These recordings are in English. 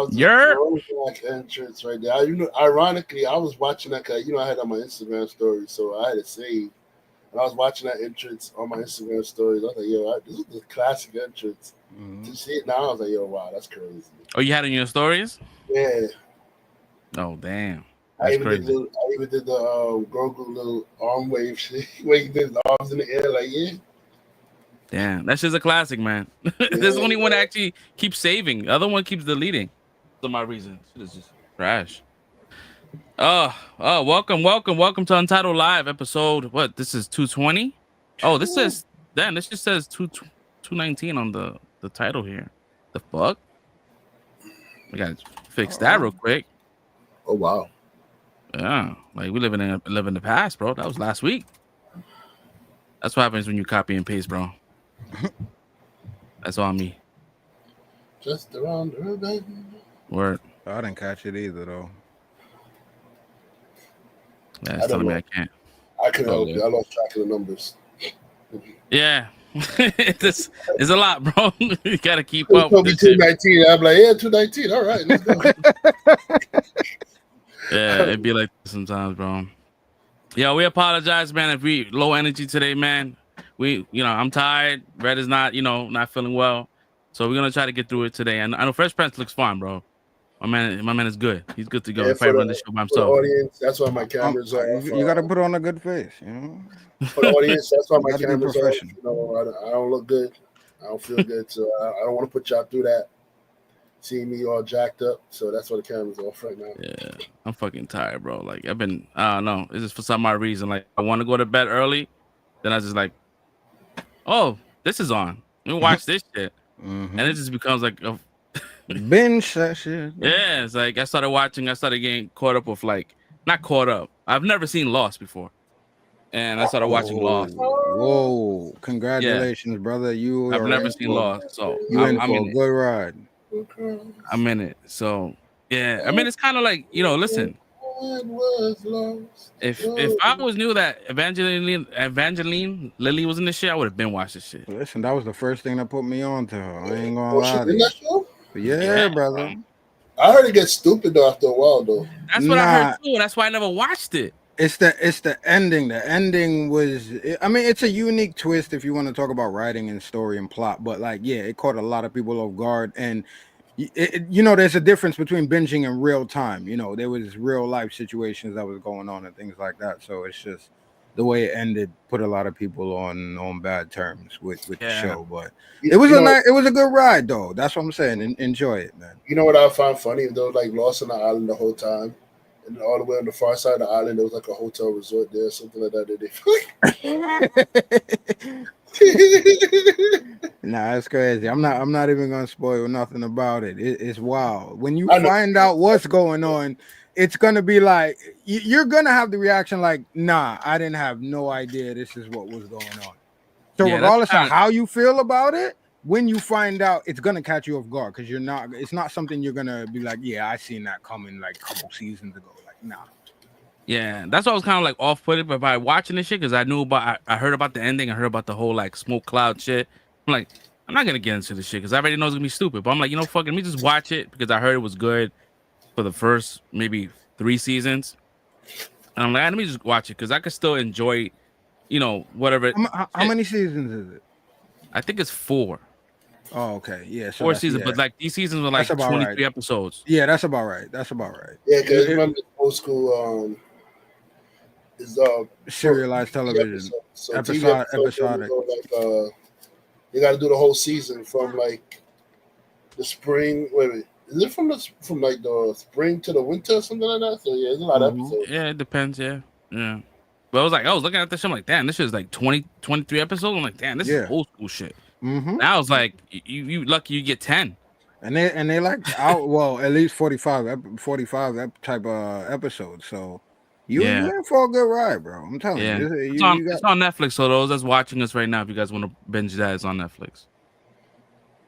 was a throwback entrance right there. Ironically, I was watching that because I had on my Instagram story, so I had it saved. And I was watching that entrance on my Instagram stories. I was like, yo, this is the classic entrance. Mm-hmm. To see it now, I was like, yo, wow, that's crazy. Oh, you had it in your stories? Yeah. Oh, damn. I even did the Grogu little arm wave shit where he did his arms in the air, like, yeah. Damn, that's just a classic, man. There's only one that actually keeps saving. The other one keeps deleting. For my reason. Shit is just trash. Oh, welcome to Untitled Live episode. What? This is 220? Oh, this says this just says 219 on the title here. The fuck? We gotta fix that real quick. Oh wow. Yeah, like we live in the past, bro. That was last week. That's what happens when you copy and paste, bro. That's on me. Just around the bend. Word. I didn't catch it either, though. Yeah, it's telling me I can't. I couldn't help you. I lost track of the numbers. Yeah. This is a lot, bro. You gotta keep up. Told me 219. I'm like, yeah, 219. All right, let's go. Yeah, it'd be like this sometimes, bro. Yeah, we apologize, man, if we low energy today, man. I'm tired. Red is not, not feeling well. So we're gonna try to get through it today. And I know Fresh Prince looks fine, bro. My man is good. He's good to go. If I run the show by himself. For the audience, that's why my cameras are. You got to put on a good face, For the audience, that's why my cameras are. I don't look good. I don't feel good, so I don't want to put y'all through that. Seeing me all jacked up, so that's why the camera's off right now. Yeah, I'm fucking tired, bro. Like I don't know. It's just for some odd reason. Like I want to go to bed early, then I just like, oh, this is on. Let me watch this shit, and it just becomes like a binge that shit. Yeah, it's like I started getting caught up with not caught up. I've never seen Lost before. And I started watching Lost. Whoa. Congratulations, brother. I've never seen Lost. So I'm in a good ride. I'm in it. So yeah. I mean it's kinda like, listen. If I was knew that Evangeline Lilly was in this shit, I would have been watched this shit. Listen, that was the first thing that put me on to her. I ain't gonna lie to you. Yeah, brother. I heard it gets stupid though after a while though. That's what I heard too. That's why I never watched it. It's the ending. The ending was. I mean, it's a unique twist if you want to talk about writing and story and plot. But it caught a lot of people off guard. And there's a difference between binging and real time. There was real life situations that was going on and things like that. So it's just the way it ended put a lot of people on bad terms with the show. But it was a good ride though. That's what I'm saying. Enjoy it, man. You know what I found funny? They were lost on the island the whole time. And all the way on the far side of the island, there was a hotel resort there, something like that. Nah, it's crazy. I'm not even gonna spoil nothing about it. It's wild. When you find out what's going on, it's gonna be like you're gonna have the reaction like, nah, I didn't have no idea this is what was going on. So regardless of how you feel about it, when you find out, it's gonna catch you off guard because it's not something you're gonna be like, yeah, I seen that coming like a couple seasons ago. Like, nah. Yeah, that's why I was kind of like off-putted by watching this shit because I heard about the ending, I heard about the whole smoke cloud shit. I'm like, I'm not gonna get into this shit because I already know it's gonna be stupid. But I'm like, fuck it, let me just watch it because I heard it was good for the first maybe 3 seasons. And I'm like, let me just watch it because I could still enjoy, whatever. How many seasons is it? I think it's 4. Oh, okay. Yeah. So 4 seasons, but these seasons were 23 episodes. Yeah, that's about right. Yeah, because remember old school is serialized television. So episodic. You got to do the whole season from the spring. Wait. Is it from the spring to the winter or something like that? So yeah, there's a lot of episodes. Yeah, it depends. Yeah. But I was looking at this shit. I'm like, damn, this is 23 episodes. I'm like, damn, this is old school shit. Now it's like you lucky you get 10, and they out at least 45 type of episodes. So you're in for a good ride, bro. I'm telling you, it's on Netflix. So those that's watching us right now, if you guys want to binge that, it's on Netflix.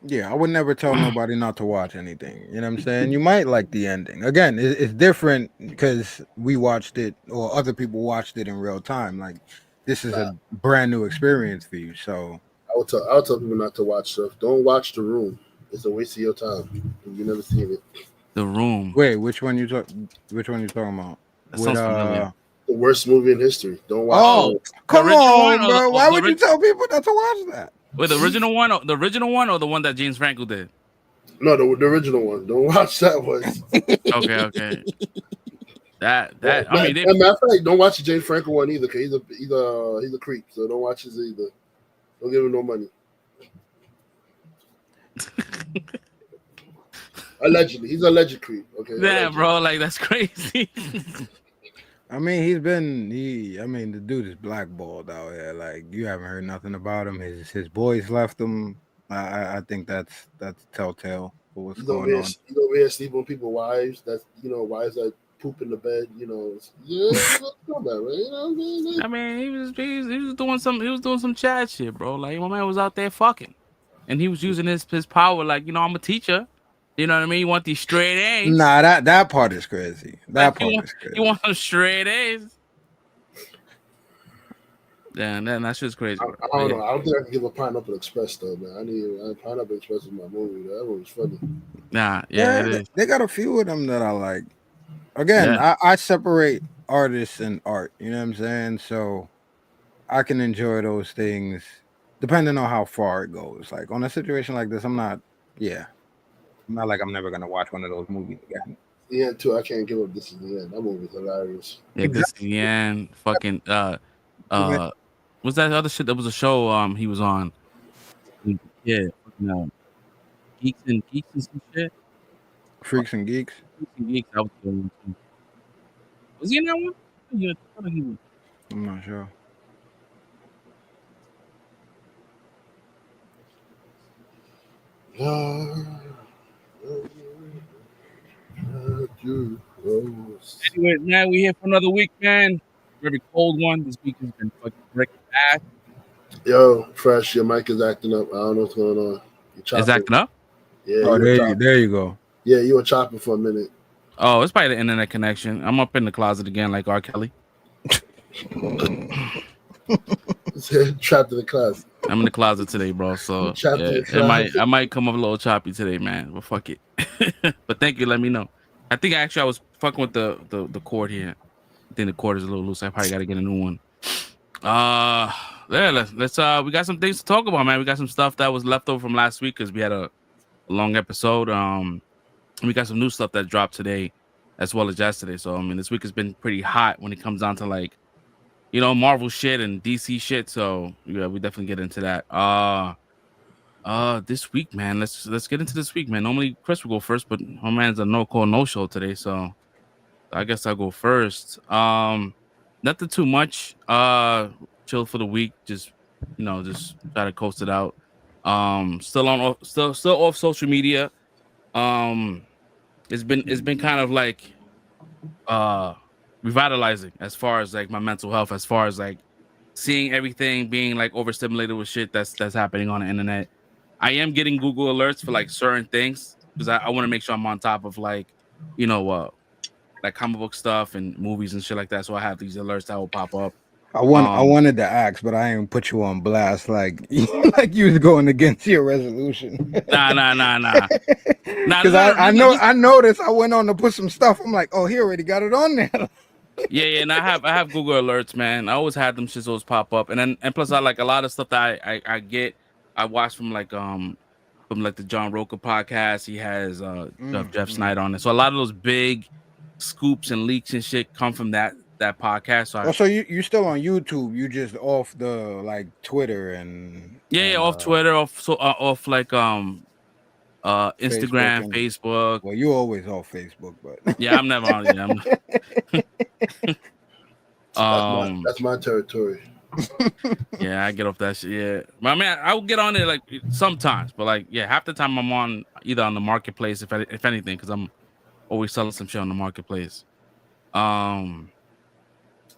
Yeah, I would never tell nobody not to watch anything. You know what I'm saying? You might like the ending. Again, it's different because we watched it or other people watched it in real time. Like this is a brand new experience for you. So. I'll tell people not to watch stuff. Don't watch The Room. It's a waste of your time. You never seen it. The Room. Wait, which one you talking about? That sounds familiar. The worst movie in history. Don't watch Oh, it. come original one on, or bro. the- Why the would you orig- tell people not to watch that? Wait, the original one, or the one that James Franco did? No, the original one. Don't watch that one. Okay. That I Matter mean, of fact, don't watch the James Franco one either, because he's a creep. So don't watch his either. Don't give him no money. Allegedly, he's a alleged creep. Okay. yeah, allegedly. bro, like that's crazy. I mean, the dude is blackballed out here. Like, you haven't heard nothing about him. His boys left him. I think that's telltale for what's going on. He's over here sleeping with people's wives. That's wives that poop in the bed. I mean, he was doing some Chad shit, bro. Like my man was out there fucking, and he was using his power. Like, I'm a teacher. You know what I mean? You want these straight A's? Nah, that part is crazy. That part is crazy. You want some straight A's? Yeah, that shit's crazy. I don't know. I don't think I can give a Pineapple Express though, man. I need Pineapple Express is my movie. That one was funny. Nah, yeah, it is. They got a few of them that I like. Again, I separate artists and art. You know what I'm saying? So I can enjoy those things depending on how far it goes. Like on a situation like this, I'm not like I'm never gonna watch one of those movies again. Yeah, too. I can't give up. This is the end. That movie's hilarious. Yeah, this is the end. Fucking what's that other shit? That was a show he was on. Yeah, Geeks and some shit. Freaks and Geeks. Geeks. Was he in that one? Yeah, I thought he was. I'm not sure. Anyway, man, we here for another week, man. Very cold one. This week has been fucking breaking ass. Yo, Fresh, your mic is acting up. I don't know what's going on. It's acting up? Yeah. Oh, there you go. Yeah, you were chopping for a minute. Oh, it's probably the internet connection. I'm up in the closet again, like R. Kelly. Trapped in the closet. I'm in the closet today, bro. So I might come up a little choppy today, man. But fuck it. But thank you. Let me know. I think I was fucking with the cord here. I think the cord is a little loose. I probably got to get a new one. Let's we got some things to talk about, man. We got some stuff that was left over from last week because we had a long episode. We got some new stuff that dropped today as well as yesterday. So I mean, this week has been pretty hot when it comes down to like, Marvel shit and DC shit. So yeah, we definitely get into that. This week, man. Let's get into this week, man. Normally Chris will go first, but my man's a no call, no show today, so I guess I'll go first. Nothing too much. Chill for the week. Just just try to coast it out. Still off social media. It's been kind of like revitalizing as far as like my mental health, as far as like seeing everything being like overstimulated with shit that's happening on the internet. I am getting Google alerts for like certain things because I want to make sure I'm on top of like like comic book stuff and movies and shit like that. So I have these alerts that will pop up. I wanted to ask, but I ain't put you on blast like like you was going against your resolution. Nah. Because I noticed I went on to put some stuff. I'm like, oh, he already got it on there. Yeah, and I have Google alerts, man. I always had them shits always pop up, and plus I like a lot of stuff that I get. I watch from like the John Roca podcast. He has Jeff Snyder on it, so a lot of those big scoops and leaks and shit come from that podcast. So you still on YouTube? You just off the like Twitter and off Twitter, off like Instagram, Facebook. Well, you always off Facebook, but yeah, I'm never on it. That's my territory. Yeah, I get off that shit. Yeah, my man, I will get on it like sometimes, but like half the time I'm on either on the marketplace, if anything, because I'm always selling some shit on the marketplace.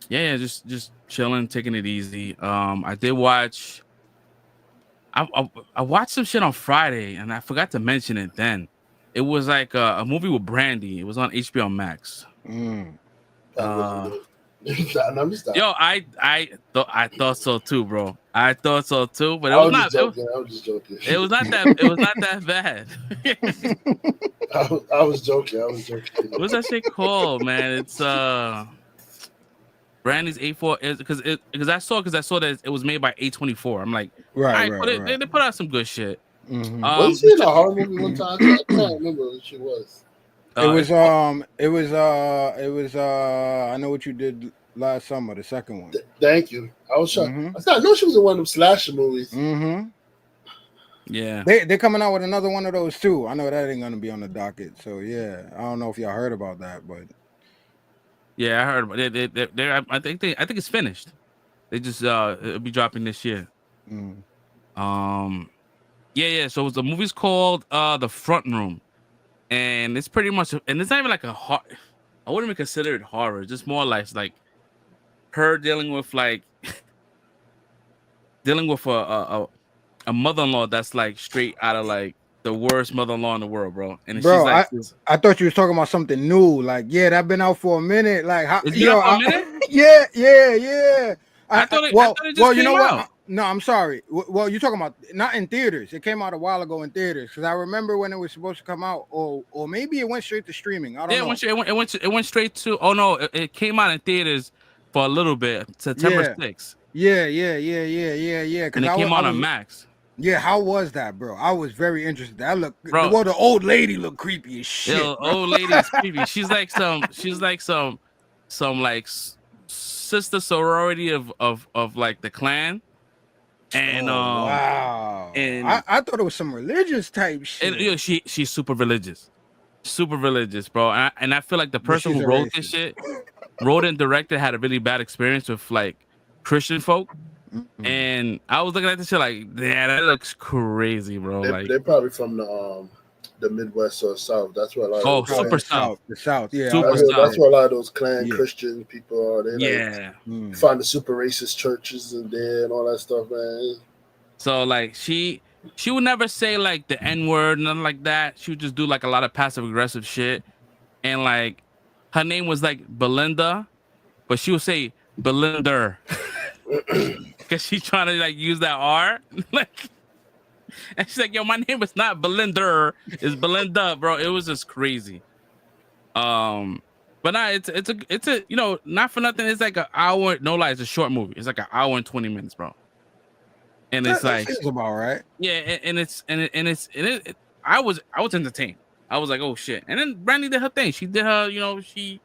Just chilling, taking it easy. I did watch. I watched some shit on Friday, and I forgot to mention it then. It was like a movie with Brandy. It was on HBO Max. Let me stop. Yo, I thought so too, bro. I thought so too, but it I was was not. just joking. I was just joking. It was not that. It was not that bad. I was joking. I was joking. What's that shit called, man? It's Brandy's A4 is because I saw that it was made by A24. I'm like, Right, all right, they put out some good shit. Mhm. Was she in a horror movie one time? I can't remember what she was. It was I Know What You Did Last Summer, the second one. Thank you. I was trying. I know she was in one of them slasher movies. Yeah, they're coming out with another one of those too. I know that ain't gonna be on the docket. So yeah, I don't know if y'all heard about that, but yeah, I heard about it. I think it's finished. They just it'll be dropping this year. Yeah. So the movie's called The Front Room, and it's pretty much, and it's not even like a horror. I wouldn't even consider it horror. It's just more like her dealing with a mother-in-law that's like straight out of like the worst mother-in-law in the world, bro. And bro, she's like, I thought you was talking about something new. Like, yeah, that been out for a minute. Like, how, it's been out for a minute? Yeah. I thought it just came out. No, I'm sorry. Well, you're talking about not in theaters. It came out a while ago in theaters because I remember when it was supposed to come out, or maybe it went straight to streaming. I don't know. It went straight to. Oh no, it came out in theaters for a little bit, September 6th. Yeah. And it came out on Max. Yeah, how was that, bro? I was very interested. That looked, bro. Well, the old lady looked creepy as shit. The old lady is creepy. She's like some like sister sorority of like the Klan. And wow, and I thought it was some religious type shit. And, she's super religious, bro. And I feel like the person who wrote this shit, wrote and directed, had a really bad experience with like Christian folk. And I was looking at this shit like, yeah, that looks crazy, bro. They're probably from the Midwest or South. That's where a lot of super South. The South, yeah. That's where a lot of those Klan Christian people are. They find the super racist churches in there and all that stuff, man. So like she would never say like the N-word, nothing like that. She would just do like a lot of passive aggressive shit. And like her name was like Belinda, but she would say Belinder. Because she's trying to like use that R. Like, and she's like, yo, my name is not Belinder, it's Belinda, bro. It was just crazy. But nah, it's a not for nothing, it's like an hour, no lie, it's a short movie. It's like an hour and 20 minutes, bro. And it's like it's about right. Yeah, I was entertained. I was like, oh shit. And then Brandy did her thing. She did her, she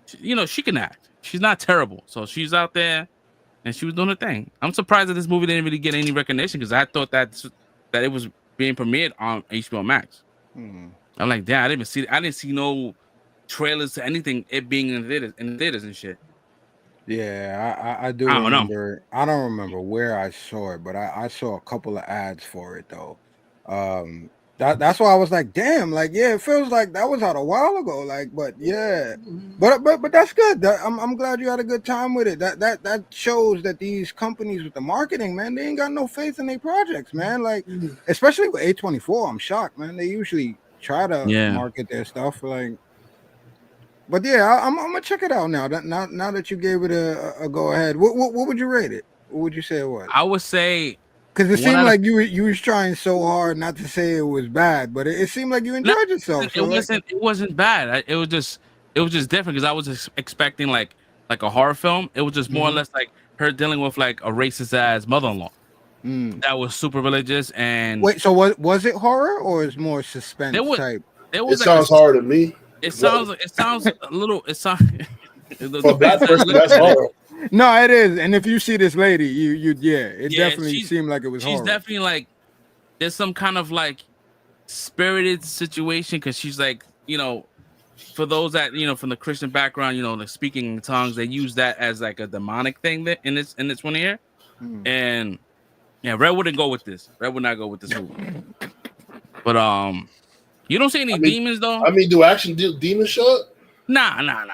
can act. She's not terrible. So she's out there and she was doing her thing. I'm surprised that this movie didn't really get any recognition because I thought that it was being premiered on HBO Max. I'm like, damn, I didn't see no trailers to anything, it being in the theaters and shit. Yeah, I do remember. I don't remember where I saw it, but I saw a couple of ads for it though. That's why I was like, damn, like, yeah, it feels like that was out a while ago. Like, but yeah, but that's good. I'm glad you had a good time with it. That shows that these companies with the marketing, man, they ain't got no faith in their projects, man. Like, especially with A24, I'm shocked, man. They usually try to market their stuff, like. But yeah, I'm gonna check it out now. Now that you gave it a go ahead, what would you rate it? What would you say it was? I would say, because it seemed like you was trying so hard not to say it was bad, but it seemed like you enjoyed yourself. It wasn't bad. It was just different because I was expecting like a horror film. It was just more or less like her dealing with like a racist ass mother-in-law that was super religious. And wait, so was it horror or is more suspense type? It sounds horror to me. It sounds a little. It sounds for a black person, that's horror. No, it is. And if you see this lady, it definitely seemed like it was horror. She's definitely like, there's some kind of like spirited situation because she's like, for those that from the Christian background, like speaking in tongues, they use that as like a demonic thing that in this one here. And yeah, Red wouldn't go with this. Red would not go with this movie. But you don't see any demons though. I mean, do action demons show up? Nah. Nah,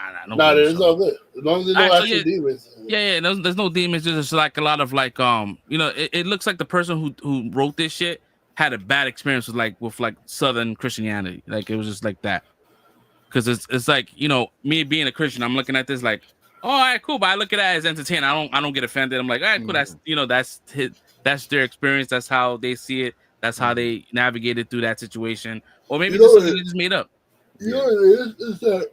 there's all good. As long as there's no actual demons. Yeah. There's no demons. There's just like a lot of like it looks like the person who wrote this shit had a bad experience with Southern Christianity. Like it was just like that. Because it's like me being a Christian, I'm looking at this like all right, cool. But I look at it as entertainment. I don't get offended. I'm like, all right, cool. That's that's their experience. That's how they see it. That's how they navigated through that situation. Or maybe You just know something what they just made up. you know what it is that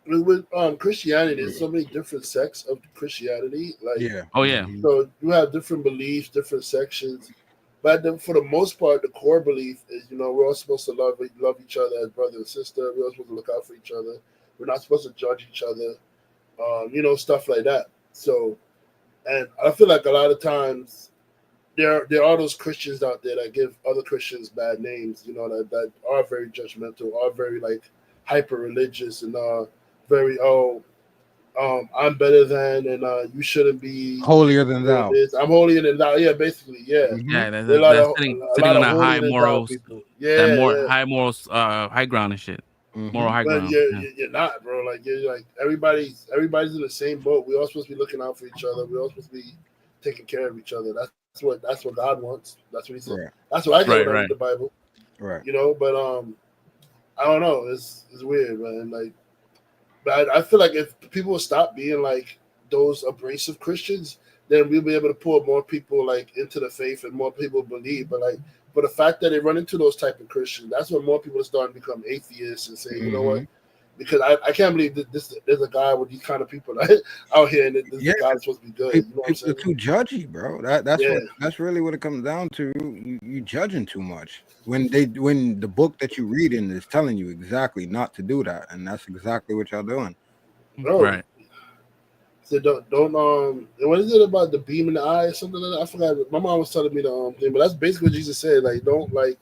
with Christianity, there's so many different sects of Christianity. Like, Yeah. Oh yeah. so you have different beliefs, different sections. But then for the most part, the core belief is, we're all supposed to love each other as brother and sister. We're all supposed to look out for each other. We're not supposed to judge each other. Stuff like that. So, and I feel like a lot of times there are those Christians out there that give other Christians bad names. That are very judgmental, are very like hyper religious, and very I'm better than, and you shouldn't be Holier than doing thou. this. I'm holier than thou. Yeah, basically, yeah. Mhm. Yeah, There are a lot that's of a sitting lot on of that high holier than thou morals, people. that Yeah, more yeah. high morals, high ground and shit. Moral Mhm. high But ground. Yeah. you're not, bro. Like, you're like everybody's in the same boat. We all supposed to be looking out for each other. We all supposed to be taking care of each other. That's what God wants. That's what He said. Right. That's what I get Right, when I right. read the Bible. Right. But I don't know. It's weird, man. Like, but I feel like if people would stop being like those abrasive Christians, then we'll be able to pull more people like into the faith and more people believe. But the fact that they run into those type of Christians, that's when more people are starting to become atheists and say, you know what? Mhm. Because I can't believe that there's a guy with these kind of people out here, and this Yeah. guy's supposed to be good. You know what I'm People are saying? too judgy, bro. Yeah. That's really what it comes down to. You judging too much when the book that you reading is telling you exactly not to do that, and that's exactly what y'all doing. Bro. Right. So don't what is it about the beam in the eye or something like that? I forgot. My mom was telling me the thing, but that's basically what Jesus said. Like, don't like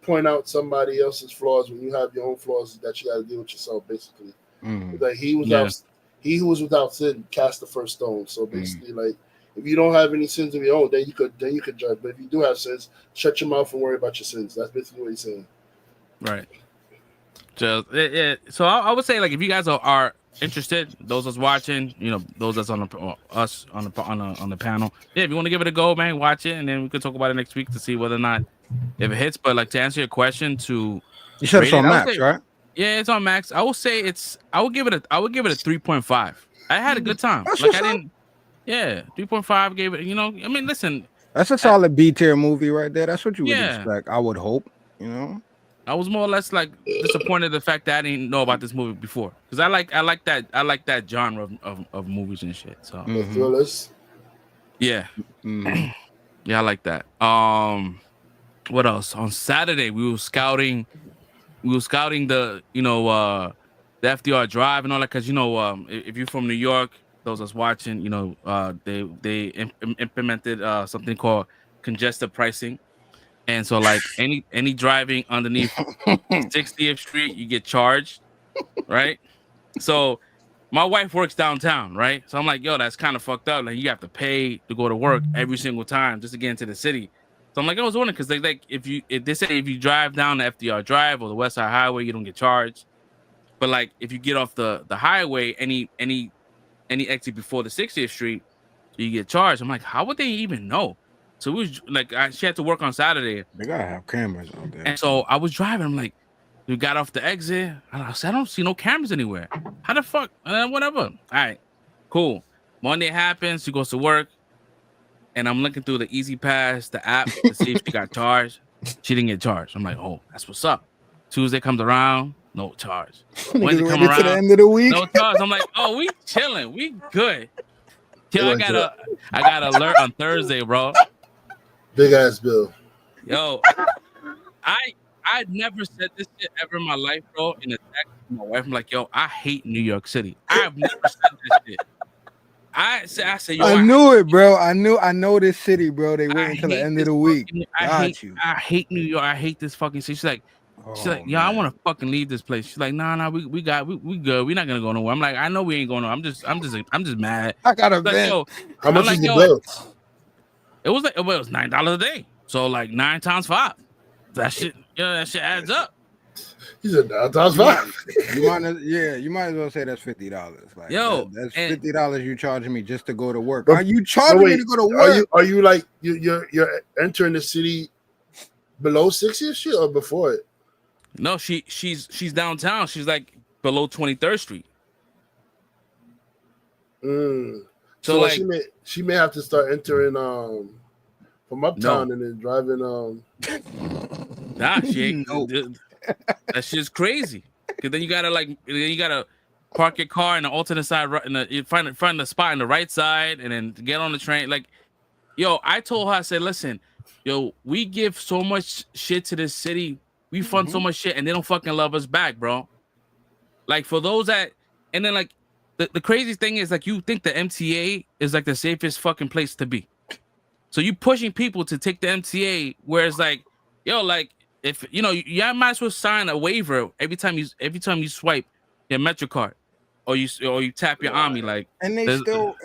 point out somebody else's flaws when you have your own flaws that you got to deal with yourself. Basically, Mhm. like he Yeah. who was without sin cast the first stone. So Mm. basically, like, if you don't have any sins of your own, then you could judge. But if you do have sins, shut your mouth and worry about your sins. That's basically what he's saying. Right. So So I would say, like, if you guys are interested, those that's watching, those that's on us on the panel, yeah, if you want to give it a go, man, watch it, and then we can talk about it next week to see whether or not if it hits. But like, to answer your question, to You said it's rate it, on I would Max, say, right? yeah, it's on Max. I would say I would give it a 3.5. I had a good time. That's Like, what's I up. didn't. Yeah, 3.5 gave it. I mean, listen. That's a solid B tier movie right there. That's what you would Yeah, expect. I would hope. You know. I was more or less like disappointed the fact that I didn't know about this movie before, because I like that genre of movies and shit. So The Mhm. thrillers. yeah, Mhm. yeah, I like that. What else? On Saturday we were scouting the the FDR Drive and all that, because if you're from New York, those that's watching, they implemented something called congested pricing, and so like any driving underneath 60th Street, you get charged, right? So my wife works downtown, right? So I'm like, yo, that's kind of fucked up. Like, you have to pay to go to work every single time just to get into the city. So I'm like, I was wondering, because like if they say if you drive down the FDR Drive or the West Side Highway, you don't get charged. But like if you get off the highway, any exit before the 60th Street, you get charged. I'm like, how would they even know? So we was like, she had to work on Saturday, They gotta have cameras out there. and so I was driving. I'm like, we got off the exit. And I said, I don't see no cameras anywhere. How the fuck? Whatever. All right, cool. Monday happens. She goes to work, and I'm looking through the Easy Pass, the app, to see if she got charged. She didn't get charged. I'm like, oh, that's what's up. Tuesday comes around, no charge. Wednesday Niggas come waited to the around, end of the week. no charge. I'm like, oh, we chilling, we good. Till They went to I got an alert on Thursday, bro. big ass bill. Yo, I'd never said this shit ever in my life, bro. In a text to my wife, I'm like, yo, I hate New York City. I've never said this shit. I said, yo, I knew it, bro. I know this city, bro. They wait until the end of the week. I hate New York. I hate this fucking city. She's like, yeah, I want to fucking leave this place. She's like, nah, we good. We're not gonna go nowhere. I'm like, I know we ain't going nowhere. I'm just mad. I got a She's like, vent. yo, How much like, is the yo, bill? it was $9 a day. So like 9 times 5. That shit adds up. He said that's fine. You might as well say that's $50. Like, Yo, that's and- $50 you charging me just to go to work. But- Are you charging me to go to work? Are you like you're entering the city below 60th Street or before it? No, she's downtown. She's like below 23rd Street. So like she may have to start entering from uptown and then driving Nah, she ain't. Nope. That shit's crazy. Cause then you gotta park your car in the alternate side, right? You find the spot in the right side, and then get on the train. Like, yo, I told her, I said, listen, yo, we give so much shit to this city, we fund so much shit, and they don't fucking love us back, bro. Like for those that, and then like the crazy thing is like you think the MTA is like the safest fucking place to be. So you pushing people to take the MTA, whereas like, yo, like if you know, you might as well sign a waiver every time you swipe your Metro card, or you tap your Omni, like. And they still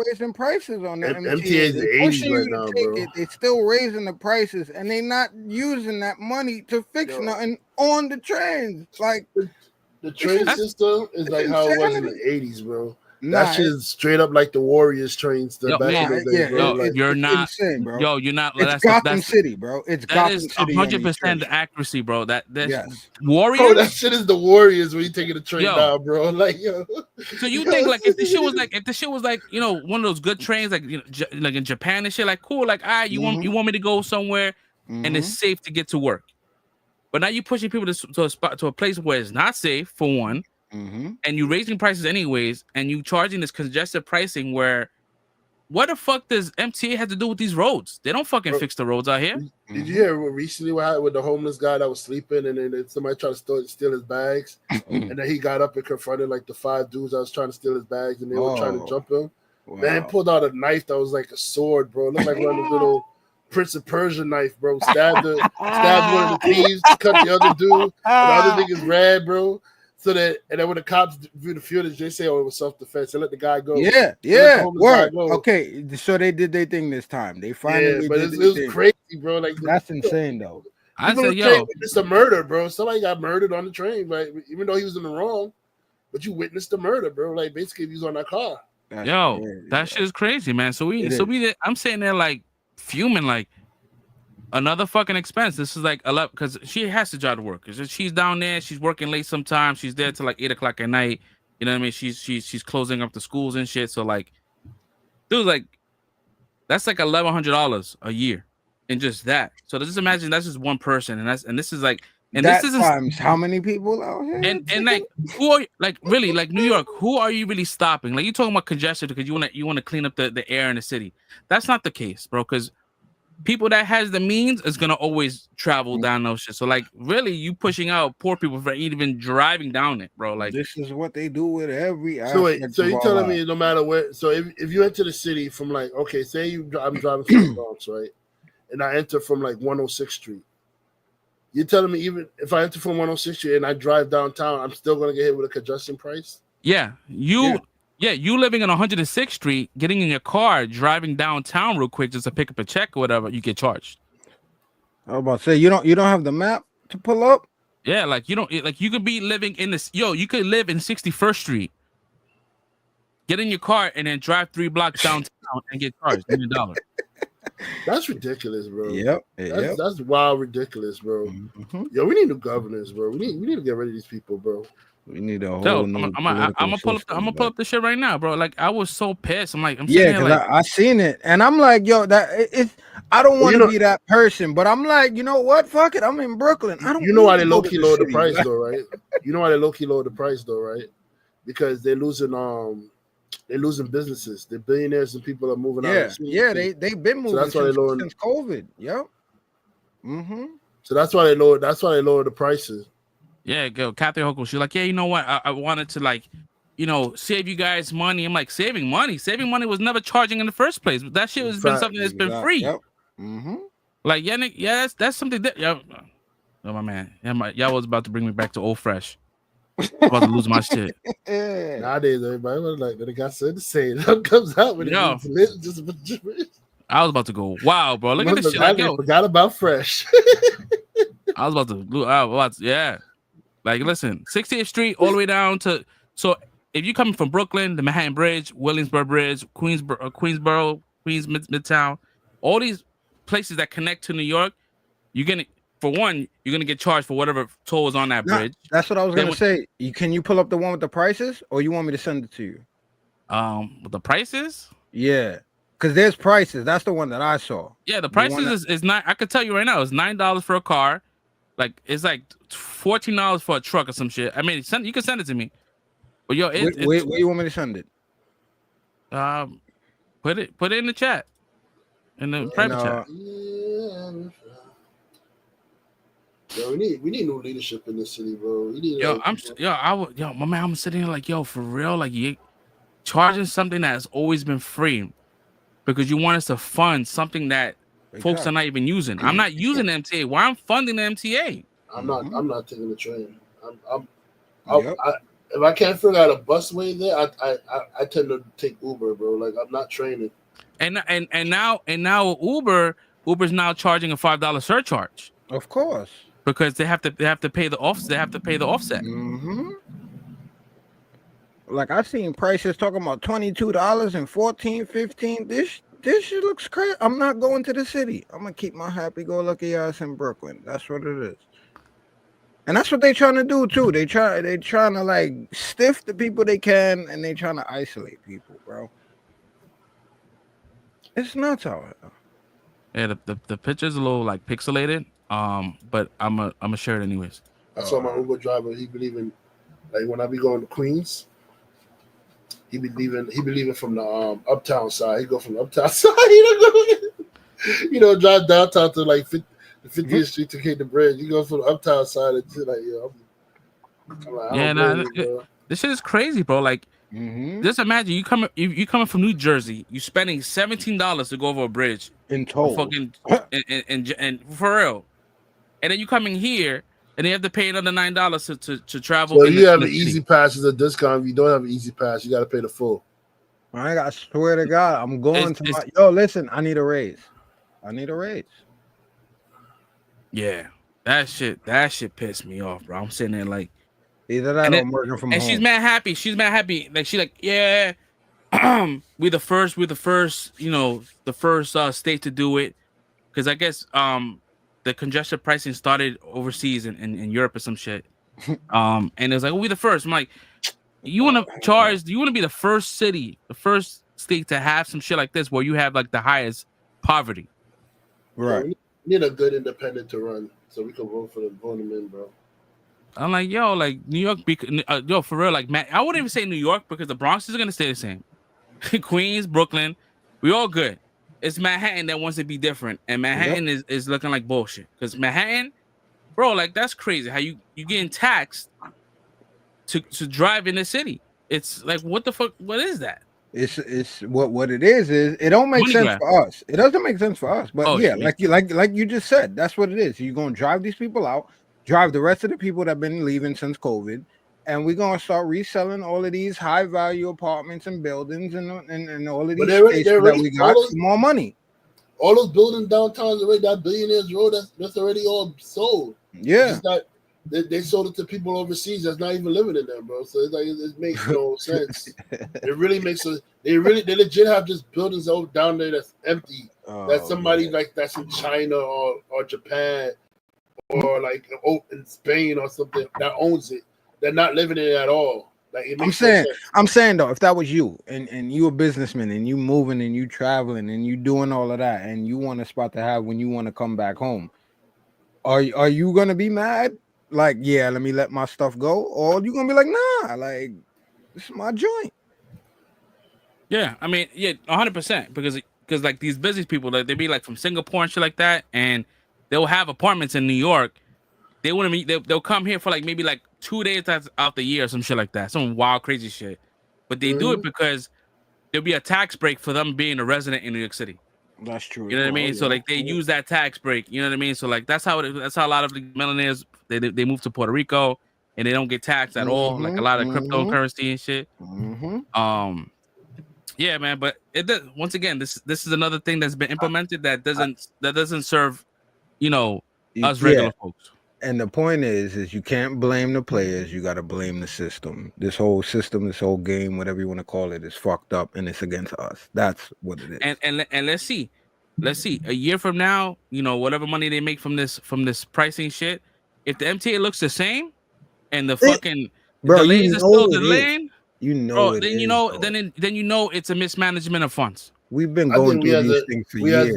raising prices on the MTA. MTA's the 80s Pushing right you to now, take bro. it. They still raising the prices, and they not using that money to fix nothing on the trains. Like the train system is like how it was in the 80s, bro. Nah, that shit is straight up like the Warriors trains. Yo, Back in the day, bro. Yo, like, you're not insane, bro. Yo, you're not. It's Gotham City, bro. It's Gotham City. That is 100% accuracy, bro. That's yes. Warriors. Bro, that shit is the Warriors when you taking the train down, bro. Like, yo. So you think like if the shit was like you know one of those good trains like like in Japan and shit, like cool, like you want me to go somewhere and it's safe to get to work, but now you pushing people to a place where it's not safe for one. And you raising prices anyways, and you charging this congested pricing where what the fuck does MTA have to do with these roads? They don't fucking fix the roads out here. Did you hear recently what happened with the homeless guy that was sleeping and then somebody tried to steal his bags and then he got up and confronted like the 5 dudes that was trying to steal his bags and they were trying to jump him. Wow. Man pulled out a knife that was like a sword, bro. It looked like one of those little Prince of Persia knife, bro. Stabbed one of the thieves, cut the other dude. And the other nigga's red, bro. So that, and then when the cops view the footage, they say, "Oh, it was self-defense." They let the guy go. Yeah. Word. Okay, so they did their thing this time. They finally. But it was crazy, bro. Like that's insane, though. I said, "Yo, it's a murder, bro. Somebody got murdered on the train, right? Even though he was in the wrong, but you witnessed the murder, bro. Like basically, he was on that car. That shit is crazy, man. I'm sitting there like fuming, like. Another fucking expense. This is like 11 because she has to drive to work. She's down there. She's working late sometimes. She's there till like 8:00 at night. You know what I mean? She's closing up the schools and shit. So like, dude, like that's like $1,100 a year, and just that. So just imagine that's just one person, and this is like, and that this is times how many people out here? And like who are like really like New York? Who are you really stopping? Like you talking about congestion because you want to clean up the air in the city. That's not the case, bro. Because people that has the means is gonna always travel down those shit. So like, really, you pushing out poor people for even driving down it, bro. Like this is what they do with every. So wait, so you're telling me no matter where? So if you enter the city from like, okay, say I'm driving from the Bronx, right, and I enter from like 106th Street. You're telling me even if I enter from 106th Street and I drive downtown, I'm still gonna get hit with a congestion price? Yeah, you living on 106th Street, getting in your car, driving downtown real quick just to pick up a check or whatever, you get charged. I was about to say you don't have the map to pull up. Yeah, like you don't like you could be living in this. You could live in 61st Street, get in your car and then drive 3 blocks downtown and get charged $1. That's ridiculous, bro. Yep. That's wild ridiculous, bro. Yo, we need new governors, bro. We need to get rid of these people, bro. We need a whole new. I'm gonna pull up the shit right now, bro. Like I was so pissed. I'm because I seen it, and I'm like, yo, I don't want to be that person, but I'm like, you know what? Fuck it. I'm in Brooklyn. I don't. You know why they low key lower the price though, right? You know why they low key lower the price though, right? Because they're losing businesses. The billionaires and people are moving out. They've been moving since COVID. Yep. So that's why they lower the prices. Yeah, go Kathy Hochul. She's like, yeah, you know what? I wanted to like, save you guys money. I'm like, saving money. Saving money was never charging in the first place. But that shit has been something that's been free. Yep. Like, that's something that oh my man. Y'all was about to bring me back to Old Fresh. I'm about to lose my shit. Nowadays, everybody was like, they got something to say. It comes out with it. I was about to go, wow, bro. Look at this shit. I forgot about Fresh. I was about to, yeah. Like, listen, 60th Street all the way down to. So, if you're coming from Brooklyn, the Manhattan Bridge, Williamsburg Bridge, Queensboro, Queens Midtown, all these places that connect to New York, you're gonna get charged for whatever toll is on that bridge. That's what I was gonna say. Can you pull up the one with the prices, or you want me to send it to you? What the prices? Yeah, because there's prices. That's the one that I saw. Yeah, the prices is not. I could tell you right now, it's $9 for a car. Like it's like $14 for a truck or some shit. I mean, you can send it to me. But yo, where you want me to send it? Put it in the chat, in the private chat. Yo, we need new leadership in this city, bro. We need my man, I'm sitting here like, yo, for real, like you charging something that has always been free because you want us to fund something that folks are not even using. I'm not using the MTA. Why I'm funding the MTA? I'm not taking the train. If I can't figure out a bus way there, I tend to take Uber, bro. Like I'm not training. And now Uber's now charging a $5 surcharge. Of course. Because they have to pay the offset. They have to pay the offset. Mm-hmm. Like I've seen prices talking about $22 and $14, $15. This shit looks crazy. I'm not going to the city. I'm gonna keep my happy-go-lucky ass in Brooklyn. That's what it is. And that's what they're trying to do too. They're trying to like stiff the people they can, and they're trying to isolate people, bro. It's nuts out here. Yeah, the picture's a little like pixelated. But I'm a share it anyways. I saw my Uber driver. He be leaving, like when I be going to Queens. He be leaving from the uptown side. He go from the uptown side. Drive downtown to like 50th Street to King the Bridge. He goes from the uptown side and like, yo. This shit is crazy, bro. Like, just imagine you coming from New Jersey, you spending $17 to go over a bridge in toll, fucking and for real, and then you coming here and you have to pay another $9 to travel. So you have an easy pass as a discount. If you don't have an easy pass, you got to pay the full. I swear to God, I'm going yo. Listen, I need a raise. Yeah, that shit pissed me off, bro. I'm sitting there like. Either that or I'm working from home. And she's mad happy. Like she's like, yeah, we're the first, the first state to do it. Because I guess the congestion pricing started overseas in Europe or some shit. And it was like, we're the first. I'm like, you want to be the first city, the first state to have some shit like this where you have like the highest poverty. Right. We need a good independent to run so we can vote for the in, bro. I'm like, yo, like New York, yo, for real, like, man, I wouldn't even say New York because the Bronx is gonna stay the same. Queens, Brooklyn, we all good. It's Manhattan that wants to be different, and Manhattan is looking like bullshit. Because Manhattan, bro, like that's crazy. How you getting taxed to drive in the city? It's like, what the fuck? What is that? It's what it is it don't make sense for us. It doesn't make sense for us. But like you just said, that's what it is. You're gonna drive these people out. Drive the rest of the people that have been leaving since COVID, and we're gonna start reselling all of these high value apartments and buildings and all of these spaces that we got for more money. All those buildings downtown already, that Billionaires Road, that's already all sold. Yeah, they sold it to people overseas that's not even living in there, bro. So it's like it makes no sense. It really makes sense. They legit have just buildings down there that's empty. That's somebody like that's in China or Japan. Or like in Spain or something that owns it. They're not living in it at all. Like I'm saying though, if that was you and you a businessman and you moving and you traveling and you doing all of that and you want a spot to have when you want to come back home, are you gonna be mad? Like, yeah, let me let my stuff go, or you gonna be like, nah, like this is my joint. Yeah, I mean, yeah, 100% because like these business people, like they be like from Singapore and shit like that, and they'll have apartments in New York. They want to they'll come here for like maybe like 2 days out the year or some shit like that. Some wild, crazy shit. But they do it because there'll be a tax break for them being a resident in New York City. That's true. You know what I mean? So like they use that tax break. You know what I mean? So like that's how a lot of the millionaires they move to Puerto Rico and they don't get taxed at all. Like a lot of cryptocurrency and shit. Yeah, man. But it does, once again, this is another thing that's been implemented that doesn't serve, us regular folks. And the point is you can't blame the players. You got to blame the system. This whole system, this whole game, whatever you want to call it, is fucked up, and it's against us. That's what it is. And let's see, a year from now, whatever money they make from this pricing shit, if the MTA looks the same, and the fucking delays are still delaying, You know Bro, it then is. you know, Though. then you know it's a mismanagement of funds. We've been I going think we through as these a things for we years. as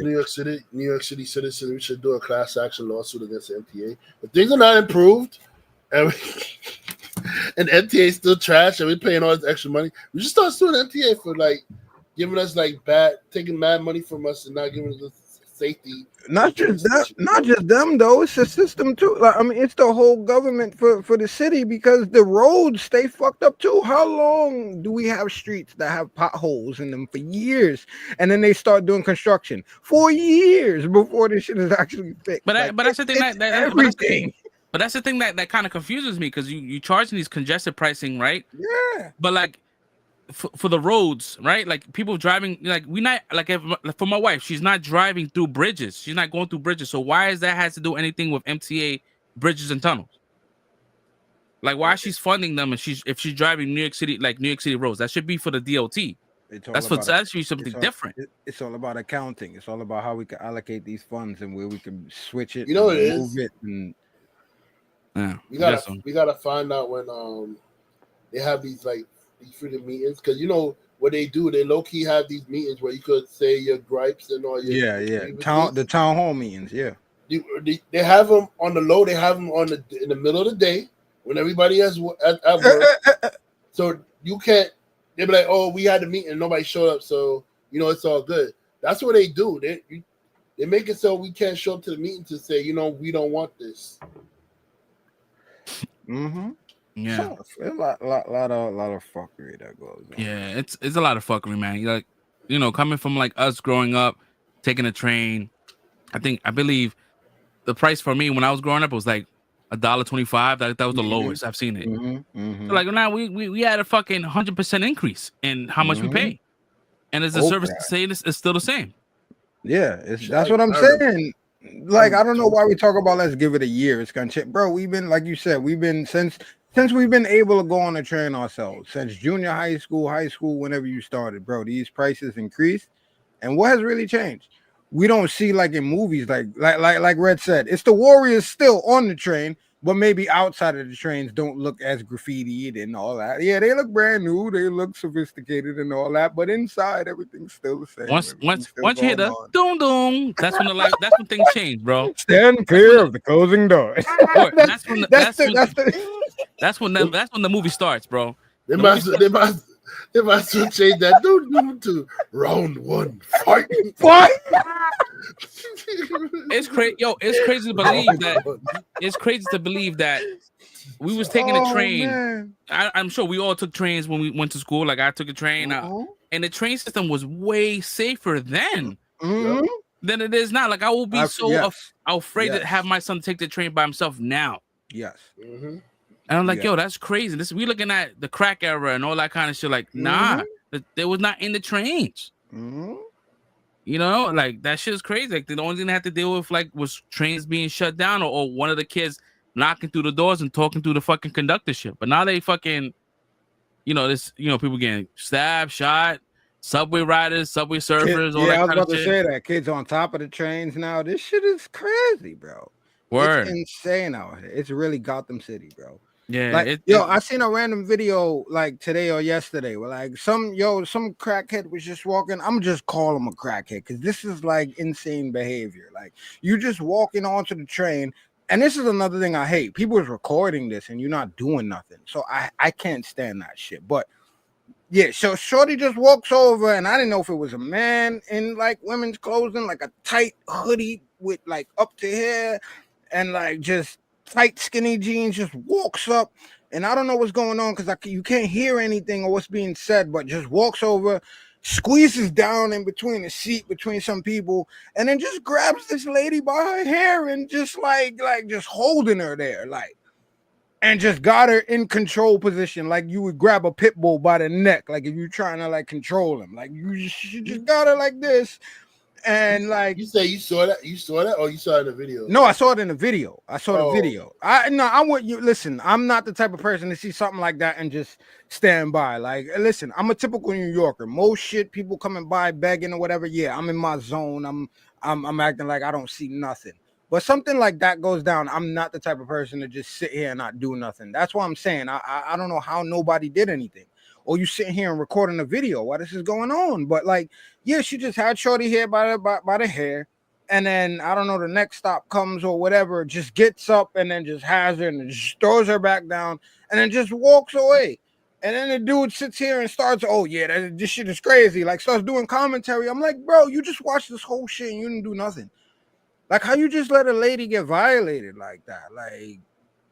New York City citizens, we should do a class action lawsuit against the MTA. If things are not improved, and and MTA is still trash, and we're paying all this extra money, we should start suing MTA for like giving us like taking mad money from us and not giving us the safety. Not just them though. It's the system too. Like I mean, it's the whole government for the city because the roads stay fucked up too. How long do we have streets that have potholes in them for years, and then they start doing construction for years before this shit is actually fixed? But that's the thing it's everything. But that's the thing that kind of confuses me because you charging these congested pricing, right? Yeah. But like for the roads, right? Like people driving, like we not like for my wife, she's not driving through bridges. She's not going through bridges. So why is that has to do anything with MTA bridges and tunnels? Like why she's funding them and if she's driving New York City roads, that should be for the DOT. That should be something different. It's all about accounting. It's all about how we can allocate these funds and where we can switch it. You know what it move is? It and yeah, we gotta find out when they have these like these freedom meetings because you know what they do. They low key have these meetings where you could say your gripes and all your the town hall meetings. Yeah, they have them on the low. They have them in the middle of the day when everybody has at work. So you can't. They be like, oh, we had a meeting and nobody showed up, so you know it's all good. That's what they do. They make it so we can't show up to the meeting to say, you know, we don't want this. Mm-hmm. Yeah, a lot of fuckery that goes on. Yeah, it's a lot of fuckery, man. Like, you know, coming from like us growing up, taking a train. I believe the price for me when I was growing up was like $1.25. That was the lowest I've seen it. So like now we had a fucking 100% increase in how much we pay, and as the service saying it's still the same. Yeah, that's what I'm saying. Like I don't know why we talk about let's give it a year. It's gonna change, bro. We've been like you said, we've been since we've been able to go on a train ourselves since junior high school, whenever you started, bro. These prices increased, and what has really changed? We don't see like in movies, like Red said, it's the warriors still on the train, but maybe outside of the trains don't look as graffitied and all that. Yeah, they look brand new, they look sophisticated and all that, but inside everything's still the same. Once you hit the doom doom, that's when things change, bro. Stand clear of the closing door. That's when the movie starts, bro. They must change that doom to round one fight. It's crazy, it's crazy to believe that. It's crazy to believe that we was taking a train. I'm sure we all took trains when we went to school. Like I took a train, and the train system was way safer then than it is now. Like I will be afraid to have my son take the train by himself now. Yes. And I'm like, yo, that's crazy. We looking at the crack era and all that kind of shit. Like, nah, they was not in the trains. You know, like that shit is crazy. Like the only thing they had to deal with like was trains being shut down or one of the kids knocking through the doors and talking through the fucking conductor shit. But now they fucking, people getting stabbed, shot, subway riders, subway surfers, all that kind of shit. I was about to say that. Kids on top of the trains now. This shit is crazy, bro. Word. It's insane out here. It's really Gotham City, bro. Yeah, like I seen a random video like today or yesterday where like some crackhead was just walking. I'm just call him a crackhead because this is like insane behavior. Like you just walking onto the train, and this is another thing I hate. People is recording this and you're not doing nothing, so I can't stand that shit. But yeah, so shorty just walks over, and I didn't know if it was a man in like women's clothing, like a tight hoodie with like up to here, and like just tight skinny jeans, just walks up, and I don't know what's going on because you can't hear anything or what's being said, but just walks over, squeezes down in between the seat between some people, and then just grabs this lady by her hair and just like just holding her there, like, and just got her in control position, like you would grab a pit bull by the neck, like if you're trying to like control him, like you just got her like this. And like you say, you saw that, or you saw it in the video? No, I saw it in the video. The video. I want you. Listen, I'm not the type of person to see something like that and just stand by. Like, listen, I'm a typical New Yorker. Most shit, people coming by begging or whatever. Yeah, I'm in my zone. I'm acting like I don't see nothing. But something like that goes down. I'm not the type of person to just sit here and not do nothing. That's what I'm saying. I don't know how nobody did anything. or you sitting here and recording a video while this is going on. But like, yeah, she just had shorty here by the hair. And then I don't know, the next stop comes or whatever, just gets up and then just has her and just throws her back down and then just walks away. And then the dude sits here and starts, oh yeah, this shit is crazy. Like starts doing commentary. I'm like, bro, you just watched this whole shit and you didn't do nothing. Like how you just let a lady get violated like that? Like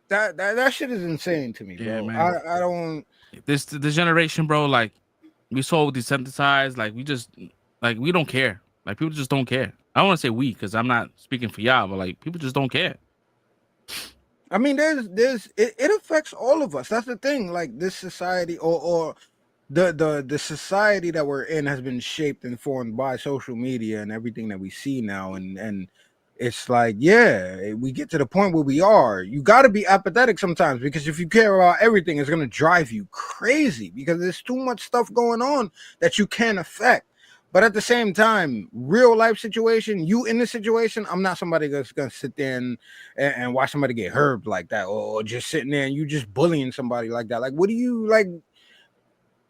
that shit is insane to me, bro. Yeah, man. I don't. This generation, bro. Like we so desensitized. Like we don't care. Like people just don't care. I don't want to say we because I'm not speaking for y'all, but like people just don't care. I mean, it affects all of us. That's the thing. Like this society or the society that we're in has been shaped and formed by social media and everything that we see now. And it's like, yeah, we get to the point where we are. You got to be apathetic sometimes because if you care about everything, it's going to drive you crazy because there's too much stuff going on that you can't affect. But at the same time, real life situation, you in this situation, I'm not somebody that's gonna sit there and watch somebody get hurt like that, or just sitting there and you just bullying somebody like that. Like, what do you like?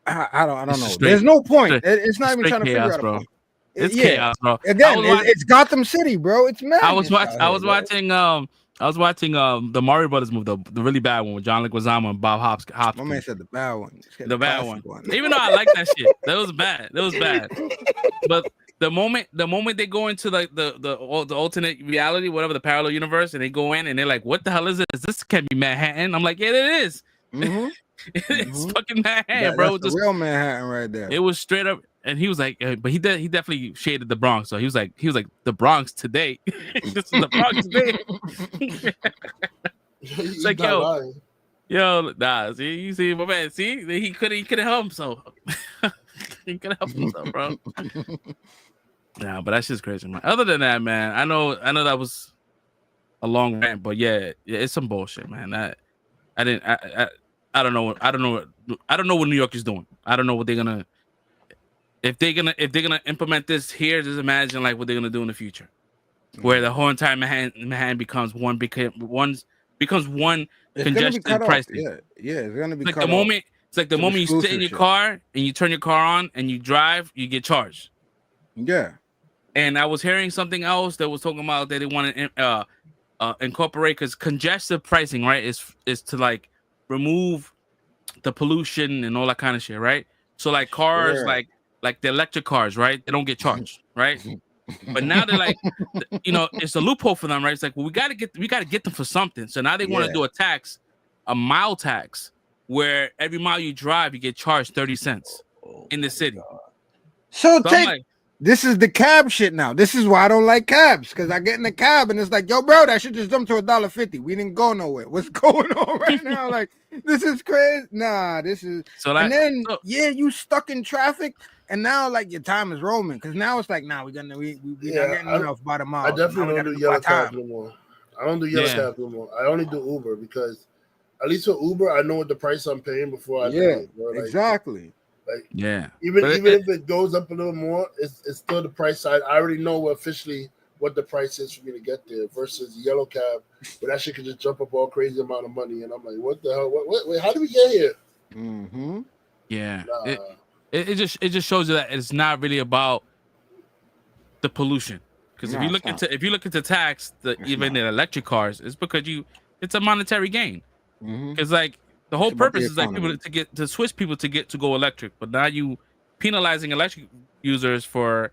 I don't know. Straight, there's no point. It's not even trying to chaos, figure out a point. It's chaos, bro. Again, it's Gotham City, bro. It's mad. I was watching the Mario Brothers movie, the really bad one with John Leguizamo and Bob Hopkins. My man said the bad one. The bad one. Even though I like that shit, that was bad. But the moment they go into like the alternate reality, whatever, the parallel universe, and they go in and they're like, "What the hell is this? This can't be Manhattan." I'm like, "Yeah, it is. Mm-hmm. It's fucking Manhattan, bro. That's the real Manhattan right there." It was straight up. And he was like, but he definitely shaded the Bronx. So he was like the Bronx today. This is the Bronx today. It's like, nah. See, you see, my man. See, he couldn't help himself. He couldn't help himself, bro. Nah, but that's just crazy, man. Other than that, man, I know that was a long rant, but yeah, it's some bullshit, man. I don't know what New York is doing. I don't know what they're gonna. If they're gonna implement this here, just imagine like what they're gonna do in the future, where the whole entire Manhattan becomes one congested pricing. Yeah, it's gonna be like the moment. It's like the moment you sit in your car and you turn your car on and you drive, you get charged. Yeah. And I was hearing something else that was talking about that they want to incorporate because congestive pricing, right, is to like remove the pollution and all that kind of shit, right? So like cars, like the electric cars, right? They don't get charged, right? But now they're like, it's a loophole for them, right? It's like, well, we gotta get them for something. So now they want to do a mile tax, where every mile you drive, you get charged 30 cents in the city. So this is the cab shit now. This is why I don't like cabs, because I get in the cab and it's like, yo, bro, that shit just jumped to $1.50. We didn't go nowhere. What's going on right now? Like, this is crazy. Nah, this is. You stuck in traffic, and now like your time is roaming, because now it's like, nah, we're not getting enough by the mile. I definitely don't do yellow cab no more. I don't do yellow cab no more. I only do Uber because at least for Uber, I know what the price I'm paying before I pay it. Bro. Like, exactly. Like, even if it goes up a little more, it's still the price. I already know officially what the price is for me to get there versus yellow cab, but that shit could just jump up all crazy amount of money, and I'm like, what the hell? Wait, how did we get here? Mm-hmm. Yeah, it just shows you that it's not really about the pollution. Because if you look into tax, even in electric cars, it's because it's a monetary gain. Because like the whole purpose is like people to switch people to go electric, but now you penalizing electric users for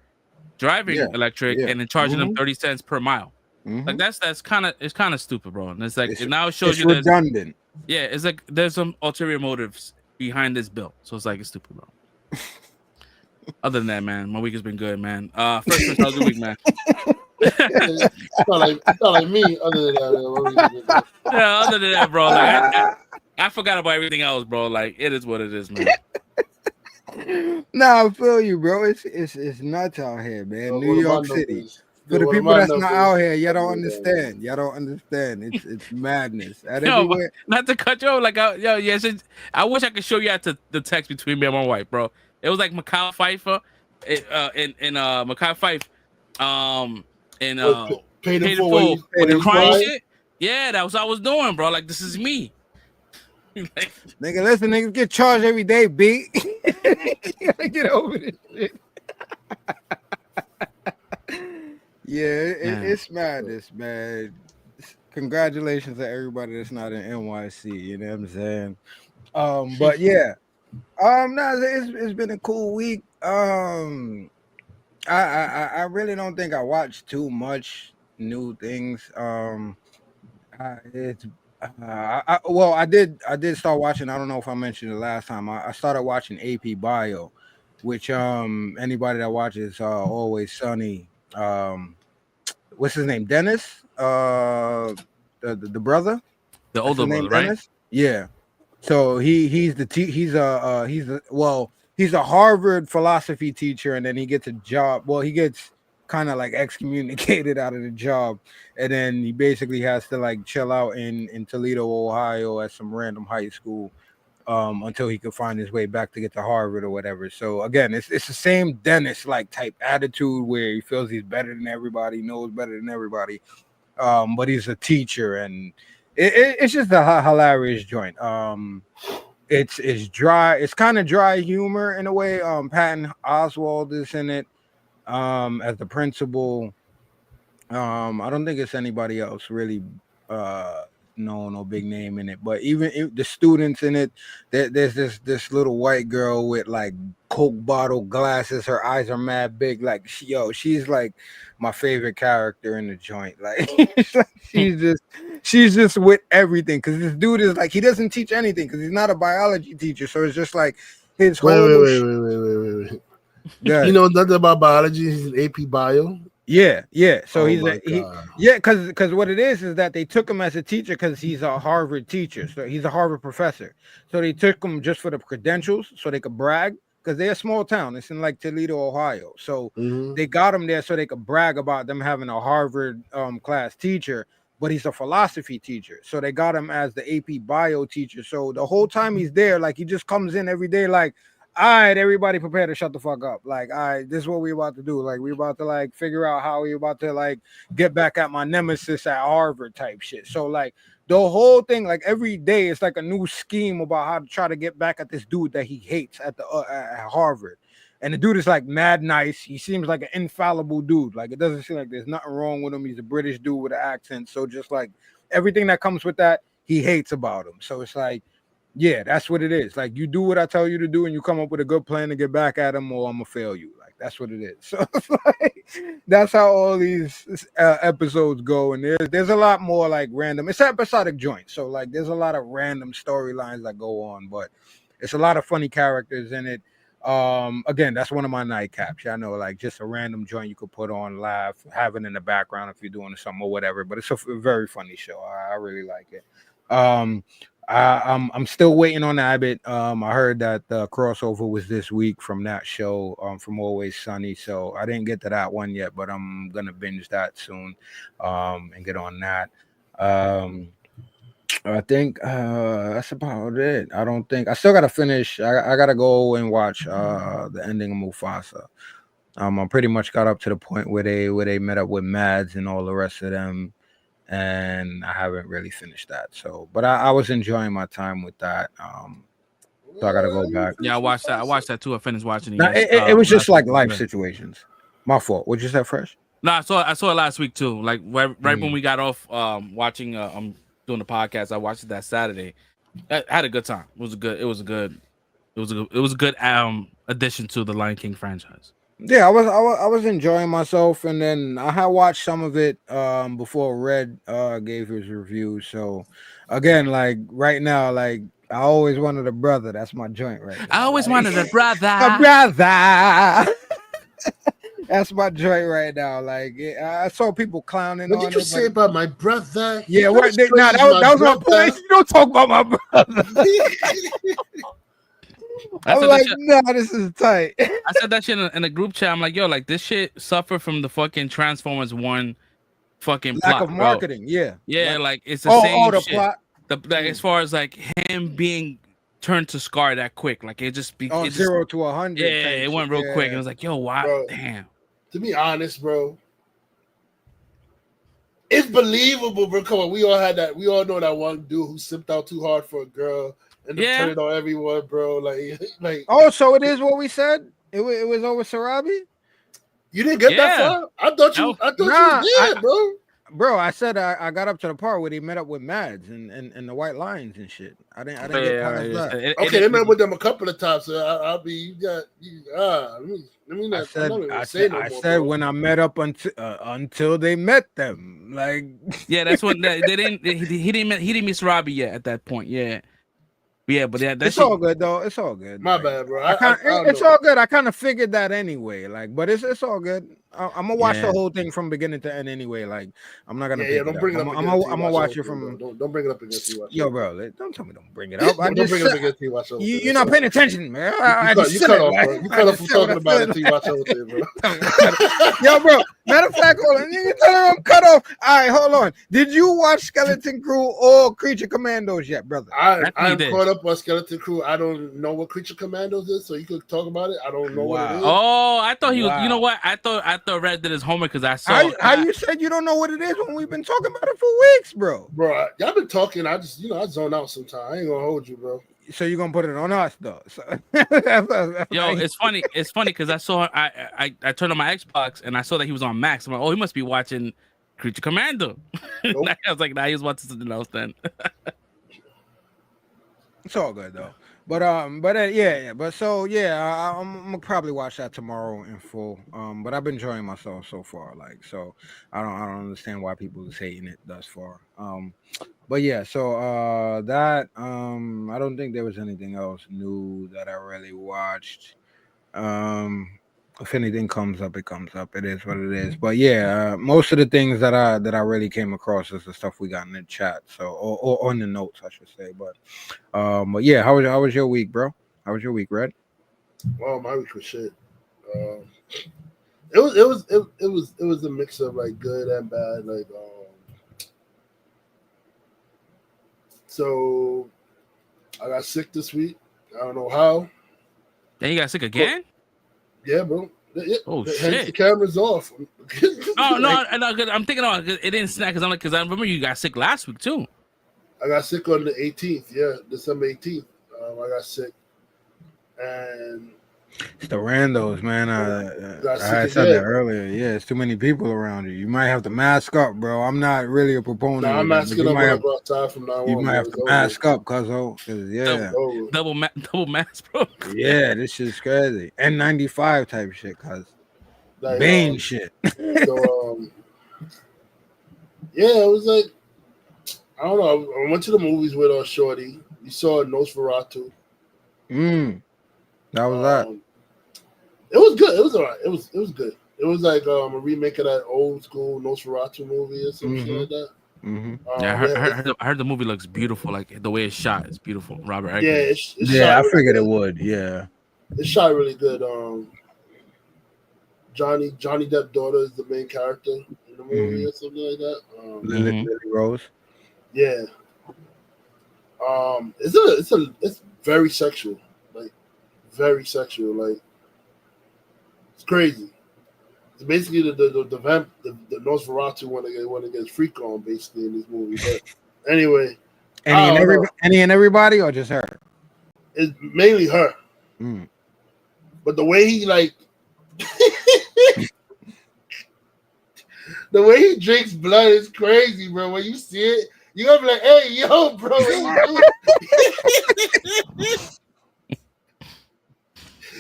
driving electric and then charging them 30 cents per mile. Like that's kind of stupid, bro. And it's like it now shows you redundant. It's like there's some ulterior motives behind this bill, so it's like it's stupid, bro. Other than that, man, my week has been good, man. First how's the week, man? It's not like me. Other than that, other than that, bro. Like I forgot about everything else, bro. Like it is what it is, man. Nah, I feel you, bro. It's nuts out here, man. New York City. For the people that's not out here, y'all don't understand. Y'all don't understand. It's madness. Everywhere. Not to cut you off, like I wish I could show you the text between me and my wife, bro. It was like Mekhi Phifer, Mekhi Phifer, paid in full with the crying shit. Yeah, that was what I was doing, bro. Like this is me. Nigga, listen, niggas get charged every day, B. You gotta get over this shit. Yeah, it's madness, man. Congratulations to everybody that's not in NYC. You know what I'm saying? But yeah, no, it's been a cool week. I really don't think I watched too much new things. It's well, I did start watching. I don't know if I mentioned it last time. I started watching AP Bio, which anybody that watches Always Sunny, what's his name, Dennis, the brother, the that's older his name, brother, right? Dennis. Yeah. So he's a Harvard philosophy teacher, and then he gets a job. Well, he gets kind of like excommunicated out of the job, and then he basically has to like chill out in Toledo, Ohio, at some random high school until he can find his way back to get to Harvard or whatever. So again, it's the same Dennis like type attitude where he feels he's better than everybody, knows better than everybody. But he's a teacher, and it's just a hilarious joint. It's dry. It's kind of dry humor in a way. Patton Oswalt is in it as the principal. I don't think it's anybody else really no big name in it, but even the students in it, there's this little white girl with like Coke bottle glasses. Her eyes are mad big. Like she's like my favorite character in the joint. Like she's just with everything, because this dude is like, he doesn't teach anything because he's not a biology teacher. So it's just like his whole wait. You know nothing about biology. He's an AP Bio. Yeah. So because what it is that they took him as a teacher because he's a Harvard teacher. So he's a Harvard professor. So they took him just for the credentials so they could brag, because they're a small town. It's in like Toledo, Ohio. So they got him there so they could brag about them having a Harvard class teacher, but he's a philosophy teacher. So they got him as the AP Bio teacher. So the whole time he's there, like he just comes in every day like, all right, everybody prepare to shut the fuck up. Like, all right, this is what we about to do. Like, we about to like figure out how we about to like get back at my nemesis at Harvard type shit. So like the whole thing, like every day, it's like a new scheme about how to try to get back at this dude that he hates at the at Harvard. And the dude is like mad nice. He seems like an infallible dude. Like, it doesn't seem like there's nothing wrong with him. He's a British dude with an accent. So just like everything that comes with that, he hates about him. So it's like, yeah, that's what it is. Like, you do what I tell you to do, and you come up with a good plan to get back at him, or I'm gonna fail you. Like, that's what it is. So it's like, that's how all these episodes go. And there's a lot more like random. It's an episodic joint, so like there's a lot of random storylines that go on, but it's a lot of funny characters in it. Again, that's one of my nightcaps. I know, like just a random joint you could put on, laugh, have it in the background if you're doing something or whatever. But it's a very funny show. I really like it. I'm still waiting on Abbott. I heard that the crossover was this week from that show, from Always Sunny. So I didn't get to that one yet, but I'm gonna binge that soon, and get on that. I think that's about it. I don't think I still gotta finish. I gotta go and watch the ending of Mufasa. I pretty much got up to the point where they met up with Mads and all the rest of them, and I haven't really finished that. So, but I was enjoying my time with that. So I gotta go back. Yeah, I watched that too. I finished watching it. Now, it was just like life situations. My fault. What'd you say, Fresh? No, I saw it last week too. Like right when we got off watching doing the podcast, I watched it that Saturday. I had a good time. It was a good addition to the Lion King franchise. Yeah, I was enjoying myself, and then I had watched some of it before Red gave his review. So again, like right now, like I always wanted a brother. That's my joint right now. I always wanted a brother. A brother. That's my joint right now. Like I saw people clowning. What did you say about my brother? Yeah, what? That was my point. You don't talk about my brother. I'm like, no, this is tight. I said that shit in a group chat. I'm like, yo, like this shit suffered from the fucking Transformers 1 fucking lack plot, of marketing. Bro. Yeah, like it's the same the shit. Plot. Like, as far as like him being turned to Scar that quick, like it just 0 to 100. Yeah, it went real quick. And it was like, yo, why? Bro, damn. To be honest, bro, it's believable, bro. Come on, we all had that. We all know that one dude who simped out too hard for a girl, and then turn it on everyone, bro. Like. Oh, so it is what we said. It was over Sarabi. You didn't get that far. I thought you was there, bro. Bro, I said I got up to the part where he met up with Mads and the White Lions and shit. I didn't get past that. Okay, they met with them a couple of times. So I'll be let me not. I said when I met up until they met them. Like that's what they didn't. He didn't miss Robbie yet at that point. Yeah. Yeah, but that's all good though. It's all good. My bad, bro. It's all good. I kind of figured that anyway. Like, but it's all good. I'm gonna watch the whole thing from beginning to end anyway. Like, I'm not gonna. Don't bring it up. I'm gonna watch it from. Don't bring it up against you. Yo, bro, don't tell me don't bring it up. Don't bring it up against you. Watch You're not paying attention, man. You cut off, bro. You cut off from talking about it until you watch everything, bro. Yo, bro. Matter of fact, hold on. You tell her I'm cut off. All right, hold on. Did you watch Skeleton Crew or Creature Commandos yet, brother? I'm caught up on Skeleton Crew. I don't know what Creature Commandos is, so you could talk about it. I don't know what it is. Oh, I thought he was. You know what? I thought Red did his homework because I saw. How you said you don't know what it is when we've been talking about it for weeks, bro? Bro, y'all been talking. I just I zone out sometimes. I ain't gonna hold you, bro. So you're gonna put it on us though. So. Yo, it's funny. It's funny because I saw I turned on my Xbox and I saw that he was on Max. I'm like, oh, he must be watching Creature Commando. Nope. I was like, nah, he was watching something else then. It's all good though. But I'm gonna probably watch that tomorrow in full. But I've been enjoying myself so far. Like, so I don't understand why people is hating it thus far. But yeah, so that I don't think there was anything else new that I really watched. If anything comes up, it comes up. It is what it is. But yeah, most of the things that I really came across is the stuff we got in the chat. So or on the notes, I should say. But yeah, how was your week, bro? How was your week, Red? Well, my week was shit. It was a mix of like good and bad. Like so I got sick this week. I don't know how. Then you got sick again? Yeah, bro. Yeah. Oh shit! The camera's off. No, I'm thinking about it didn't snap because I remember you got sick last week too. I got sick on the 18th. Yeah, December 18th. I got sick, and it's the randos, man. I said that earlier. Yeah, it's too many people around you. You might have to mask up, bro. I'm not really a proponent. I'm masking up when I go outside from now on. You might have to mask up, cause yeah, double mask, bro. Yeah, this shit's crazy. N95 type shit, cause Bane shit. So yeah, it was like I don't know. I went to the movies with Shorty. We saw Nosferatu. That was that. It was good. It was all right. It was good. It was like a remake of that old school Nosferatu movie or something like that. Mm-hmm. Yeah, I heard the movie looks beautiful. Like the way it's shot is beautiful. Robert Eggers. Yeah, I figured it would. Yeah, it's shot really good. Johnny Depp's daughter is the main character in the movie or something like that. Lily Rose. Yeah. It's very sexual. Like very sexual. Like it's crazy. It's basically the Nosferatu want to get freak on basically in this movie. But anyway, any and everybody or just her? It's mainly her. But the way he like the way he drinks blood is crazy, bro. When you see it, you're gonna be like, hey, yo, bro.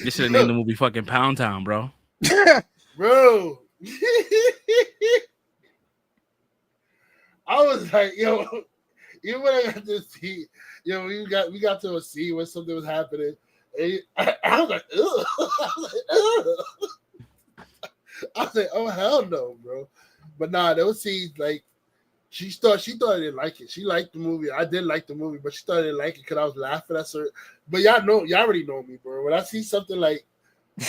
You should have named the movie fucking Pound Town, bro. Bro. I was like, yo, even when I got to see, we got to see when something was happening. And I was like, ugh. I was like, oh hell no, bro. But nah, those scenes like she thought I didn't like it. She liked the movie. I did like the movie, but she thought I didn't like it because I was laughing at her. But y'all already know me, bro. When I see something like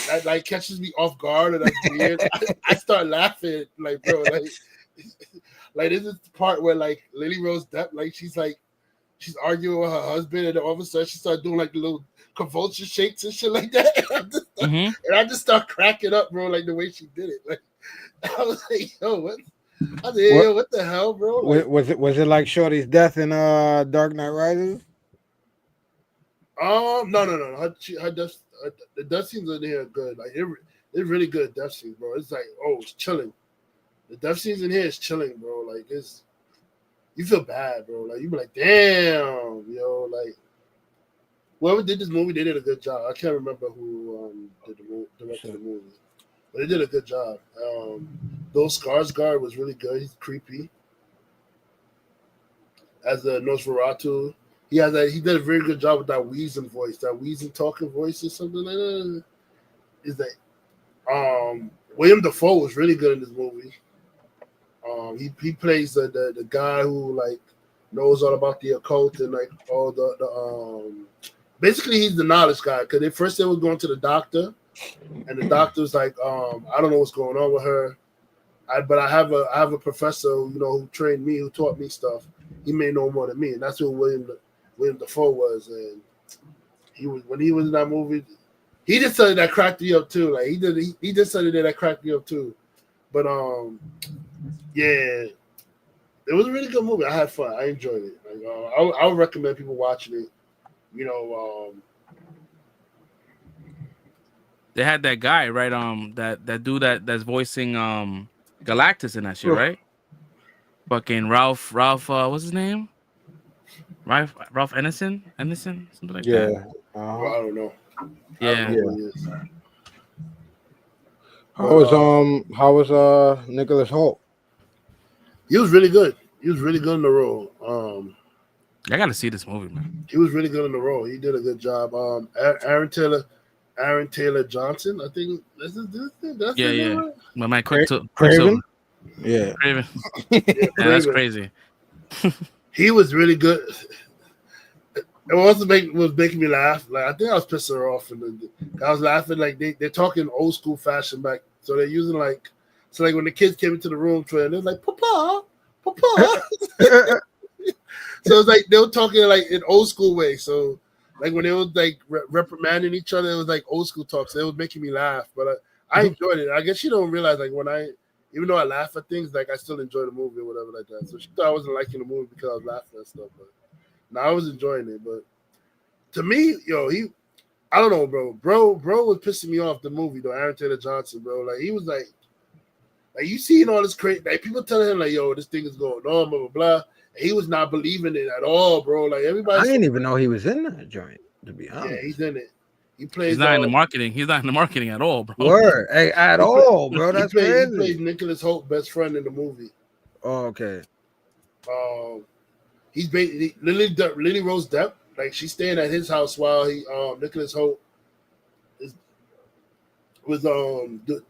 that like catches me off guard and that's weird, I start laughing. Like, bro, like this is the part where like Lily Rose Depp, like she's arguing with her husband, and all of a sudden she started doing like the little convulsion shakes and shit like that. And I just start cracking up, bro, like the way she did it. Like I was like, yo, what? I was like, yo, what the hell, bro? Like, was it like Shorty's death in Dark Knight Rises? No. The death scenes in here are good. Like it's really good death scenes, bro. It's like, oh, it's chilling. The death scenes in here is chilling, bro. Like it's, you feel bad, bro. Like you be like, damn, yo, like whoever did this movie, they did a good job. I can't remember who directed the movie, but they did a good job. Bill Skarsgård was really good. He's creepy as a Nosferatu. He did a very good job with that wheezing voice, that wheezing talking voice or something like that. Is that William Dafoe was really good in this movie. He plays the guy who like knows all about the occult and like all the basically he's the knowledge guy, because at first they were going to the doctor and the doctor was like, I don't know what's going on with her. But I have a professor who trained me, who taught me stuff. He may know more than me, and that's who William Dafoe was. And when he was in that movie, he did something that cracked me up too. Like he did something that cracked me up too. But yeah, it was a really good movie. I had fun. I enjoyed it. Like, I would recommend people watching it. They had that guy, right? That dude that's voicing Galactus in that shit, right? Fucking Ralph. What's his name? Ralph Ennison, something like that. Well, I don't know. Yeah. How was Nicholas Hoult? He was really good. He was really good in the role. I gotta see this movie, man. He was really good in the role. He did a good job. Aaron Taylor Johnson, I think that's his name, right? My man Quicksilver. Yeah. Craven. Yeah, that's crazy. He was really good. It was making me laugh. Like I think I was pissing her off, and I was laughing. Like they're talking old school fashion back, so they're using like when the kids came into the room, they're like Papa. So it's like they were talking like in old school way. So like when they were like reprimanding each other, it was like old school talk. So it was making me laugh, but I enjoyed it. I guess you don't realize like even though I laugh at things, like I still enjoy the movie or whatever like that. So she thought I wasn't liking the movie because I was laughing at stuff, but no, I was enjoying it. But to me, I don't know, bro. Bro was pissing me off the movie though. Aaron Taylor Johnson, bro. Like he was like you seeing all this crazy, like people telling him like, yo, this thing is going on, blah blah blah. And he was not believing it at all, bro. Like everybody, I didn't even know he was in that joint. To be honest, yeah, he's in it. He plays. He's not in the marketing. He's not in the marketing at all, bro. Word, at all, bro. That's crazy. He plays Nicholas Hoult, best friend in the movie. Oh, okay. He's basically Lily Rose Depp. Like she's staying at his house while Nicholas Hoult was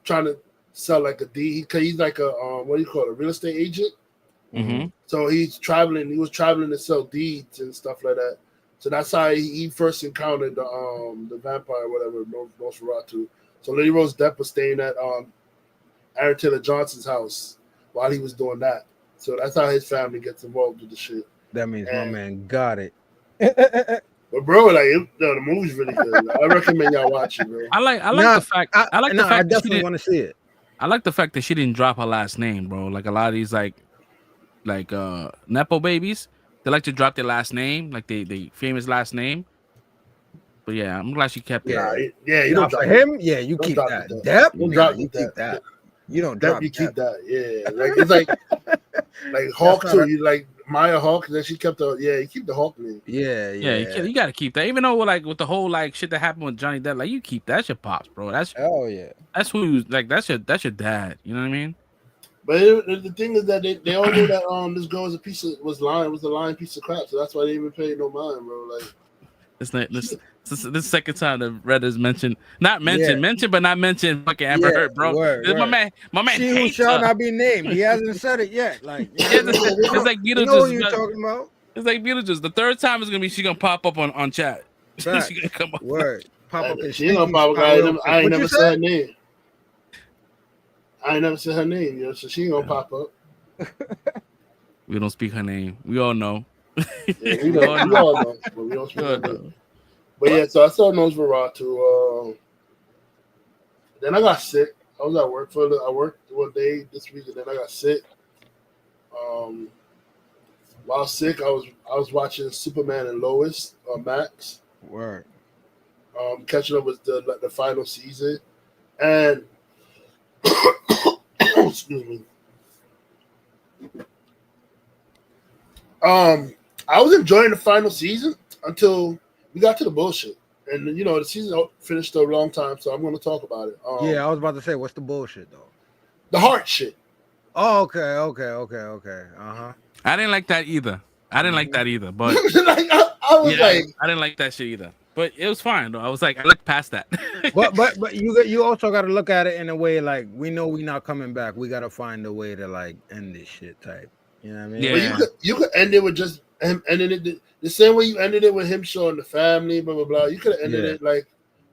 trying to sell like a deed. He's like a what do you call it, a real estate agent. Mm-hmm. So he's traveling. He was traveling to sell deeds and stuff like that. So that's how he first encountered the vampire, whatever, Nosferatu. So Lily Rose Depp was staying at Aaron Taylor Johnson's house while he was doing that. So that's how his family gets involved with the shit. That means my man got it. But bro, like the movie's really good. I recommend y'all watch it, bro. I like the fact. I definitely want to see it. I like the fact that she didn't drop her last name, bro. Like a lot of these like Nepo babies, they like to drop their last name, like they famous last name. But yeah, I'm glad she kept it. Yeah, you don't for him. Yeah, you keep that. Depp, you keep that. You don't drop. You keep that. Yeah, like it's like Hawk too. You like Maya Hawk, that she kept the you keep the Hawk name. Yeah. You gotta keep that. Even though like with the whole like shit that happened with Johnny Depp, like you keep that shit pops, bro. That's That's who you like. That's your dad. You know what I mean? But the thing is that they all knew that this girl was a lying piece of crap. So that's why they even paid no mind, bro. Like this second time that Red is mentioned, mentioned, but not mentioned. Fucking Amber Heard, bro. Word. My man. She who shall not be named. He hasn't said it yet. Like it's like Beetlejuice. You know what you're talking about? It's like Beetlejuice. The third time is gonna be she gonna pop up on chat. She gonna come up. Word. Pop up. She ain't gonna pop up. I ain't never said her name. I ain't never said her name, so she ain't gonna pop up. We don't speak her name. We all know. Yeah, we all know, but we don't speak her name. But yeah, so I saw Nosferatu. Then I got sick. I was at work I worked one day this week, and then I got sick. While sick, I was watching Superman and Lois on Max. Word. Catching up with the final season, and excuse me. I was enjoying the final season until we got to the bullshit, and the season finished a long time, so I'm going to talk about it. Yeah, I was about to say, what's the bullshit though? The heart shit. Oh, okay. Uh-huh. I didn't like that either. But Like, I was like, I didn't like that shit either. But it was fine though. I was like, I looked past that. but you also got to look at it in a way like we know we're not coming back. We got to find a way to like end this shit type. You know what I mean? Yeah. But you could end it with just him ending it the same way you ended it with him showing the family, blah blah blah. You could have ended it like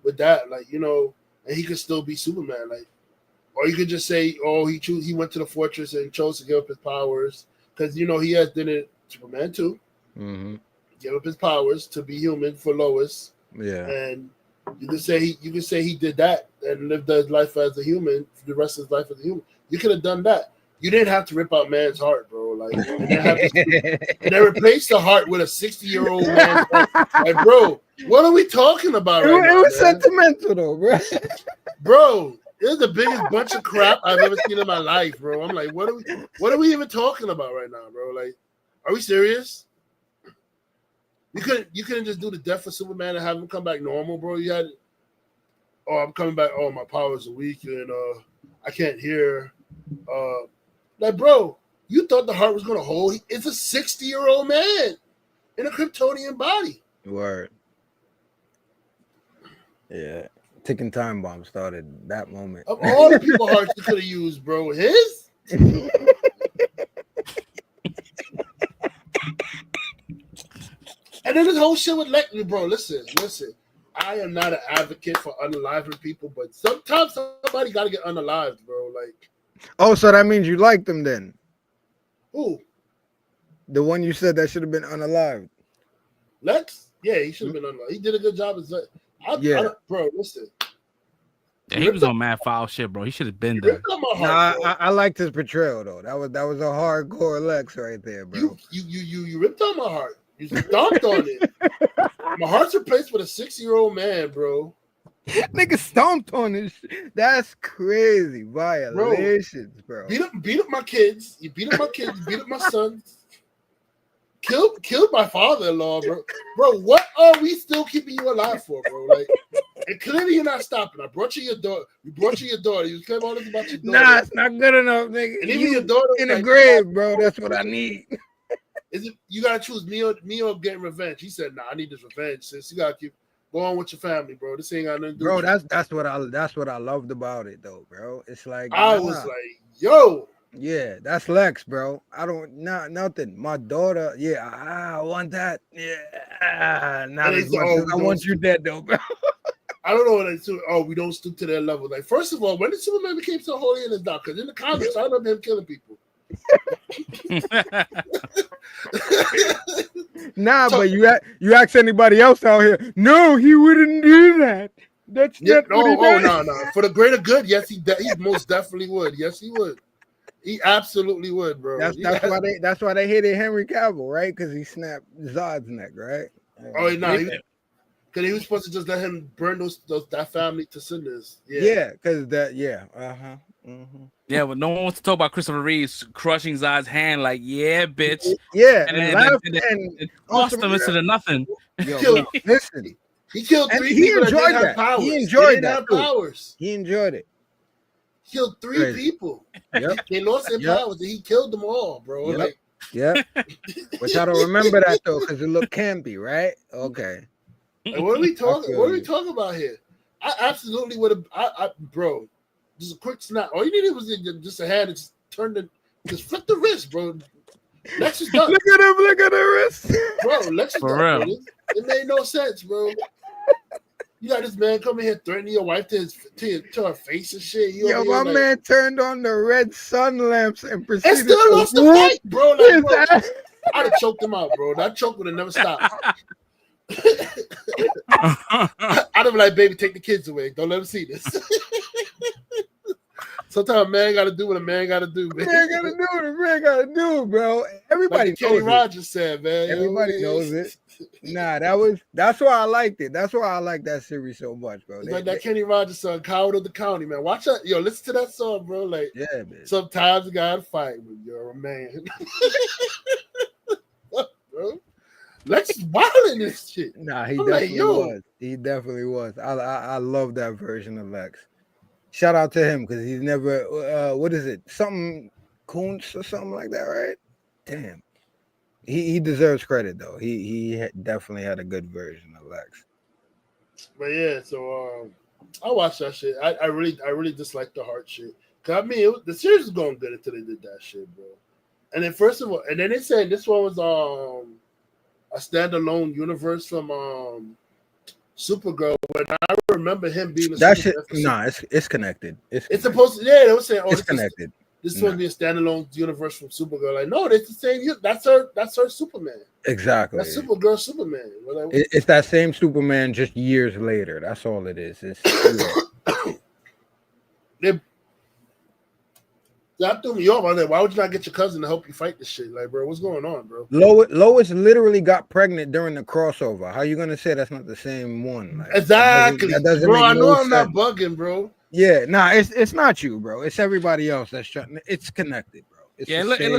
with that, like and he could still be Superman, like, or you could just say, oh, he went to the fortress and chose to give up his powers because he has done it. Superman too. Mm-hmm. Give up his powers to be human for Lois. Yeah, and you can say he did that and lived his life as a human for the rest of his life as a human. You could have done that. You didn't have to rip out man's heart, bro. Like, and then replace the heart with a 60-year-old man's heart. Like, bro, what are we talking about right now? It was sentimental though, bro. Bro, it was the biggest bunch of crap I've ever seen in my life, bro. I'm like, what are we even talking about right now, bro? Like, are we serious? You couldn't just do the death of Superman and have him come back normal, bro. You had, I'm coming back. Oh, my powers are weak and I can't hear. Like, bro, you thought the heart was gonna hold? It's a 60-year-old man in a Kryptonian body. Word. Yeah, ticking time bomb started that moment. Of all the people hearts you could have used, bro, his. And then this whole shit with Lex, bro. Listen. I am not an advocate for unaliving people, but sometimes somebody got to get unalived, bro. Like, oh, so that means you liked him then? Who? The one you said that should have been unalived. Lex? Yeah, he should have been unalived. He did a good job as Lex. Bro, listen. Yeah, he was on mad foul shit, bro. He should have been there. I liked his portrayal though. That was a hardcore Lex right there, bro. You ripped out my heart. You stomped on it. My heart's replaced with a 60-year-old man, bro. Nigga stomped on this shit. That's crazy. Violations, bro. Beat up my kids. You beat up my kids. Beat up my sons. Killed my father-in-law, bro. Bro, what are we still keeping you alive for, bro? Like, and clearly you're not stopping. I brought you your daughter. You claim all this about your daughter. Nah, it's not good enough, nigga. And even your daughter in the grave, bro. That's what I need. Is it you gotta choose me or getting revenge? He said, "Nah, I need this revenge, sis. You gotta keep going with your family, bro. This ain't got nothing to do." Bro, that's what I loved about it, though, bro. It's like I was like, "Yo, yeah, that's Lex, bro. I don't nothing. My daughter, yeah, I want that. Yeah, not as much as I want you dead, though, bro." I don't know what they do. Oh, we don't stoop to their level. Like, first of all, when did Superman became so holy in his dark? Because in the comics, I remember him killing people. Nah, but you ask anybody else out here, no, he wouldn't do that. That's not what he does. No. For the greater good, yes, he most definitely would. Yes, he would. He absolutely would, bro. That's why they hated Henry Cavill, right? Because he snapped Zod's neck, right? Oh no, because he was supposed to just let him burn that family to cinders. Yeah, because that. Yeah, mm-hmm. Yeah, but no one wants to talk about Christopher Reeves crushing Zod's hand, like, yeah, bitch. Yeah, and lost him into the nothing. Yo, listen, he killed 3 people that didn't have powers. He enjoyed that. Powers. He enjoyed it. He killed 3 people. Yep. They lost their powers, and he killed them all, bro. Yep. But y'all don't remember that though, because it looked campy, right? Okay. Like, what are we talking about here? I absolutely would have. Bro. Just a quick snap. All you needed was just a hand and just flip the wrist, bro. Lex is done. Look at the wrist. Bro, Lex is For done, real. bro. It made no sense, bro. You got this man coming here threatening your wife to her face and shit. My man turned on the red sun lamps and proceeded and still lost the fight, bro. Like, bro, I'd have choked him out, bro. That choke would have never stopped. I'd have been like, baby, take the kids away. Don't let them see this. Sometimes a man got to do what a man got to do, man. Man gotta do what a man gotta do, bro. Everybody Like Kenny knows it. Rogers said, man. Everybody knows it. Nah, that's why I liked it. That's why I like that series so much, bro. It's like that Kenny Rogers song, Coward of the County, man. Watch that. Yo, listen to that song, bro. Like, yeah, man. sometimes you gotta fight when you're a man. Bro. Lex is wild in this shit. Nah, he I'm definitely like, yo. was. He definitely was. I love that version of Lex. Shout out to him because he's never what is it? Something Kuntz or something like that, right? Damn. He deserves credit though. He definitely had a good version of Lex. But yeah, so I watched that shit. I really disliked the heart shit. Cause I mean, the series was going good until they did that shit, bro. And then first of all, and then they said this one was a standalone universe from Supergirl. When I remember him being that shit. Nah, it's connected. It's supposed to. Yeah, they were saying, oh, it's connected. This is supposed to be a standalone universe from Supergirl. Like, no, it's the same. That's her Superman. Exactly. That's Supergirl Superman. Like, it's that same Superman just years later. That's all it is. That threw me off. I was like, why would you not get your cousin to help you fight this shit? Like, bro, what's going on, bro? Lois literally got pregnant during the crossover. How you gonna say that's not the same one? Like, exactly. That doesn't bro, I know I'm sense. not bugging, bro. Yeah, nah, it's not you, bro. It's everybody else that's trying. It's connected, bro. Yeah, it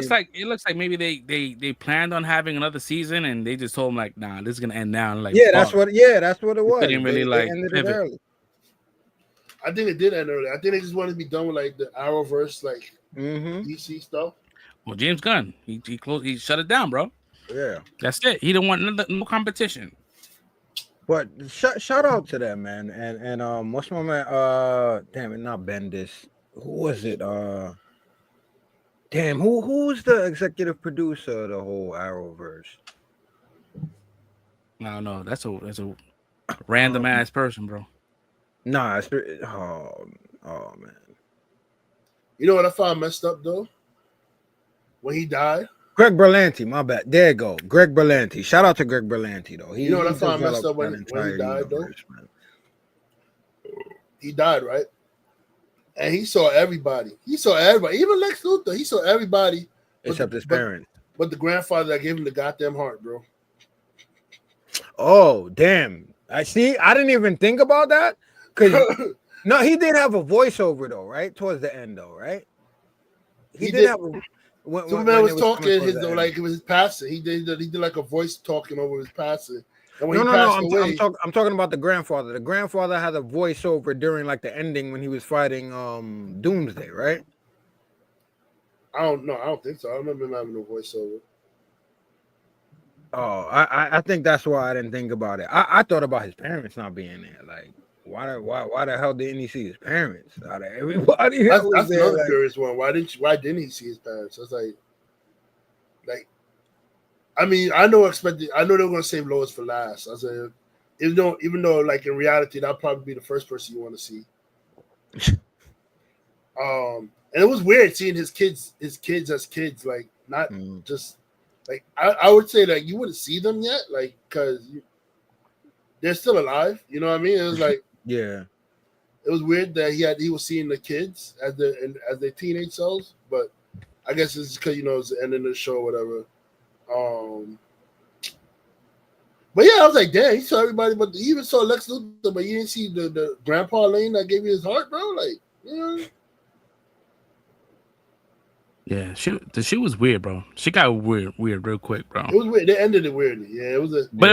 looks like maybe they planned on having another season and they just told him like, nah, this is gonna end now. Like, yeah, that's what it was. They didn't really they ended it early. I think it did end early. I think they just wanted to be done with like the Arrowverse, like DC stuff. Well, James Gunn, he shut it down, bro. Yeah, that's it. He didn't want no competition. But shout out to them, man. And what's my man? Damn it, not Bendis. Who was it? Damn, who's the executive producer of the whole Arrowverse? I don't know. That's a random ass person, bro. Nah, oh man. You know what I found messed up though? When he died. Greg Berlanti, my bad. There you go. Greg Berlanti. Shout out to Greg Berlanti though. You know what I found messed up when he died though? Man. He died, right? And he saw everybody. Even Lex Luthor. He saw everybody except his parents. But the grandfather that gave him the goddamn heart, bro. Oh damn! I see. I didn't even think about that. Cause no, he did have a voiceover though, right? Towards the end, though, right? He did have a. Superman was talking it was his passing. He did like a voice talking over his passing. And when I'm talking about the grandfather. The grandfather had a voiceover during like the ending when he was fighting Doomsday, right? I don't know. I don't think so. I remember him having a voiceover. Oh, I think that's why I didn't think about it. I thought about his parents not being there. Like, why the hell didn't he see his parents out of everybody? That's another curious one. Why didn't he see his parents? I was like, I mean, I know they were gonna save Lois for last. I said, even though like in reality, that'll probably be the first person you want to see. And it was weird seeing his kids as kids, like not just like I would say that you wouldn't see them yet, like because they're still alive. You know what I mean? It was like yeah, it was weird that he was seeing the kids as their teenage selves, but I guess it's because it's the end of the show, or whatever. But yeah, I was like, damn, he saw everybody, but he even saw Lex Luthor, but you didn't see the grandpa Lane that gave you his heart, bro. Like, yeah, she was weird, bro. She got weird real quick, bro. It was weird. They ended it weirdly. Yeah, it was but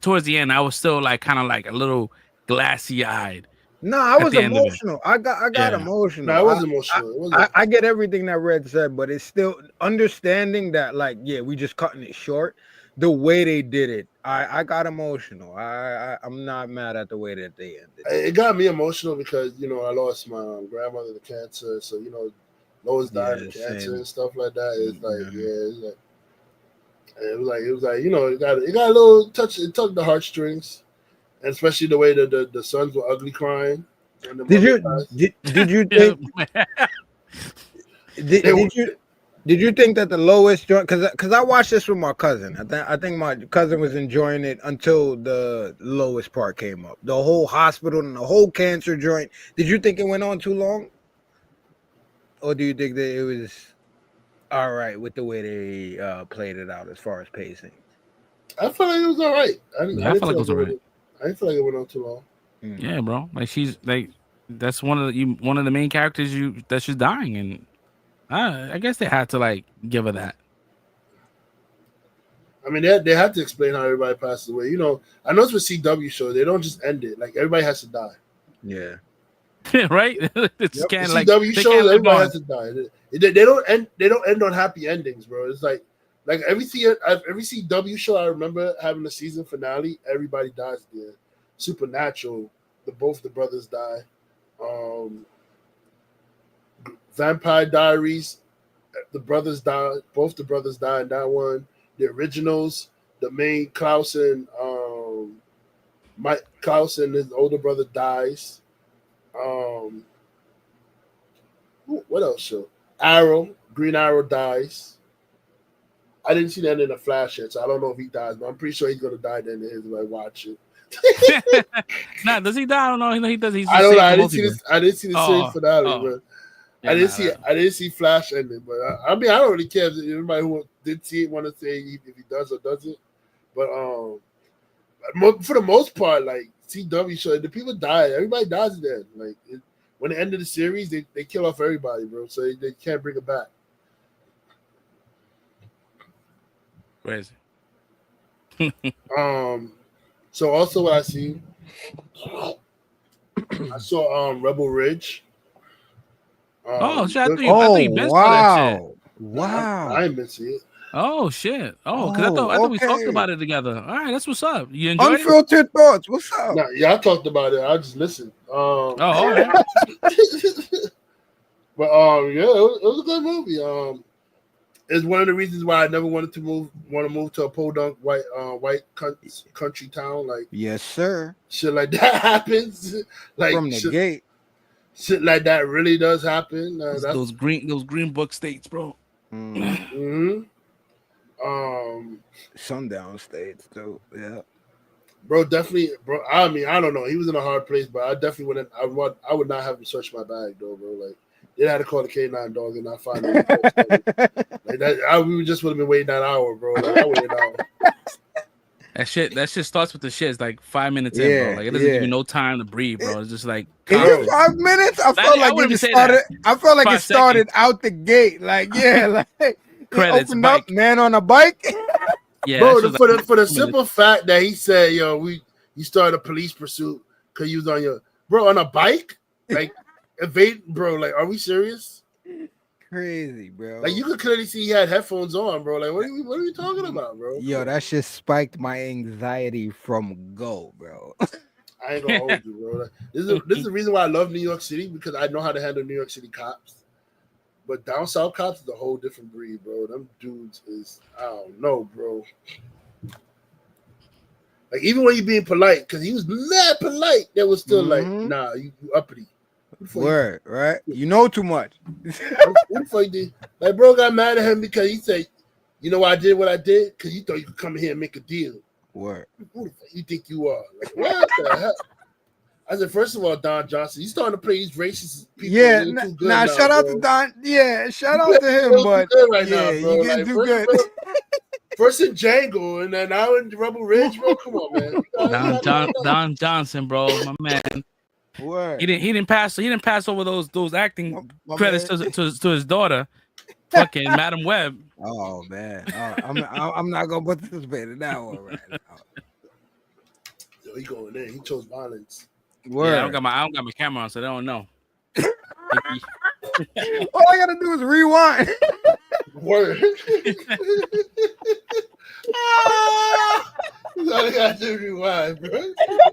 towards the end, I was still like kind of like a little glassy eyed. No, I was emotional. I got emotional. No, I was emotional. I get everything that Red said, but it's still understanding that, like, yeah, we just cutting it short. The way they did it, I got emotional. I'm not mad at the way that they ended. It got me emotional because I lost my grandmother to cancer, so Lois died of cancer and stuff like that. It's like it was like it got a little touch. It tugged the heartstrings. And especially the way that the sons were ugly crying. Did you think? Did you think that the lowest joint? Because I watched this with my cousin. I think my cousin was enjoying it until the lowest part came up. The whole hospital and the whole cancer joint. Did you think it went on too long, or do you think that it was all right with the way they played it out as far as pacing? I feel like it was all right. I feel like it was all right. I didn't feel like it went on too long. Yeah, bro. Like she's like, that's one of the main characters that she's dying, and I guess they had to like give her that. I mean, they had to explain how everybody passes away. You know, I know it's with CW show. They don't just end it. Like everybody has to die. Yeah. Right. It's yep. kind of like CW shows. Everybody has to die. They don't end. They don't end on happy endings, bro. It's like every CW show I remember having a season finale. Everybody dies there. Supernatural. Both the brothers die. Vampire Diaries. The brothers die. Both the brothers die in that one. The originals, the main Klaus and his older brother dies. What else show? Green Arrow dies. I didn't see that in the Flash yet, so I don't know if he dies, but I'm pretty sure he's gonna die then if I watch it. Nah, does he die? I don't know. He does. I don't know. I didn't see the series finale, but yeah, I didn't see Flash ending, but I mean, I don't really care if everybody who did see it want to say if he does or doesn't. But for the most part, like CW show, the people die. Everybody dies then. Like when they end of the series, they kill off everybody, bro. So they can't bring it back. Crazy. So also what I see, I saw Rebel Ridge. Shit! I thought you missed that shit. Wow! I ain't missed it. Oh shit! I thought we talked about it together. All right, that's what's up. You enjoyed Unfiltered thoughts. What's up? Nah, yeah, I talked about it. I just listened. All right. But yeah, it was a good movie. It's one of the reasons why I never wanted to move to a podunk white country town. Like, yes, sir. Shit like that happens. Like from the gate. Shit like that really does happen. Those green book states, bro. Mm-hmm. Sundown states too. Yeah. Bro, definitely, bro. I mean, I don't know. He was in a hard place, but I definitely wouldn't. I would not have him search my bag though, bro. Like they had to call the K9 dog and not find him. Like that, we just would have been waiting that hour, bro. Like I waited an hour. That shit starts with the shit. It's like 5 minutes in, bro. Like it doesn't give you no time to breathe, bro. It's just like 5 minutes. I felt like it started. I felt like it started out the gate. Like like credits. Opened up, man on a bike. Yeah, bro. For the simple fact that he said, "Yo, you started a police pursuit because you was on a bike, like evade, bro. Like, are we serious? Crazy, bro. Like you could clearly see he had headphones on, bro. Like, what are we talking about, bro? Yo, that shit spiked my anxiety from go, bro. I ain't gonna hold you, bro. Like, this is the reason why I love New York City, because I know how to handle New York City cops. But down south cops is a whole different breed, bro. Them dudes is, I don't know, bro. Like, even when you being polite, because he was mad polite, they was still like, nah, you uppity. Word, right? You know too much. What the fuck did? Like, bro got mad at him because he said, you know why I did what I did? Because you thought you could come here and make a deal. Word. Who the fuck you think you are? Like, what the hell? I said, first of all, Don Johnson, he's starting to play these racist people. Yeah, shout out to Don. Yeah, shout out to him, but right now, bro. You getting too good. First in Django, and then now in Rebel Ridge, bro. Come on, man. Don Johnson, bro, my man. Word. He didn't pass over those acting credits to his daughter, fucking Madam Web. Oh man, I'm not gonna participate in that one right now. Yo, he going in. He chose violence. Word. Yeah, I don't got my camera on, so they don't know. All I gotta do is rewind. Word. All I gotta do is rewind, bro.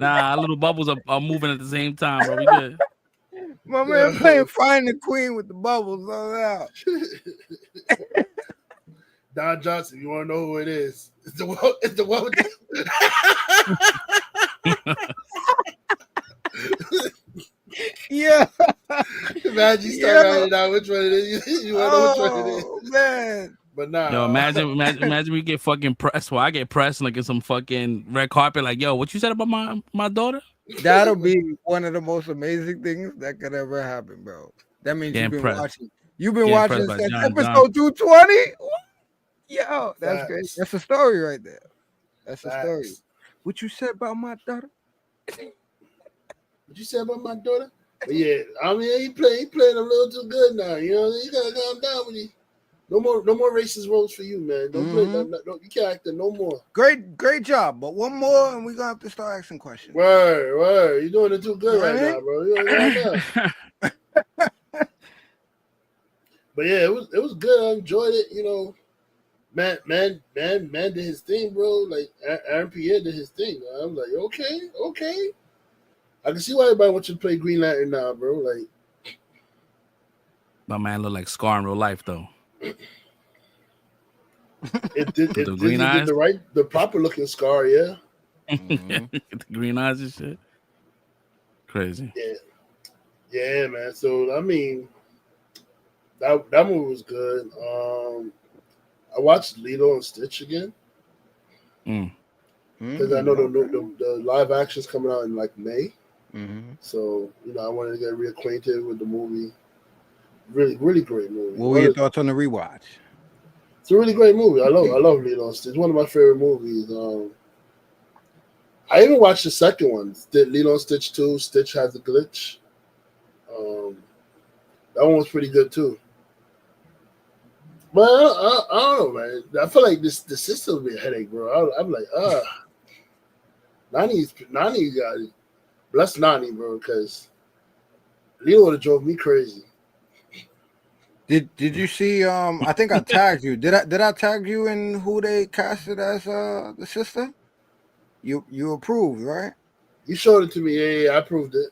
Nah, little bubbles are moving at the same time, bro. We good. My man playing Find the Queen with the bubbles on out. Don Johnson, you want to know who it is? It's the one with the... Yeah. Imagine you start writing out which one it is. You want to know which one it is. man. But nah. Yo, imagine we get fucking pressed. Well, I get pressed like in some fucking red carpet. Like, yo, what you said about my daughter? That'll be one of the most amazing things that could ever happen, bro. That means Get you've been impressed. watching. You've been Get watching impressed by since John episode 220. Yo, that's great. Facts. That's a story right there. That's a Facts. story. What you said about my daughter? What you said about my daughter? But yeah, I mean, he playing a little too good now. You know, you gotta calm down with you. No more racist roles for you, man. Don't play. No, you can't act no more. Great job. But one more, and we're gonna have to start asking questions. Word. You're doing it too good right now, bro. You know But yeah, it was good. I enjoyed it. You know, man did his thing, bro. Like Aaron Pierre did his thing. I was like, okay. I can see why everybody wants you to play Green Lantern now, bro. Like, my man look like Scar in real life, though. If Disney eyes? did the proper looking Scar, yeah. The green eyes and shit. Crazy. Yeah, man. So I mean, that movie was good. I watched Lilo and Stitch again because I know the live action's coming out in like May. So you know, I wanted to get reacquainted with the movie. Really, really great movie. What were your thoughts on the rewatch? It's a really great movie. I love Lilo and Stitch. It's one of my favorite movies. I even watched the second one, Lilo and Stitch 2, Stitch Has a Glitch. That one was pretty good too. But I don't know, man. I feel like the system will be a headache, bro. I'm like, Nani got it. Bless Nani, bro, because Lilo would have drove me crazy. Did you see? I think I tagged you. Did I tag you in who they casted as the sister? You approved, right? You showed it to me. Yeah, I approved it.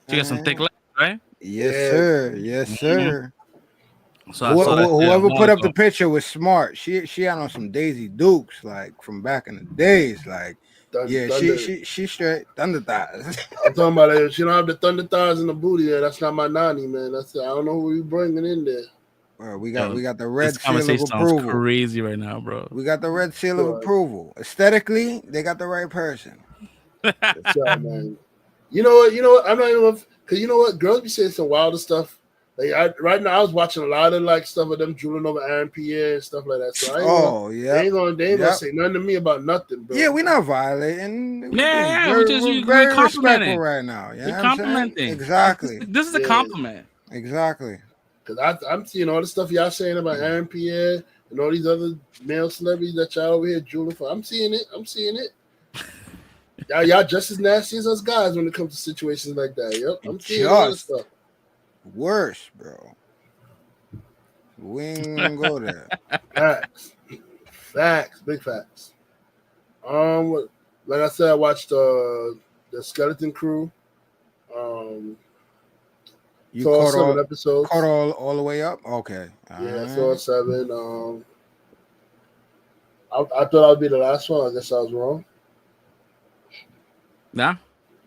She got some thick legs, right? Yes, sir. Yes, sir. So whoever put up the picture was smart. She had on some Daisy Dukes, like from back in the days. Like, she straight thunder thighs. I'm talking about it. She don't have the thunder thighs in the booty. Yeah, that's not my Nani, man. I don't know who you bringing in there. Well, we got the red seal of approval. Sounds crazy right now, bro. We got the red seal of approval. Aesthetically, they got the right person. That's right, man. You know what? I'm not even because you know what? Girls be saying some wilder stuff. Like right now, I was watching a lot of like stuff of them drooling over Aaron Pierre and stuff like that. So they ain't gonna say nothing to me about nothing, bro. Yeah, we're not violating. We're very respectful right now. Yeah, we're complimenting. Exactly. This is a compliment. Exactly. Because I'm seeing all the stuff y'all saying about Aaron Pierre and all these other male celebrities that y'all over here drooling for. I'm seeing it. Y'all just as nasty as us guys when it comes to situations like that. Yep, I'm seeing all this stuff. Worse, bro. We ain't gonna go there. Facts, big facts. Like I said, I watched the Skeleton Crew. You saw 7 episodes. Caught all the way up. Okay. I saw 7. I thought I'd be the last one. I guess I was wrong. Nah.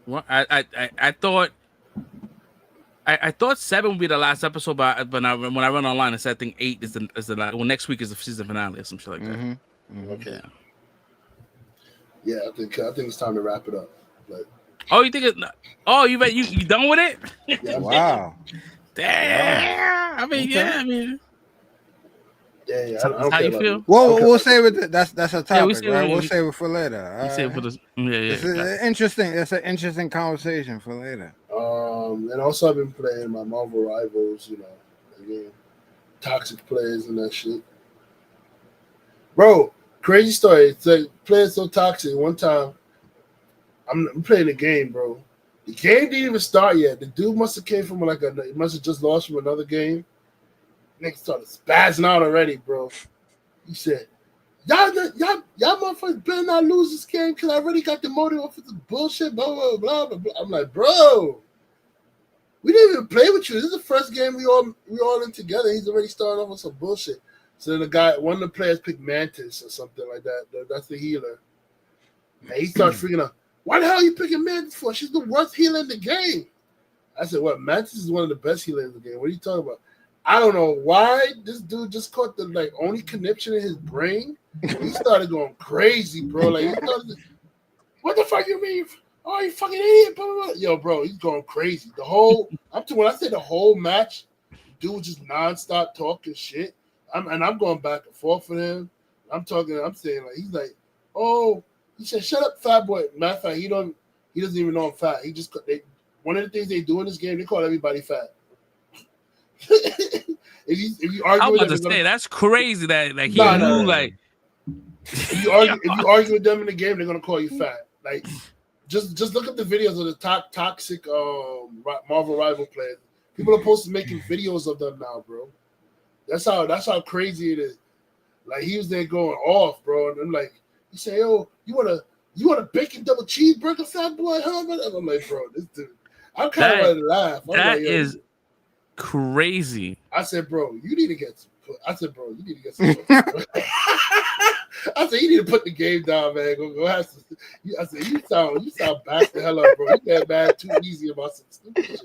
Well, I thought. I thought 7 would be the last episode, but when I run online, it said I think 8 is the last. Well, next week is the season finale or some shit like that. Okay. Yeah, I think it's time to wrap it up. But you think it's? Oh, you done with it? Yeah, wow. Damn. I mean, Yeah. How you feel? We'll save it. That's a topic, right? We'll save it for later. You save it for this. It's interesting. It's an interesting conversation for later. And also I've been playing my Marvel Rivals, again, toxic players and that shit. Bro, crazy story. It's like playing so toxic. One time, I'm playing a game, bro. The game didn't even start yet. The dude must have came from he must have just lost from another game. Nigga started spazzing out already, bro. He said, y'all motherfuckers better not lose this game because I already got the motive off of this bullshit, blah, blah, blah, blah, blah. I'm like, bro, we didn't even play with you. This is the first game we all in together. He's already started off with some bullshit. So then one of the players picked Mantis or something like that. That's the healer. And he starts freaking out. Why the hell are you picking Mantis for? She's the worst healer in the game. I said, what? Mantis is one of the best healers in the game. What are you talking about? I don't know why this dude just caught the like only connection in his brain. He started going crazy, bro. Like he started, what the fuck you mean? Oh, you fucking idiot! Blah, blah, blah. Yo, bro, he's going crazy. When I say the whole match, dude just nonstop talking shit. I'm going back and forth with him. I'm saying like he's like, oh, he said, shut up, fat boy. Matter of fact, he doesn't even know I'm fat. One of the things they do in this game, they call everybody fat. if you argue, I was with about to say that's crazy. That like he knew like. If you argue with them in the game, they're gonna call you fat. Like, just look at the videos of the toxic Marvel rival players. People are supposed to making videos of them now, bro. That's how crazy it is. Like he was there going off, bro, and I'm like, he say, yo, you want a bacon double cheeseburger, fat boy? Huh? I'm like, bro, this dude. I'm kind of ready to laugh. That is crazy. I said, bro, you need to get some. I said, bro, you need to get some. I said, you need to put the game down, man. Go have some. I said, you sound back the hell up, bro. You get mad too easy about some stupid shit,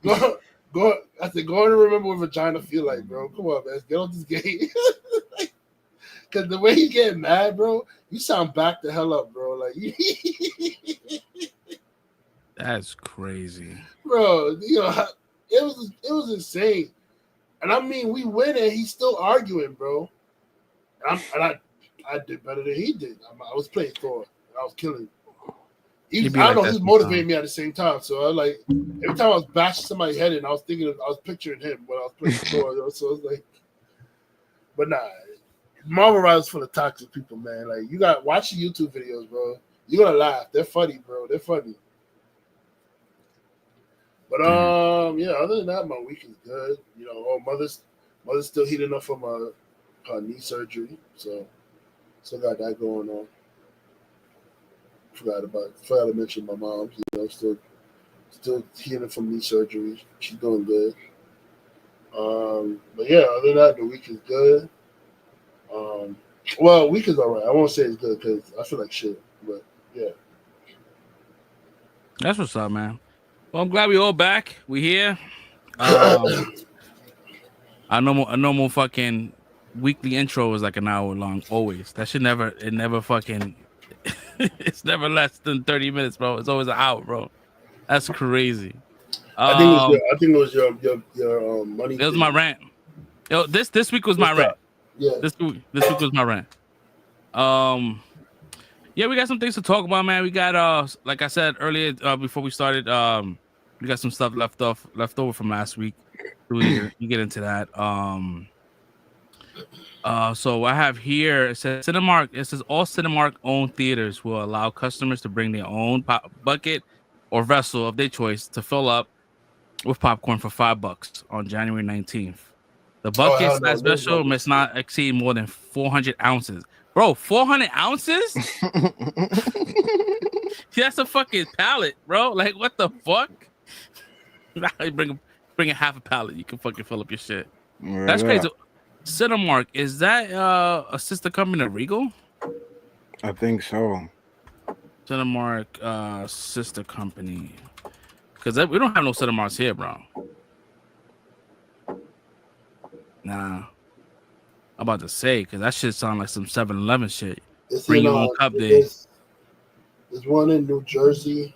bro. Go. I said, go and remember what vagina feel like, bro. Come on, man. Let's get on this game. Because the way you get mad, bro, you sound back the hell up, bro. Like, that's crazy, bro. You know, it was insane. And I mean, we win and he's still arguing, bro. And I did better than he did. I was playing Thor. I was killing. He was motivating me at the same time. So I like every time I was bashing somebody's head in, I was picturing him when I was playing Thor. You know? So it's like, but nah, Marvel Rivals full of toxic people, man. Like you got watch the YouTube videos, bro. You're gonna laugh. They're funny, bro. They're funny. But yeah. Other than that, my week is good. You know, mother's still healing up from her knee surgery, so still got that going on. Forgot to mention my mom. You know, still healing from knee surgery. She's doing good. But yeah, other than that, the week is good. Well, week is alright. I won't say it's good because I feel like shit. But yeah, that's what's up, man. Well, I'm glad we all back. We here. A normal fucking weekly intro is like an hour long. Always. That should never. It never fucking. It's never less than 30 minutes, bro. It's always an hour, bro. That's crazy. I think it was your money. It was my rant. Yo, this week was my rant. Yeah. This week was my rant. Yeah, we got some things to talk about, man. We got like I said earlier, before we started, we got some stuff left over from last week. You get into that. So I have here, it says Cinemark. It says all Cinemark owned theaters will allow customers to bring their own bucket or vessel of their choice to fill up with popcorn for $5 on January 19th. The bucket special must not exceed more than 400 ounces. Bro, 400 ounces? That's a fucking pallet, bro. Like, what the fuck? Bring a half a pallet. You can fucking fill up your shit. Yeah, that's crazy. Cinemark, is that a sister company of Regal? I think so. Cinemark, sister company. Because we don't have no Cinemarks here, bro. Nah. I'm about to say, because that shit sound like some 7-Eleven shit. Bring your own cup there. There's one in New Jersey,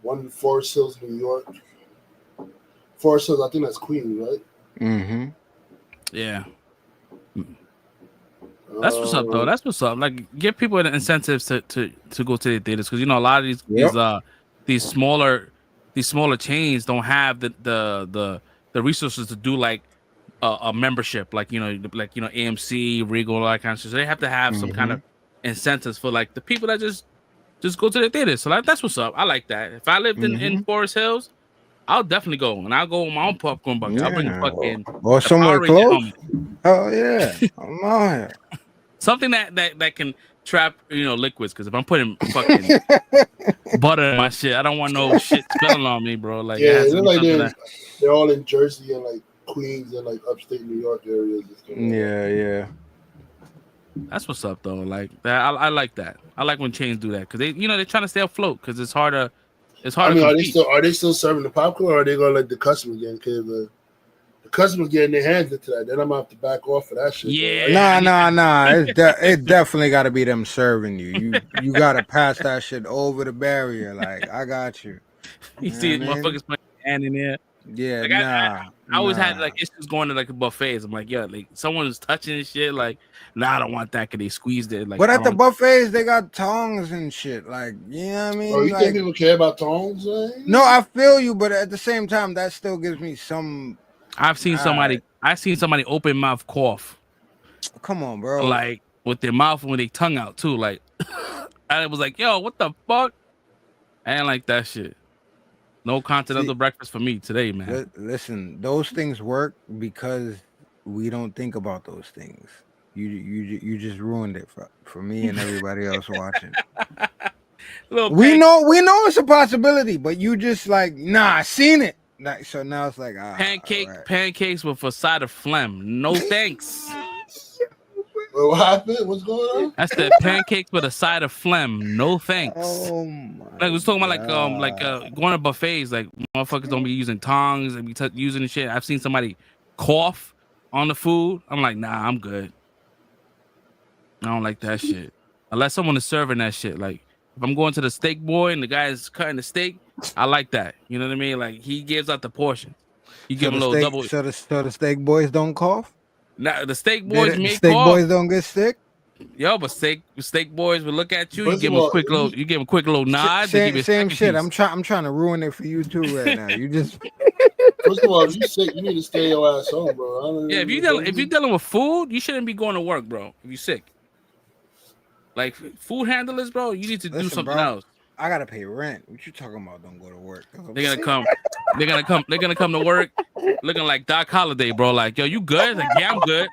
one in Forest Hills, New York. Forest Hills, I think that's Queens, right? Mm-hmm. Yeah. That's what's up, though. That's what's up. Like, give people the incentives to go to the theaters, because you know a lot of these smaller chains don't have the resources to do like a membership, like AMC, Regal, all that kind of shit. So they have to have some kind of incentives for like the people that just go to the theaters. So like, that's what's up. I like that. If I lived in Forest Hills, I'll definitely go, and I'll go with my own popcorn bucket. I'll bring fucking or somewhere close. Oh yeah, I'm on here. Something that can trap liquids, because if I'm putting fucking butter in my shit, I don't want no shit spilling on me, bro. Like yeah, they're all in Jersey and like Queens and like upstate New York areas. Yeah. That's what's up, though. Like that, I like that. I like when chains do that, because they're trying to stay afloat, because it's It's hard I mean, to are compete. they still serving the popcorn, or are they gonna let the customer get? Because the customers getting their hands into that, then I'm gonna have to back off of that shit. Yeah. Nah. It definitely got to be them serving you. You got to pass that shit over the barrier. Like, I got you. You You know see what I mean? motherfuckers putting their hand in there. Yeah, Like I always had like issues going to like buffets. I'm like, yeah, like someone's touching this shit. Like, nah, I don't want that because they squeezed it. Like, But at the buffets, they got tongs and shit. Like, you know what I mean? Bro, you like, think people care about tongs? Man? No, I feel you, but at the same time, that still gives me some. I've seen somebody open mouth cough. Come on, bro. Like with their mouth and with their tongue out too. Like, and it was like, yo, what the fuck? I ain't like that shit. No continental breakfast for me today, man. Listen, those things work because we don't think about those things. You just ruined it for me and everybody else watching. We know it's a possibility, but you just like, nah, I seen it. Like, so now it's like pancakes with a side of phlegm. No thanks. What happened? What's going on? I said pancakes with a side of phlegm. No thanks. Oh my like we was talking about like going to buffets. Like motherfuckers don't be using tongs and be using the shit. I've seen somebody cough on the food. I'm like, nah, I'm good. I don't like that shit. Unless someone is serving that shit. Like if I'm going to the steak boy and the guy is cutting the steak, I like that. You know what I mean? Like he gives out the portion. You give him a little double. So the steak boys don't cough? Nah, the steak boys may steak cough. boys don't get sick? Yo, but steak boys will look at you. You give them a quick little nod. Same shit. I'm trying to ruin it for you too right now. You just First of all, if you sick, you need to stay your ass home, bro. Yeah, if you're dealing with food, you shouldn't be going to work, bro. If you're sick, like food handlers, bro, you need to do something else. I gotta pay rent. What you talking about? Don't go to work. They're gonna come. They're gonna come to work looking like Doc Holliday, bro. Like, yo, you good? Like, yeah, I'm good.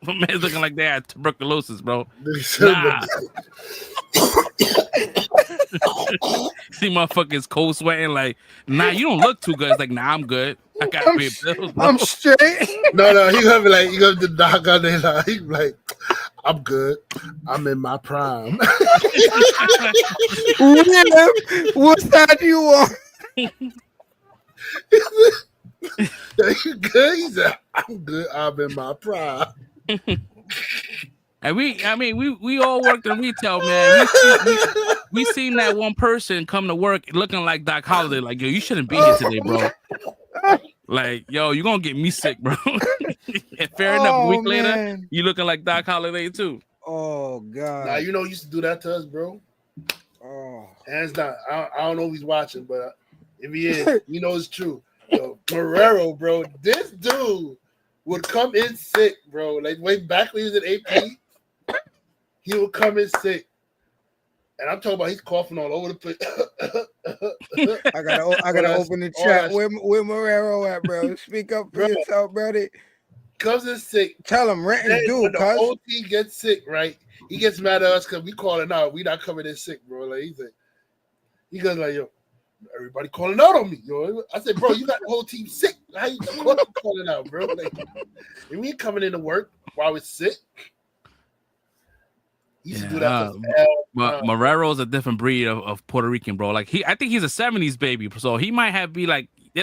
My man's looking like they had tuberculosis, bro. Nah. See motherfuckers cold sweating like, nah, you don't look too good. It's like, nah, I'm good. I got to pay bills, bro. I'm straight. No, he gonna be like, he gonna do the doc on there like, he like, I'm good. I'm in my prime. What side do you want? You good? He said, I'm good. I'm in my prime. And we all worked in retail, man. We seen that one person come to work looking like Doc Holliday. Like, yo, you shouldn't be here today, bro. Like, yo, you're gonna get me sick, bro. And fair enough, a week later, you looking like Doc Holliday too. Oh god. Now you know he used to do that to us, bro. Oh, hands down. I don't know if he's watching, but if he is, you know it's true. Yo, Marrero, bro, this dude would come in sick, bro. Like way back when he was in AP, he would come in sick. And I'm talking about he's coughing all over the place. I gotta open the chat. Where Marrero at, bro? Speak up for yourself, brother. Comes in sick. Tell him rent is due. When the whole team gets sick, right? He gets mad at us because we calling out. We not coming in sick, bro. Like he goes like, yo, everybody calling out on me, yo. I said, bro, you got the whole team sick. How you calling out, bro? Like, and we ain't coming into work while we're sick. He used to do that. Marrero's a different breed of Puerto Rican, bro. Like I think he's a 70s baby, so he might be like they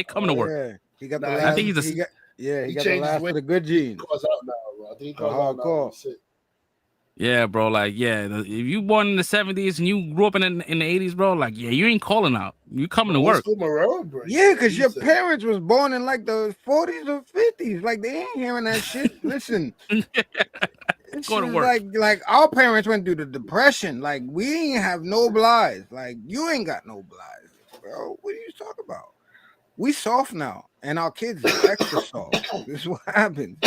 come to work. Yeah. He got the last, I think he's he got the last for the good genes. He calls out now, bro. I think he calls out now. Yeah, bro. Like, yeah, if you born in the 70s and you grew up in the 80s, bro, like, yeah, you ain't calling out. You coming to work. Yeah, because your parents was born in like the 40s or 50s. Like, they ain't hearing that shit. Listen. Go to work. Like our parents went through the depression. Like, we ain't have no blighs. Like, you ain't got no blighs, bro. What are you talking about? We soft now, and our kids are extra soft. This is what happens.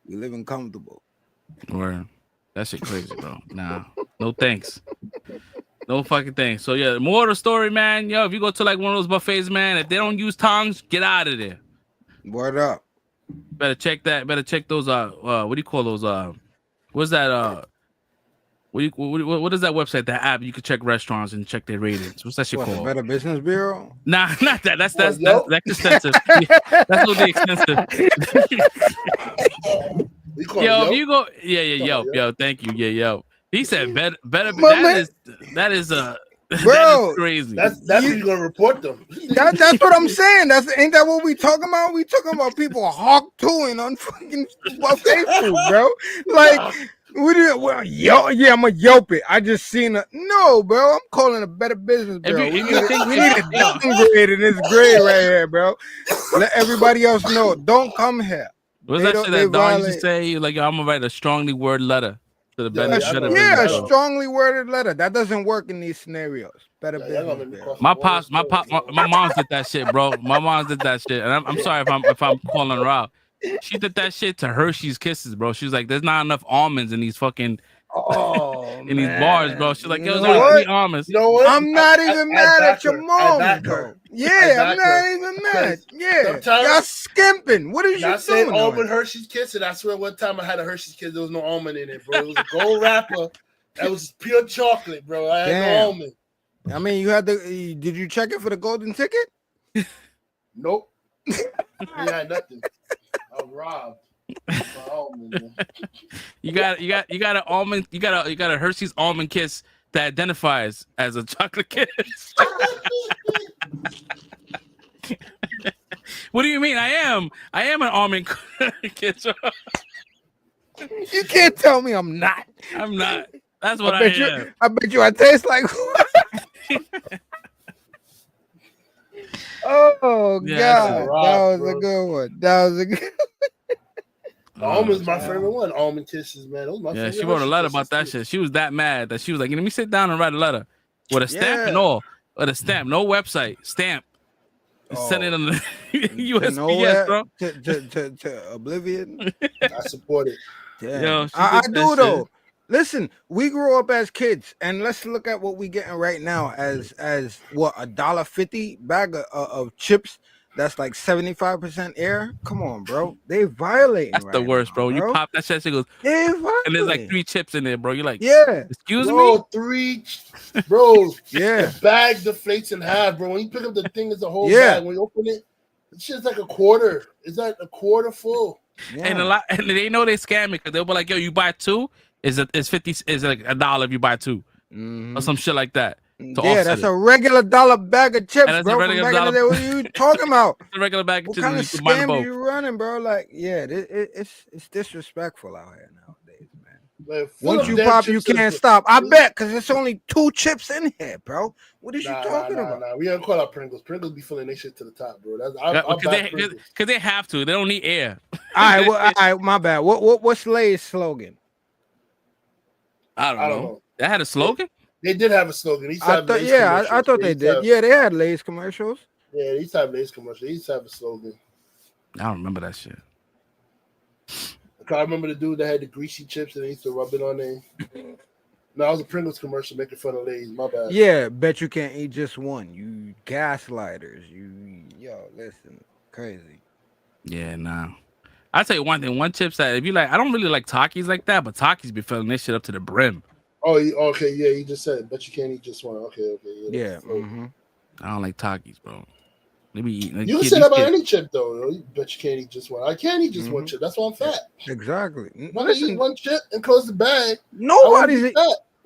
We living comfortable. Word. That shit crazy, bro. Nah, no thanks. No fucking thanks. So yeah, more of the story, man. Yo, if you go to like one of those buffets, man, if they don't use tongs, get out of there. Word up. Better check that. Better check those. What do you call those? What's that? What is that website? That app you can check restaurants and check their ratings. What's that shit called? Better Business Bureau? Nah, not that. That's expensive. That's a little expensive. Yo, if you go, yo, thank you, yo. He said better. That is That is Bro, crazy. That's who you gonna report them. that's what I'm saying. Ain't that what we talking about? We talking about people hawk tooing on fucking Facebook, bro. Like, yeah, I'm gonna Yelp it. I just seen no, bro. I'm calling a Better Business Bureau. We need a downgrade in this grade right here, bro. Let everybody else know. Don't come here. What's that shit that Don used to say? Like, I'm gonna write a strongly worded letter to the Better Business. A strongly worded letter. That doesn't work in these scenarios. Better Business Bureau. My moms did that shit, bro. My moms did that shit, and I'm sorry if I'm calling her out. She did that shit to Hershey's Kisses, bro. She was like, "There's not enough almonds in these fucking these bars, bro." She's like, "Yo, there's only 3 almonds." You know what? I'm not even mad at your mom, though. Yeah, I'm not even mad. Yeah, y'all skimping. What is you doing? Saying almond Hershey's Kiss, and I swear one time I had a Hershey's Kiss, there was no almond in it, bro. It was a gold wrapper. That was pure chocolate, bro. I had no almond. I mean, you had did you check it for the golden ticket? Nope. I had nothing. I was robbed. You got an almond. You got a Hershey's almond kiss that identifies as a chocolate kiss. What do you mean? I am an almond kiss. You can't tell me I'm not. I'm not. That's what I am. I bet you I taste like. Oh yeah, God, that was a good one. That was a good. Almond's my favorite one. Almond Kisses, man. Those my favorite. She wrote a letter about that shit. She was that mad that she was like, "Let me sit down and write a letter with a stamp and all, with a stamp, no website, stamp." Send it on the USPS, bro. To oblivion. I support it. Yo, I do though. Shit. Listen, we grew up as kids, and let's look at what we getting right now as what $1.50 bag of chips. That's like 75% air. Come on, bro. They violating. That's the worst, bro. You pop that shit, it goes, and there's like 3 chips in there, bro. You're like, excuse me, 3, bro. The bag deflates in half, bro. When you pick up the thing, it's a whole bag. When you open it, it's just like a quarter. It's like a quarter full. And and they know they scam it because they'll be like, yo, you buy 2, is like $1 if you buy 2, or some shit like that. That's a regular dollar bag of chips, bro. What are you talking about? It's a regular bag of chips. What kind of scam are you running, bro? Like, it's disrespectful out here nowadays, man. Like, once you pop, you can't stop. I bet, because it's only 2 chips in here, bro. What is you talking about? We gotta call out Pringles. Pringles be filling their shit to the top, bro. Because they have to. They don't need air. All right, my bad. What's Lay's slogan? I don't know. That had a slogan? They did have a slogan. I thought they did. Yeah, they had Lay's commercials. Yeah, they used to have Lay's commercials. They used to have a slogan. I don't remember that shit. I remember the dude that had the greasy chips and they used to rub it on there. No, it was a Pringles commercial making fun of Lay's. My bad. Yeah, bet you can't eat just one. You gaslighters. Listen, crazy. Yeah, nah. I'll tell you one thing. One chip that if you like, I don't really like Takis like that, but Takis be filling this shit up to the brim. Oh, okay, yeah, you just said, but you can't eat just one. Okay, yeah. I don't like Takis, bro. Maybe eat. Like, you can say that about any chip, though. But you can't eat just one. I can't eat just one chip. That's why I'm fat. Exactly. When I eat one chip and close the bag, nobody's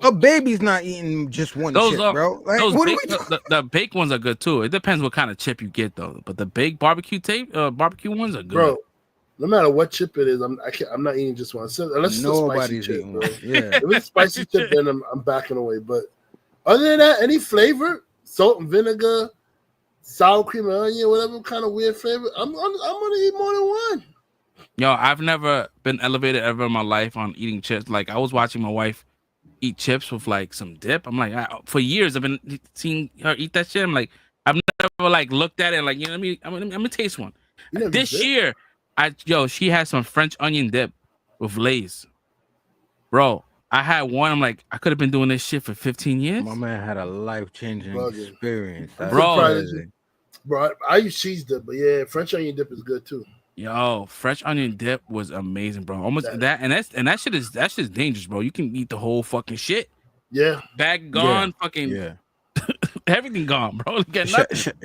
a baby's not eating just one chip, bro. Like, the baked ones are good too. It depends what kind of chip you get, though. But the baked barbecue ones are good, bro. No matter what chip it is, I'm not eating just one. Unless it's a spicy chip, bro. Yeah. If it's a spicy chip, then I'm backing away. But other than that, any flavor, salt and vinegar, sour cream and onion, whatever kind of weird flavor, I'm gonna eat more than one. Yo, I've never been elevated ever in my life on eating chips. Like I was watching my wife eat chips with like some dip. I'm like, for years I've been seeing her eat that shit. I'm like, I've never like looked at it and like, you know what I mean? I'm gonna taste one. This year. She had some French onion dip with Lay's. Bro, I had one. I'm like, I could have been doing this shit for 15 years. My man had a life-changing experience. Bro, I use cheese dip, but yeah, French onion dip is good too. Yo, French onion dip was amazing, bro. Almost that shit is dangerous, bro. You can eat the whole fucking shit. Yeah. Bag gone, fucking everything gone, bro.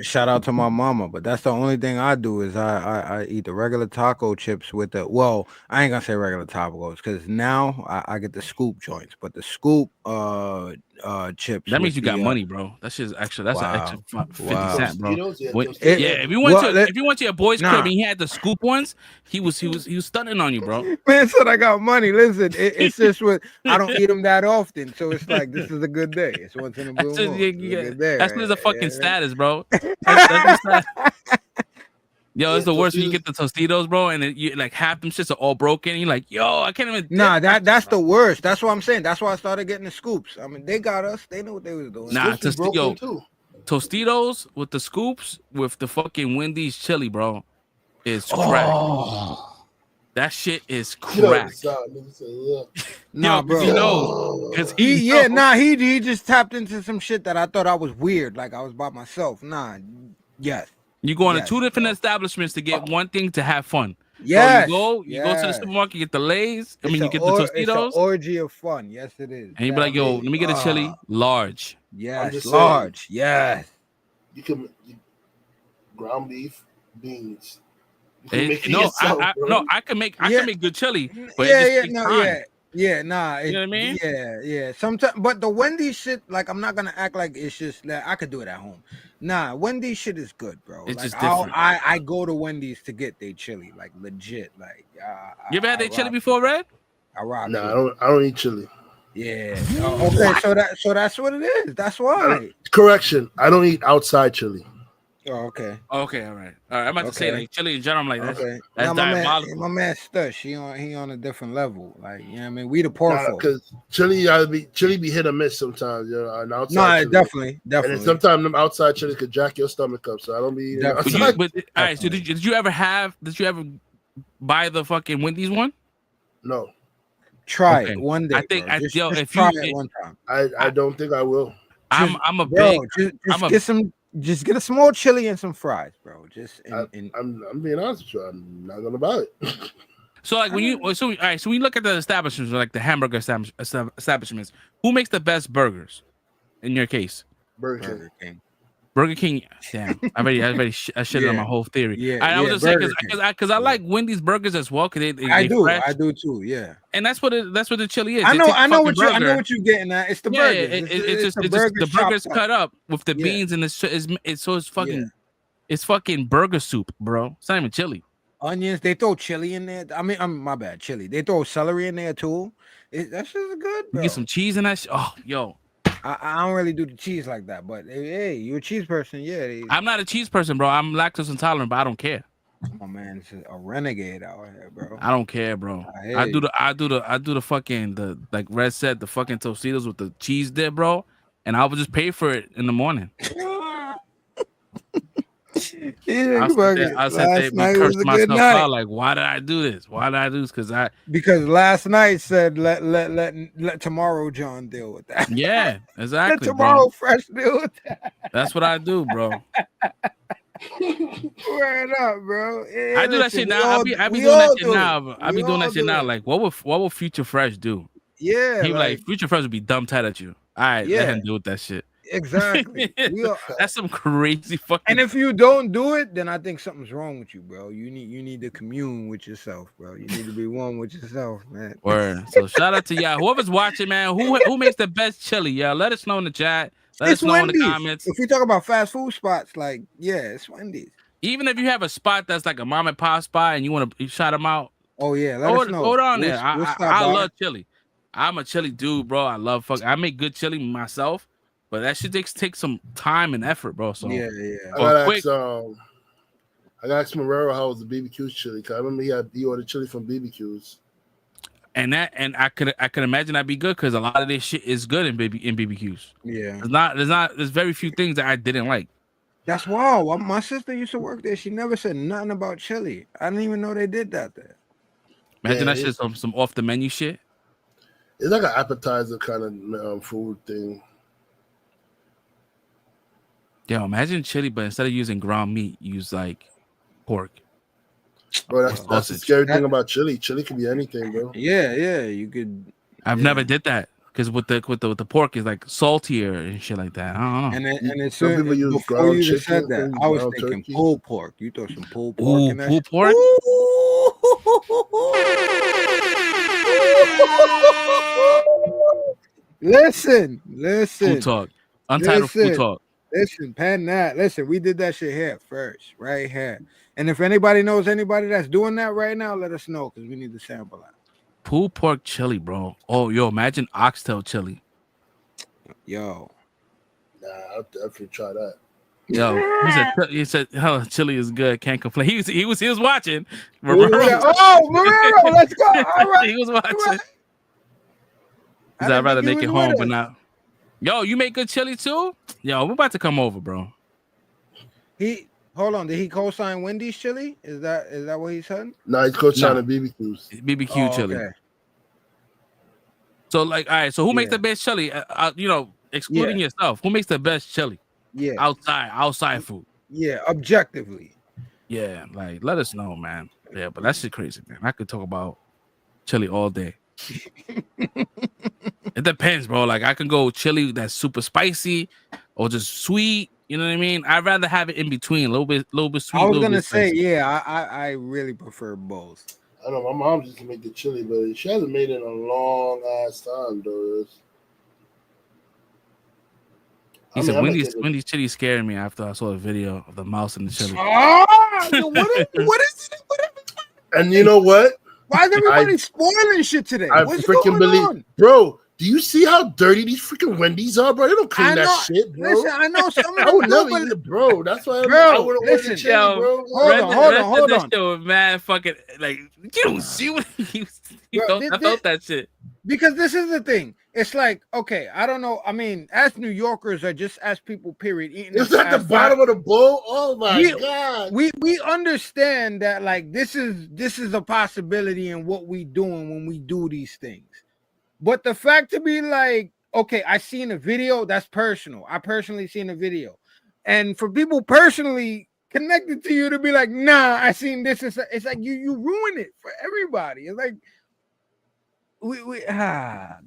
Shout out to my mama, but that's the only thing I do is I eat the regular taco chips with I ain't gonna say regular tacos because now I get the scoop joints, but the scoop chips. That means with you got the, money, bro. That's an extra Wow. 50 Wow. cent, bro. Tostitos? Yeah, When- Tostitos. yeah, if you went to your boy's crib and he had the scoop ones, he was stunning on you, bro. Man said I got money. Listen, it's just what I don't eat them that often, so it's like this is a good day. It's once in a blue moon. It's a good day. That's Right? just a fucking status, bro. That's just that. Yo, it's the worst when you get the Tostitos, bro, and then you like half them shits are all broken. And you're like, yo, I can't even. Nah, that's the worst. That's what I'm saying. That's why I started getting the scoops. I mean, they got us. They knew what they was doing. Nah, broken too. Tostitos with the scoops with the fucking Wendy's chili, bro, is crack. Oh. That shit is crack. Nah, bro. He knows. Cause he he just tapped into some shit that I thought I was weird, like I was by myself. Nah, yes. You go into two different establishments to get one thing to have fun. Yeah, so you go to the supermarket, you get the Lay's. You get the Tostitos. It's an orgy of fun. Yes, it is. And you be like, yo, let me get a chili large. Yes, large. Yes. You can ground beef, beans. I can make good chili. But You know what I mean? Yeah. Sometimes, but the Wendy's shit, like, I'm not gonna act like it's just that I could do it at home. Nah, Wendy's shit is good, bro. It's like, just different. I go to Wendy's to get their chili, like legit. Like, you ever had their chili before, Red? I rock. No, I don't eat chili. Yeah. Okay. So that's what it is. That's why. Correction. I don't eat outside chili. Oh, okay. Okay, all right. I'm about to say like chili in general. I'm like that's diabolical. My man Stush, he on a different level. Like, you know what I mean? We the poor folk. Because chili be hit or miss sometimes. You know, and outside chili. Definitely. And sometimes them outside chili could jack your stomach up. So I don't be eating outside. All right. So did you ever buy the fucking Wendy's one? No. Try it one day. I think if try it one time. I don't think I will. Just get a small chili and some fries, bro. I'm being honest with you. I'm not gonna buy it. So like when you look at the establishments, like the hamburger establishments, who makes the best burgers? In your case, Burger King. Burger King. Damn, I shit on my whole theory. Yeah, I was just saying because I like Wendy's burgers as well. I do too. Yeah, and that's what the chili is. I know what you're getting at. It's the burgers. The burgers cut up with the beans and it's fucking burger soup, bro. It's not even chili. Onions, they throw chili in there. I mean, my bad, chili. They throw celery in there too. That shit's good, bro. You get some cheese in that. Oh, yo. I don't really do the cheese like that, but hey, you're a cheese person, yeah. I'm not a cheese person, bro. I'm lactose intolerant, but I don't care. Oh man, it's a renegade out here, bro. I don't care, bro. I do the fucking like Red said, the fucking Tostitos with the cheese dip, bro, and I would just pay for it in the morning. I said they cursed myself out. Like, why did I do this? Because last night said let tomorrow John deal with that. Yeah, exactly. Let tomorrow Fresh deal with that. That's what I do, bro. Word up, bro. Yeah, I do that shit now. I be doing that shit now. I be doing that shit now. Like, what will Future Fresh do? Yeah, he like Future Fresh would be dumb tight at you. All right, let him deal with that shit. Exactly. That's some crazy fucking. And if you don't do it, then I think something's wrong with you, bro. You need to commune with yourself, bro. You need to be one with yourself, man. Word. So shout out to y'all. Whoever's watching, man. Who makes the best chili? Y'all let us know in the chat. Let us know in the comments. If we talk about fast food spots, like it's Wendy's. Even if you have a spot that's like a mom and pop spot and you want to shout them out. Oh yeah, let us know. Hold on there. I love chili. I'm a chili dude, bro. I make good chili myself. But that shit takes some time and effort, bro. So yeah. I gotta ask Marrero how was the BBQ's chili. Cause I remember he ordered chili from BBQ's. And I could imagine that'd be good because a lot of this shit is good in BBQ's. Yeah. There's very few things that I didn't like. That's wild. My sister used to work there. She never said nothing about chili. I didn't even know they did that there. Imagine that shit some off the menu shit. It's like an appetizer kind of food thing. Yo, imagine chili, but instead of using ground meat, use like pork. Bro, that's the scary thing about chili. Chili can be anything, bro. Yeah, you could. I've never did that because with the pork is like saltier and shit like that. I don't know. And it's some people use before you just said that, I was thinking pulled pork. You throw some pulled pork in there. Pulled pork. Listen. Food talk. Untitled food talk. Listen, pen that. Listen, we did that shit here first, right here. And if anybody knows anybody that's doing that right now, let us know because we need to sample that. Pulled pork chili, bro. Oh, yo, imagine oxtail chili. Yo. Nah, I'll definitely try that. Yo, he said, oh, chili is good. Can't complain. He was watching. Oh, Marrero, let's go. All right. He was watching. Right. He said, I'd rather make it home, but not. Yo, you make good chili too? Yo, we're about to come over, bro. Hold on. Did he co-sign Wendy's chili? Is that what he said? No, he's co-signing BBQ's. BBQ chili. Okay. So like, all right. So who makes the best chili? Excluding yourself, who makes the best chili? Yeah, outside food. Yeah, objectively. Yeah, like let us know, man. Yeah, but that shit crazy, man. I could talk about chili all day. It depends, bro. Like I can go chili that's super spicy or just sweet. You know what I mean? I'd rather have it in between, a little bit sweet. I was gonna say, yeah, I really prefer both. I know my mom used to make the chili, but she hasn't made it in a long ass time, though. He said Wendy's chili scared me after I saw a video of the mouse in the chili. What is it? And you know what? Why is everybody spoiling shit today? I freaking believe, bro. Do you see how dirty these freaking Wendy's are, bro? They don't clean that shit, bro. Listen, I know some of I would never eat it, bro. That's why I would order chili, bro. Hold on. Show mad fucking like you don't see what I felt that shit. Because this is the thing. It's like, okay, I don't know. I mean, as New Yorkers or just as people, period, eating it's at the bottom of the bowl. Oh my god. We understand that like this is a possibility in what we doing when we do these things. But the fact to be like, okay, I seen a video, that's personal. I personally seen a video. And for people personally connected to you to be like, nah, I seen this. It's like you ruin it for everybody. It's like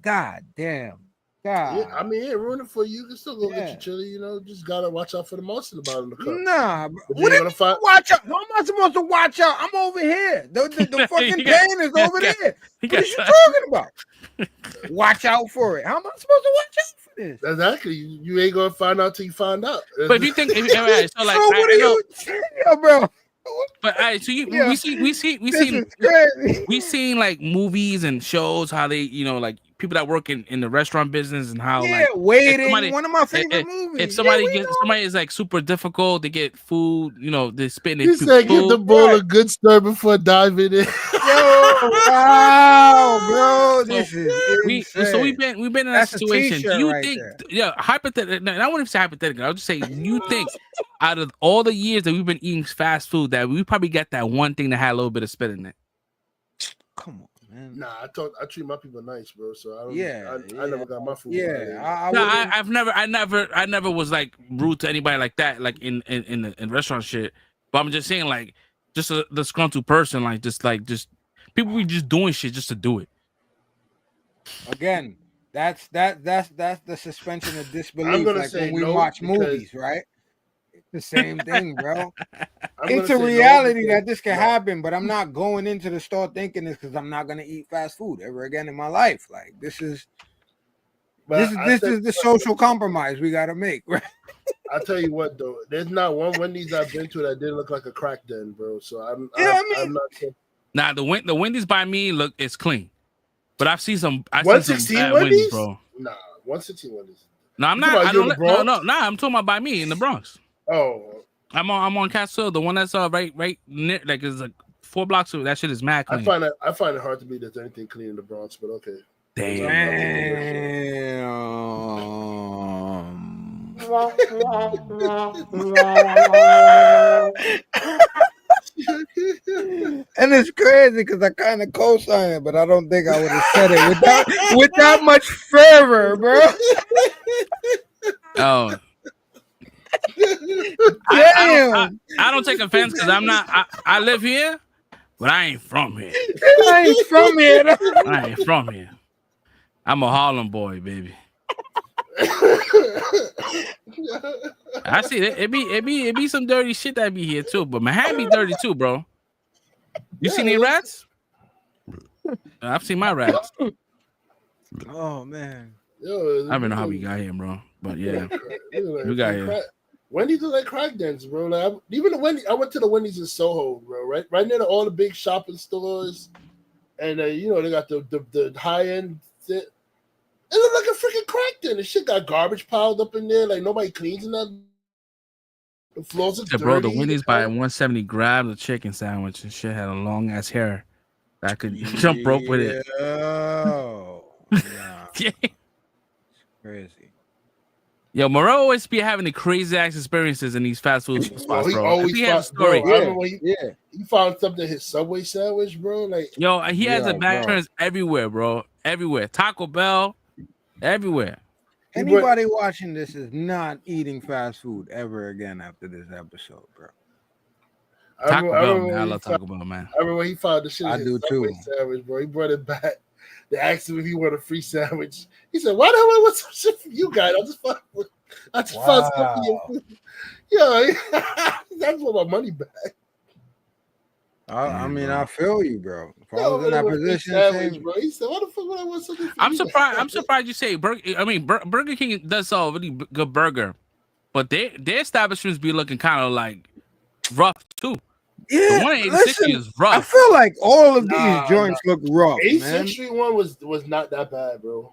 God damn. God. Yeah, I mean, it ruined it for you. You can still go get your chili, you know. Just gotta watch out for the mouse in the bottom of the cup. Nah, what are you watch out? How am I supposed to watch out? I'm over here. The fucking pan is over there. What are you talking about? Watch out for it. How am I supposed to watch out for this? Exactly. You ain't gonna find out till you find out. But if you think, so like, what are you saying, bro? But all right, so we seen like movies and shows how they, like people that work in the restaurant business and how waiting. One of my favorite movies. If somebody is like super difficult, they get food, they spit in You said give the bowl a good stir before diving in. Wow, bro, this is insane. So we've been in that situation. Do you think? Yeah, hypothetical. I wouldn't say hypothetical. I'll just say, you think out of all the years that we've been eating fast food, that we probably got that one thing that had a little bit of spit in it? Come on, man. Nah, I treat my people nice, bro. So I don't. I never got my food. I never was like rude to anybody like that, like in restaurant shit. But I'm just saying, like, just a disgruntled person, just people be just doing shit just to do it. Again, that's the suspension of disbelief. Like when we watch movies, right? It's the same thing, bro. It's a reality that this can happen, but I'm not going into the store thinking this because I'm not gonna eat fast food ever again in my life. Like this is the social compromise we gotta make, right? I'll tell you what though, there's not one Wendy's I've been to that didn't look like a crack den, bro. So I'm not sure. Nah, the Wendy's by me it's clean, but I've seen some. 116 Wendy's, bro. Nah, 116 Wendy's. No, I'm not. No. I'm talking about by me in the Bronx. Oh, I'm on Castle, the one that's right near, like it's like 4 blocks away. That shit is mad clean. I find it hard to believe there's anything clean in the Bronx, but okay. Damn. And it's crazy because I kind of co-signed it, but I don't think I would have said it with that much fervor, bro. Oh. Damn. I don't take offense because I'm not. I live here, but I ain't from here. I ain't from here. I ain't from here. I'm a Harlem boy, baby. I see it. It be some dirty shit that be here too, but Manhattan be dirty too, bro. You seen any rats? I've seen my rats. Oh man. Yo, I don't know how we got here, bro. But yeah, we got here. Wendy's is like crack dens, bro. Like even the Wendy's, I went to the Wendy's in Soho, bro. Right near all the big shopping stores, and you know they got the high end. It looked like a freaking crack den. The shit got garbage piled up in there, like nobody cleans in that. The floors are dirty. Bro, the Wendy's by 170 grabbed the chicken sandwich and shit had a long ass hair. I could jump rope with it. Oh, nah. Yeah. Crazy. Yo, Moreau always be having the crazy ass experiences in these fast food spots, he bro. always He has a story. Bro, I remember when he found something in his Subway sandwich, bro. Like, yo, he has a back turns everywhere, bro. Everywhere. Taco Bell, everywhere. Anybody watching this is not eating fast food ever again after this episode, bro. Taco Bell, man. I love Taco Bell, man. I remember when he found the shit in I his do Subway too. sandwich, bro. He brought it back. They asked him if he wanted a free sandwich. He said, "Why the hell I want some shit from you guys? I just found stuff for your food." Yo, that's what my money back. I mean, I feel you, bro. If I Yo, was in that position, sandwich, bro. He said, "Why the fuck would I want something from I'm you surprised. guys?" I'm surprised you say Burger King does sell a really good burger, but their establishments be looking kind of like rough too. Yeah, the 180 is rough. I feel like all of these joints look rough. 86th Street one was not that bad, bro.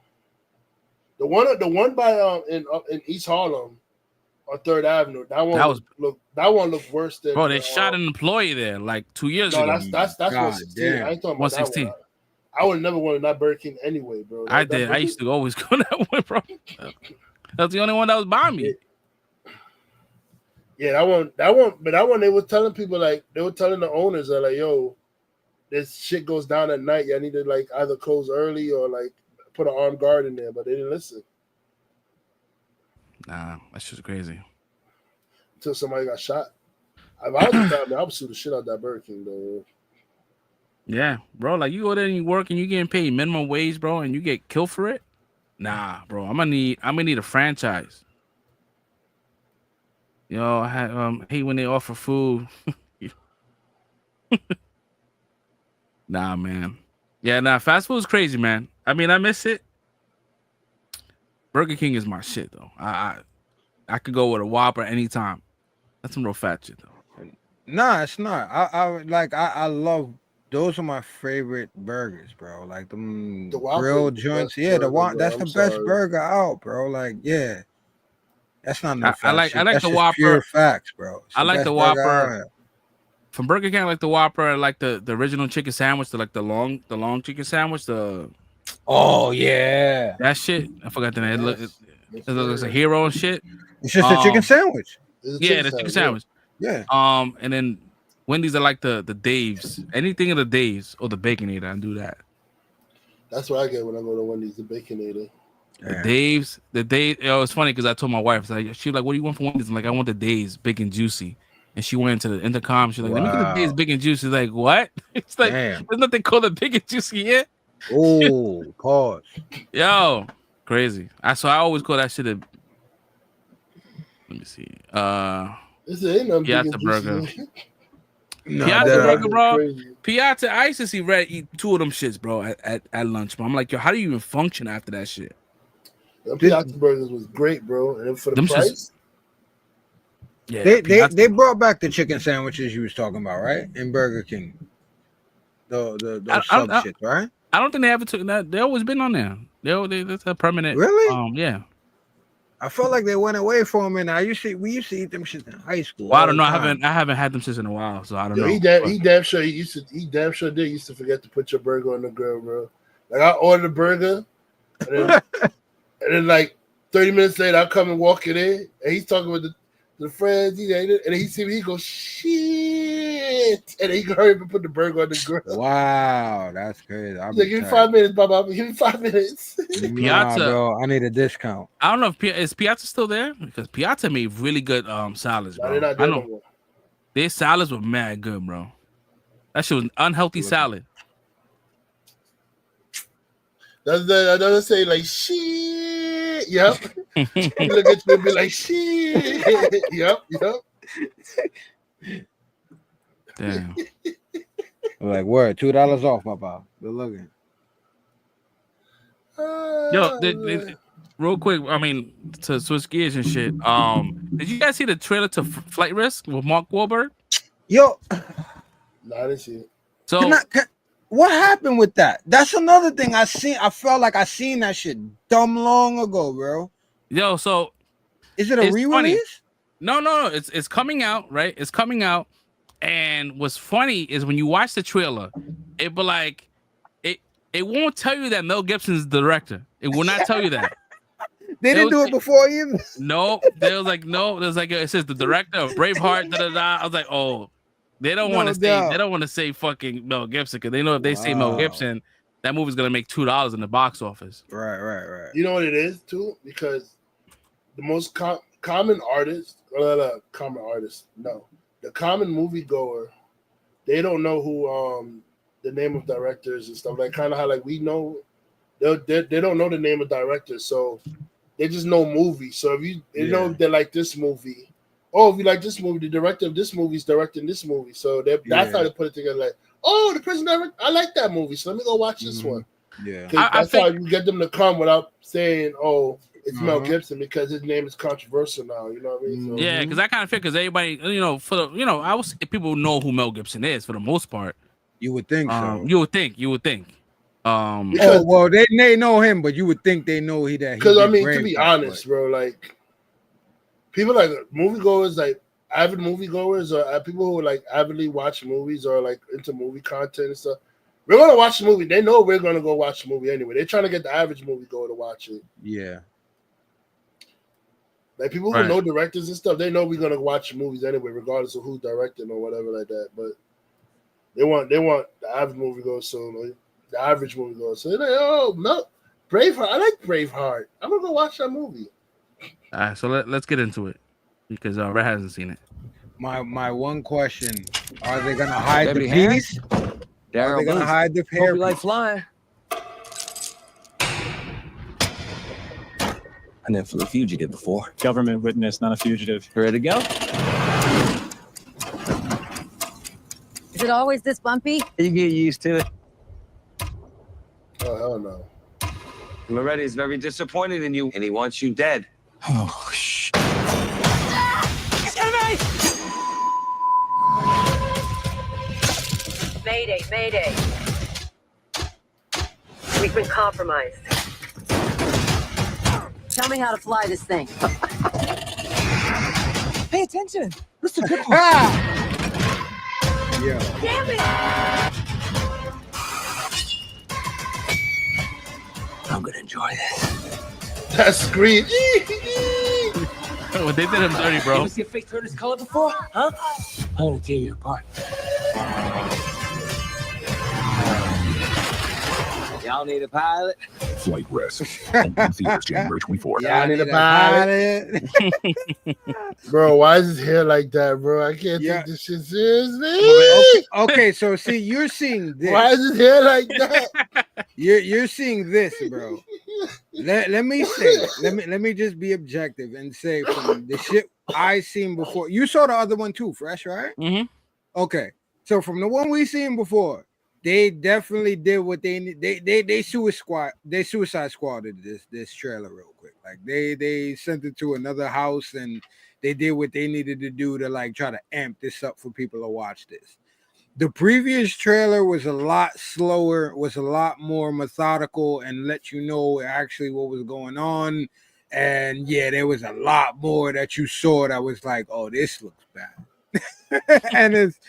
The one by in East Harlem on 3rd Avenue, that one looked worse than. Bro, they shot an employee there like 2 years ago. That's 116. I ain't talking about 116. That one. I would never want to Burger King anyway, bro. I did. I used to always go that way, bro. That's the only one that was by me. Yeah, that one. They were telling people they were telling the owners that yo, this shit goes down at night. Y'all need to either close early or put an armed guard in there, but they didn't listen. Nah, that's just crazy. Until somebody got shot. If I was the family, I would sue the shit out that Burger King, though. Yeah, bro. You go there and you work and you getting paid minimum wage, bro, and you get killed for it. Nah, bro. I'm gonna need a franchise. Yo, I hate when they offer food. Nah, man. Yeah, nah. Fast food is crazy, man. I mean, I miss it. Burger King is my shit, though. I could go with a Whopper anytime. That's some real fat shit, though. Nah, it's not. I love. Those are my favorite burgers, bro. Like the grilled joints. Yeah, that's the best burger out, bro. That's not no I like that's the Whopper. Pure facts, bro. I like the Whopper. From Burger King, I like the Whopper. I like the original chicken sandwich, the long chicken sandwich. Oh yeah, that shit. I forgot the name. It looks like a hero and shit. It's just a chicken sandwich. Chicken sandwich. Yeah. And then Wendy's are like the Dave's. Anything of the Dave's or the Baconator, I do that. That's what I get when I go to Wendy's, the Baconator. The Dave's. It's funny because I told my wife, she was like, "What do you want from Wendy's?" I'm like, "I want the Dave's big and juicy." And she went into the intercom. She's like, "Let me get the Dave's big and juicy." Like, what? It's like there's nothing called a big and juicy here. Oh, pause. Yo, crazy. I always call that shit a. Let me see. Piazza Burger. Piazza Burger, bro. Piazza. I used to see Red eat 2 of them shits, bro, at lunch. Bro, I'm like, yo, how do you even function after that shit? The Piazza Burgers was great, bro, and for the price. Yeah, they brought back the chicken sandwiches you was talking about, right? In Burger King. The sub shit, right? I don't think they ever took that. They always been on there. That's a permanent. Really? Yeah. I felt like they went away from it. We used to eat them shit in high school. Well, I don't know. I haven't had them since in a while, so I don't know. He damn sure used to forget to put your burger on the grill, bro. Like I ordered a burger, and then 30 minutes later I come and walk it in, and he's talking with the friends, and he see me, he goes, shit, and he can hurry up and put the burger on the grill. Wow, that's crazy. He's like, give me 5 minutes, Baba. Give me 5 minutes. Piazza, bro, I need a discount. I don't know if Piazza still there, because Piazza made really good salads, bro. I know their salads were mad good, bro. That shit was an unhealthy salad. Doesn't say like shit. Yep. He look at you and be like shit. Yep. Damn. Like word, $2 off, Papa. Good looking. Yo, real quick. I mean, to switch gears and shit. Did you guys see the trailer to Flight Risk with Mark Wahlberg? Yo, Nah, I didn't see it. So what happened with that? That's another thing I seen. I felt like I seen that shit dumb long ago, bro. yo, so Is it a it's re-release? funny. No. It's coming out, right? It's coming out. And what's funny is when you watch the trailer, it be like it won't tell you that Mel Gibson's the director. It will not tell you that. They didn't do it before either. No, there was like it says the director of Braveheart. I was like, oh, they don't want to say fucking Mel Gibson because they know if they say Mel Gibson, that movie's gonna make $2 in the box office. Right. You know what it is too, because the most common artist, the common moviegoer, they don't know who the name of directors and stuff, like kind of how like we know they don't know the name of directors, so they just know movies. So if you know they like this movie, if you like this movie, the director of this movie is directing this movie, so that's how they put it together. Like, the person director, I like that movie, so let me go watch this one. Yeah, that's how you get them to come without saying, it's Mel Gibson, because his name is controversial now. You know what I mean? So, yeah, because I kind of feel because everybody, I would say people know who Mel Gibson is for the most part. You would think so. You would think. Well, they know him, but you would think they know that. Because I mean, to be honest, bro, like people like moviegoers, like avid moviegoers, or people who like avidly watch movies or like into movie content and stuff. We're gonna watch the movie. They know we're gonna go watch the movie anyway. They're trying to get the average moviegoer to watch it. Yeah. Like people who know directors and stuff, they know we're gonna watch movies anyway, regardless of who's directing or whatever like that. But they want the average moviegoer, so the average moviegoer. So they're like, no, Braveheart. I like Braveheart. I'm gonna go watch that movie. All right, so let's get into it because Red hasn't seen it. My one question: are they gonna hide the piece? Are they gonna hide the hair? Hope you like flying. I never flew a fugitive before. Government witness, not a fugitive. Ready to go? Is it always this bumpy? You get used to it. Oh, hell no. Moretti is very disappointed in you, and he wants you dead. Oh, shit. Mayday. We've been compromised. Tell me how to fly this thing. Pay attention. Listen, good one. Yeah. Damn it! I'm gonna enjoy this. That's scream. Well, they did him dirty, bro. You ever see a face turn this color before? Huh? I'm gonna tear you apart. Y'all need a pilot? Flight Risk. Open theaters January 24th. Yeah, I need a pilot. Bro, why is his hair like that, bro? I can't take this shit seriously. Okay, so see, you're seeing this. Why is his hair like that? You're seeing this, bro. Let me say, let me just be objective and say from the shit I seen before. You saw the other one too, Fresh, right? Mm-hmm. Okay, so from the one we seen before, they definitely did what they need. They suicide squatted this trailer real quick. Like they sent it to another house and they did what they needed to do to like try to amp this up for people to watch this. The previous trailer was a lot slower, was a lot more methodical, and let you know actually what was going on. And yeah, there was a lot more that you saw that was like, oh, this looks bad. And it's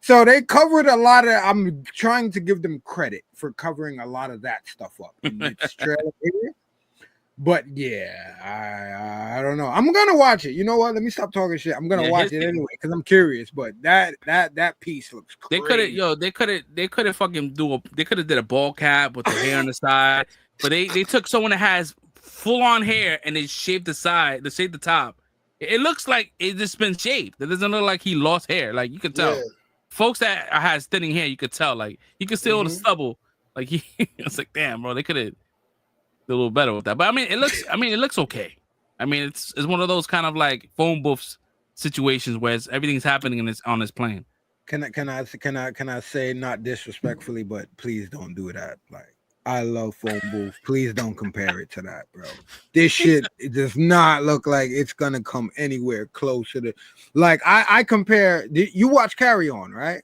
so they covered a lot of. I'm trying to give them credit for covering a lot of that stuff up in this trailer. But yeah, I don't know. I'm gonna watch it. You know what? Let me stop talking shit. I'm gonna watch it anyway because I'm curious. But that piece looks crazy. They could have did a ball cap with the hair on the side, but they took someone that has full on hair and they shaved the side, they shaved the top. It looks like it just been shaved. It doesn't look like he lost hair. Like you can tell. Yeah. Folks that has thinning hair, you could tell. Like you can see all the stubble. Like it's like, damn, bro, they could have did a little better with that. But I mean, it looks okay. I mean, it's one of those kind of like phone booths situations where everything's happening on this plane. Can I say, not disrespectfully, but please don't do that. Like I love Phone Booth. Please don't compare it to that, bro. This shit, it does not look like it's gonna come anywhere close to the. Like I compare. You watch Carry On, right?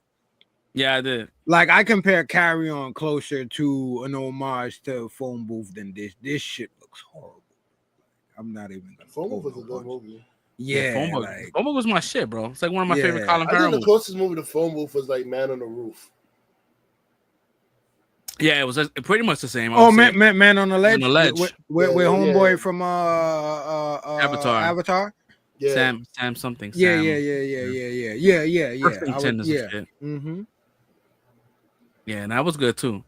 Yeah, I did. Like I compare Carry On closer to an homage to Phone Booth than this. This shit looks horrible. I'm not even gonna. Phone Booth was a good movie. Yeah, Phone Book. like Phone Book was my shit, bro. It's like one of my favorite Yeah. Colin I Farrell think the movies. closest movie to Phone Booth was like Man on the Roof. Yeah, it was pretty much the same. oh man on the ledge, On the ledge. with Yeah, homeboy yeah. from Avatar. Yeah. Sam something. Yeah, Sam. yeah. Perfect Yeah. shit. Mm-hmm. Yeah, and that was good too.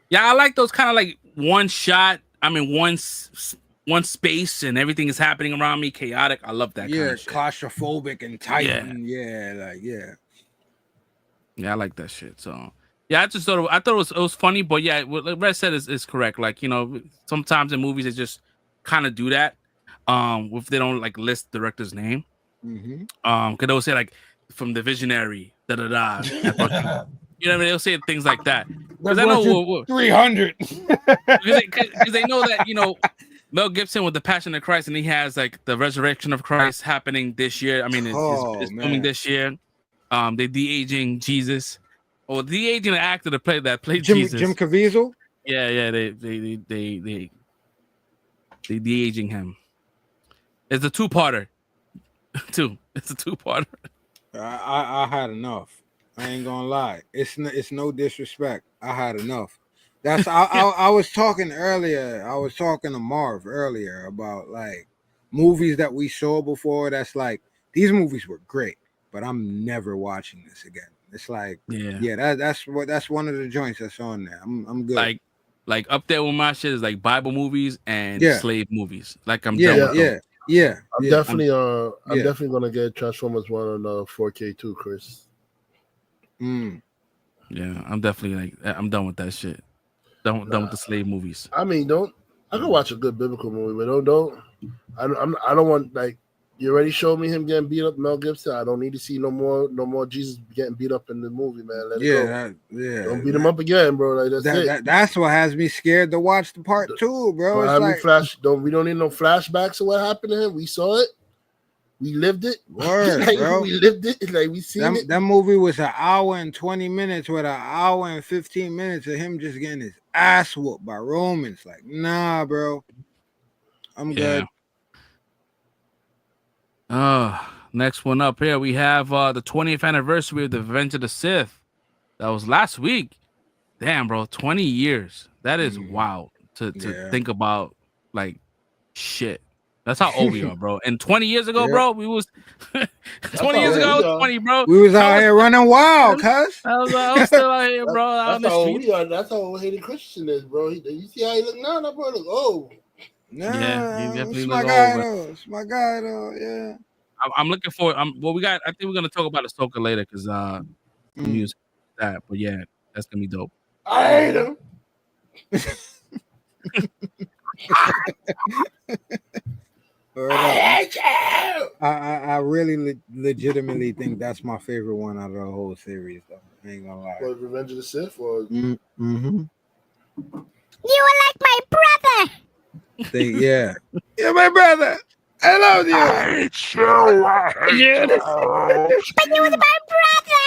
Yeah, I like those kind of like one shot. I mean, one space and everything is happening around me, chaotic. I love that kind Yeah, of shit. claustrophobic and tight. Yeah. Yeah, I like that shit. So yeah, I thought it was funny, but yeah, what Red said is correct. Like, you know, sometimes in movies they just kind of do that. If they don't like list the director's name. Mm-hmm. Because they'll say like from the visionary, da. You know what I mean? They'll say things like that. Because I know 300. because they know that, you know, Mel Gibson with the Passion of Christ, and he has like the Resurrection of Christ happening this year. I mean, it's filming this year. They de-aging Jesus, or de-aging the actor that played Jesus. Jim Caviezel. Yeah, they de-aging him. It's a two-parter. It's a two-parter. I had enough. I ain't gonna lie. It's no disrespect. I had enough. That's I was talking earlier. I was talking to Marv earlier about like movies that we saw before. That's like these movies were great, but I'm never watching this again. It's like that's one of the joints that's on there. I'm good. Like up there with my shit is like Bible movies and slave movies. Like I'm done with them. Yeah. I'm definitely definitely gonna get Transformers 1 on 4K too, Chris. Yeah, I'm definitely like I'm done with that shit. Done with the slave movies. I mean, I can watch a good biblical movie, but I don't want, like, you already showed me him getting beat up, Mel Gibson. I don't need to see no more Jesus getting beat up in the movie, man. Let it go. Don't beat him up again, bro. Like that's what has me scared to watch the part 2, bro. We don't need no flashbacks of what happened to him. We saw it. We lived it. Word, like, bro. We lived it. Like, we seen it. That movie was an hour and 20 minutes with an hour and 15 minutes of him just getting his ass whooped by Romans. Like, nah, bro. I'm good. Next one up here, we have the 20th anniversary of the Revenge of the Sith. That was last week. Damn, bro, 20 years. That is wild to think about. Like, shit. That's how old we are, bro. And 20 years ago, bro, we was 20 years ago, I was 20, bro. We was out here running wild, cuz. I was still out here, bro. That's how old we are. That's how old Hayden Christian is, bro. You see how he look now? That bro look old. Yeah, he definitely it's my look guy old. though. It's my guy though. Yeah. I'm looking for. We got. I think we're gonna talk about Ahsoka later because music that. But yeah, that's gonna be dope. I hate him. I really legitimately think that's my favorite one out of the whole series, though. I ain't gonna lie. What, Revenge of the Sith? Or... Mm-hmm. You are like my brother. You're my brother. I love you. I hate you. But you was my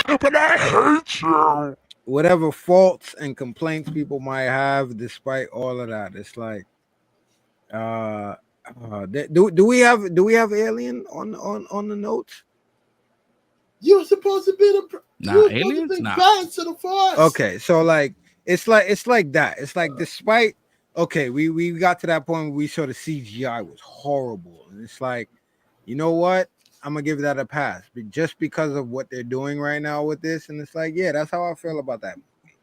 brother. But I hate you. Whatever faults and complaints people might have, despite all of that, it's like, do we have Alien on the notes? You were supposed to be aliens. Balance to the Force. Okay, so like it's like that. It's like despite we got to that point where we saw the CGI was horrible, and it's like, you know what? I'm gonna give that a pass, but just because of what they're doing right now with this, and it's like, yeah, that's how I feel about that movie.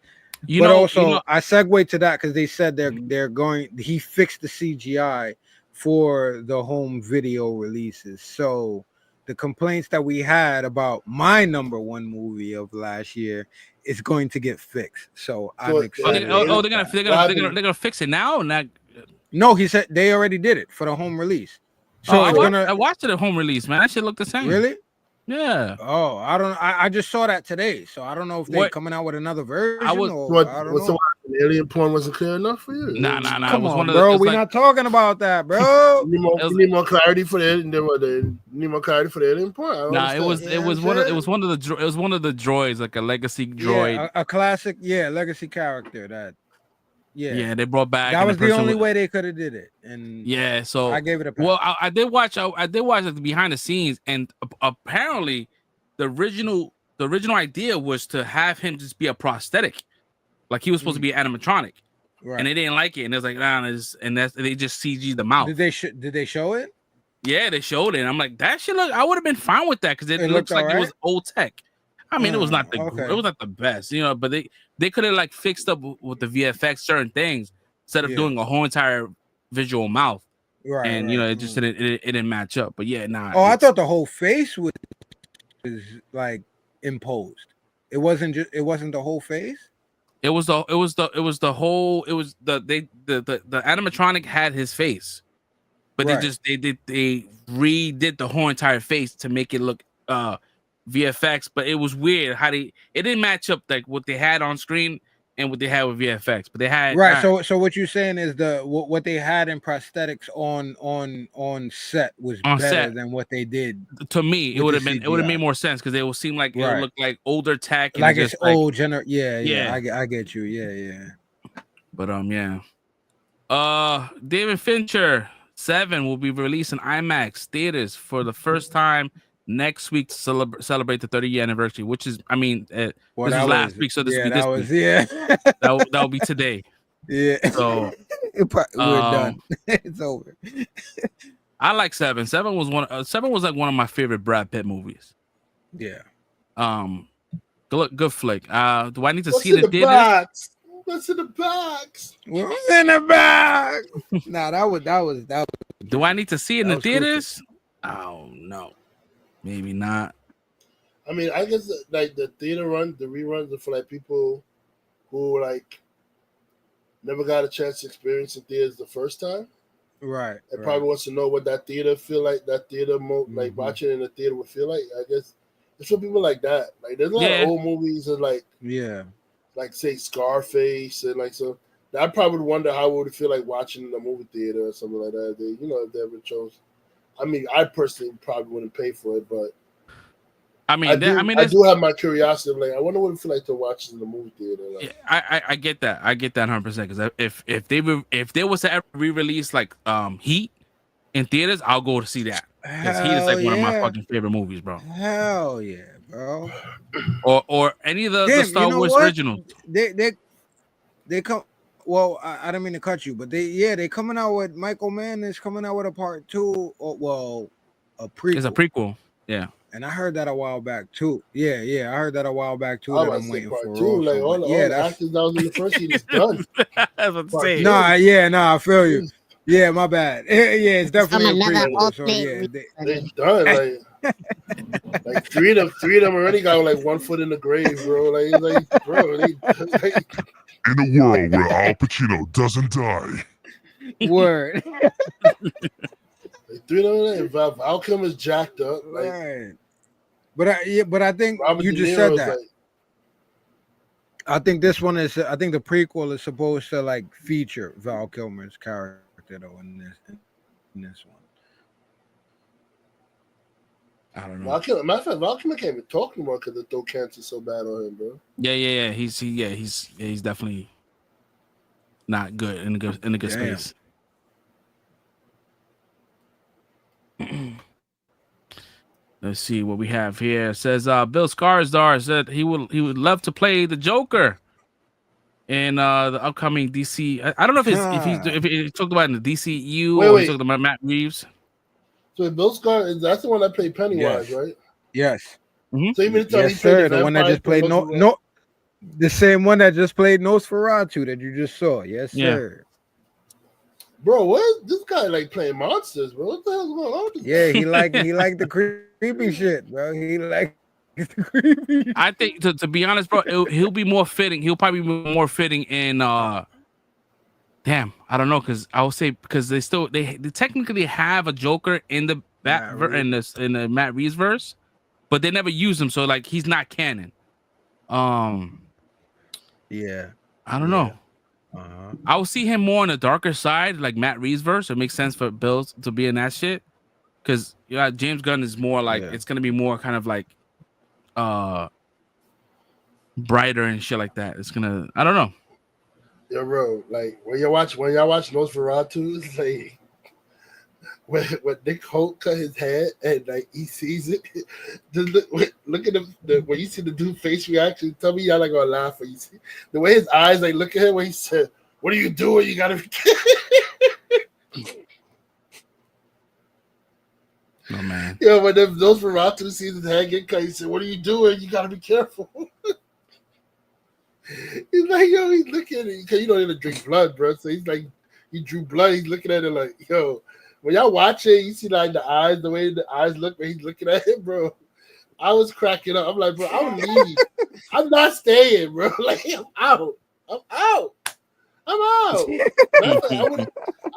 I segue to that because they said they're going. He fixed the CGI for the home video releases, so the complaints that we had about my number one movie of last year is going to get fixed. So I'm excited. They're gonna fix it now. No, he said they already did it for the home release. So I watched it at home release, man. That shit looked the same. Really? Yeah. Oh, I just saw that today, so I don't know if they're coming out with another version. Alien porn wasn't clear enough for you. Nah. It Come was on, one of the, bro. it was We're like, not talking about that, bro. You need more clarity for the alien. You need more clarity for the alien porn. I don't nah. It understand. was one of the droids, like a legacy droid. Yeah, a classic, legacy character that. Yeah, they brought back. That and was the person only way they could have did it, and yeah. So I gave it a pass. well, I did watch. I did watch the behind the scenes, and apparently, the original idea was to have him just be a prosthetic, like he was supposed to be animatronic, Right. and they didn't like it, and it was like, nah, and they just CG'd the mouth. Did they show it? Yeah, they showed it. And I'm like, that shit look. I would have been fine with that because it looks looked like alright? it was old tech. I mean, it was not okay. it was not the best, you know. But they could have like fixed up with the VFX certain things instead of doing a whole entire visual mouth. Right. And you know, it just didn't match up. But yeah, nah. Oh, I thought the whole face was like imposed. It wasn't the whole face. The animatronic had his face, but Right. they redid the whole entire face to make it look VFX. But it was weird how it didn't match up like what they had on screen and what they had with VFX. But they had right. So what you're saying is what they had in prosthetics on set was better than what they did. To me, it would have made more sense because it would seem like it would look like older tech, and like just it's old Yeah. I get you. Yeah. But yeah. David Fincher 7 will be released in IMAX theaters for the first time next week to celebrate the 30-year anniversary, which is, I mean, this was last week, so this will be this week. That will be today. Yeah. So we're done. It's over. I like 7. 7 was like one of my favorite Brad Pitt movies. Yeah. Good flick. Do I need to see it in theaters? Box? What's in the box? What's in the bag? Nah, that was. Do I need to see it in the theaters? Oh no. Maybe not. I mean, I guess like the theater run, the reruns are for like people who like never got a chance to experience the theaters the first time. Right. And probably wants to know what that theater feel like. That theater like watching in the theater would feel like. I guess it's for people like that. Like there's a lot of old movies and like like say Scarface and like so. I probably would wonder how it would feel like watching in a movie theater or something like that. They, if they ever chose. I mean, I personally probably wouldn't pay for it, but I mean, I do have my curiosity. Like, I wonder what it feel like to watch in the movie theater. Like, I get that. I get that 100%. Because if they was to ever re-release like Heat in theaters, I'll go to see that. Because Heat is like one of my fucking favorite movies, bro. Hell yeah, bro. Or any of the Star Wars originals. They come. Well, I didn't mean to cut you, but they coming out with Michael Mann is coming out with a part 2. Or, a prequel. It's a prequel. Yeah. And I heard that a while back too. Yeah, I heard that a while back too. I that was I'm waiting part for. 2. Like all the actors that was in the first scene is done. That's what I'm saying. Nah, I feel you. Yeah, my bad. Yeah, it's definitely a prequel. So yeah, they done. Like three of them already got like one foot in the grave, bro. Like bro, in a world where Al Pacino doesn't die. Word. Like 3 of them, Val Kilmer's jacked up. Like, right. But I think Robert you De just Niro's said that. like, I think this one is. I think the prequel is supposed to like feature Val Kilmer's character though in this one. I don't know. Matter of fact, Val Kilmer can't even talk anymore because the throat cancer is so bad on him, bro. Yeah. He's definitely not good in a good space. Let's see what we have here. It says Bill Skarsgård said he would love to play the Joker in the upcoming DC. I don't know if he talked about in the DCU or he talked about Matt Reeves. So Bill Skarsgård, that's the one that played Pennywise, right? Yes. Mm-hmm. So even yes, sir. The one that just played the same one that just played Nosferatu that you just saw. Yes, sir. Bro, what this guy like playing monsters, bro? What the hell's going on? Yeah, he like the creepy shit, bro. He like the creepy. I think to be honest, bro, he'll be more fitting. He'll probably be more fitting in. Damn, I don't know, because I would say because they technically have a Joker in the in the Matt Reeves verse, but they never use him, so like he's not canon. Yeah, I don't know. I will see him more on the darker side, like Matt Reeves verse. It makes sense for Bill to be in that shit, because James Gunn is more like it's gonna be more kind of like brighter and shit like that. It's gonna, I don't know. Yo, bro, like when y'all watch Nosferatu, it's like when Nick Holt cut his head and like he sees it, just look at when you see the dude face reaction. Tell me y'all not gonna laugh when you see the way his eyes like look at him when he said, "What are you doing? You gotta be." No man. Yo, when those Nosferatu sees his head get cut, he said, "What are you doing? You gotta be careful." He's like, yo, he's looking at it because you don't even drink blood, bro. So he's like, he drew blood. He's looking at it like, yo, when y'all watch it, you see like the eyes, the way the eyes look when he's looking at it, bro. I was cracking up. I'm like, bro, I would leave. I'm not staying, bro. Like, I'm out. I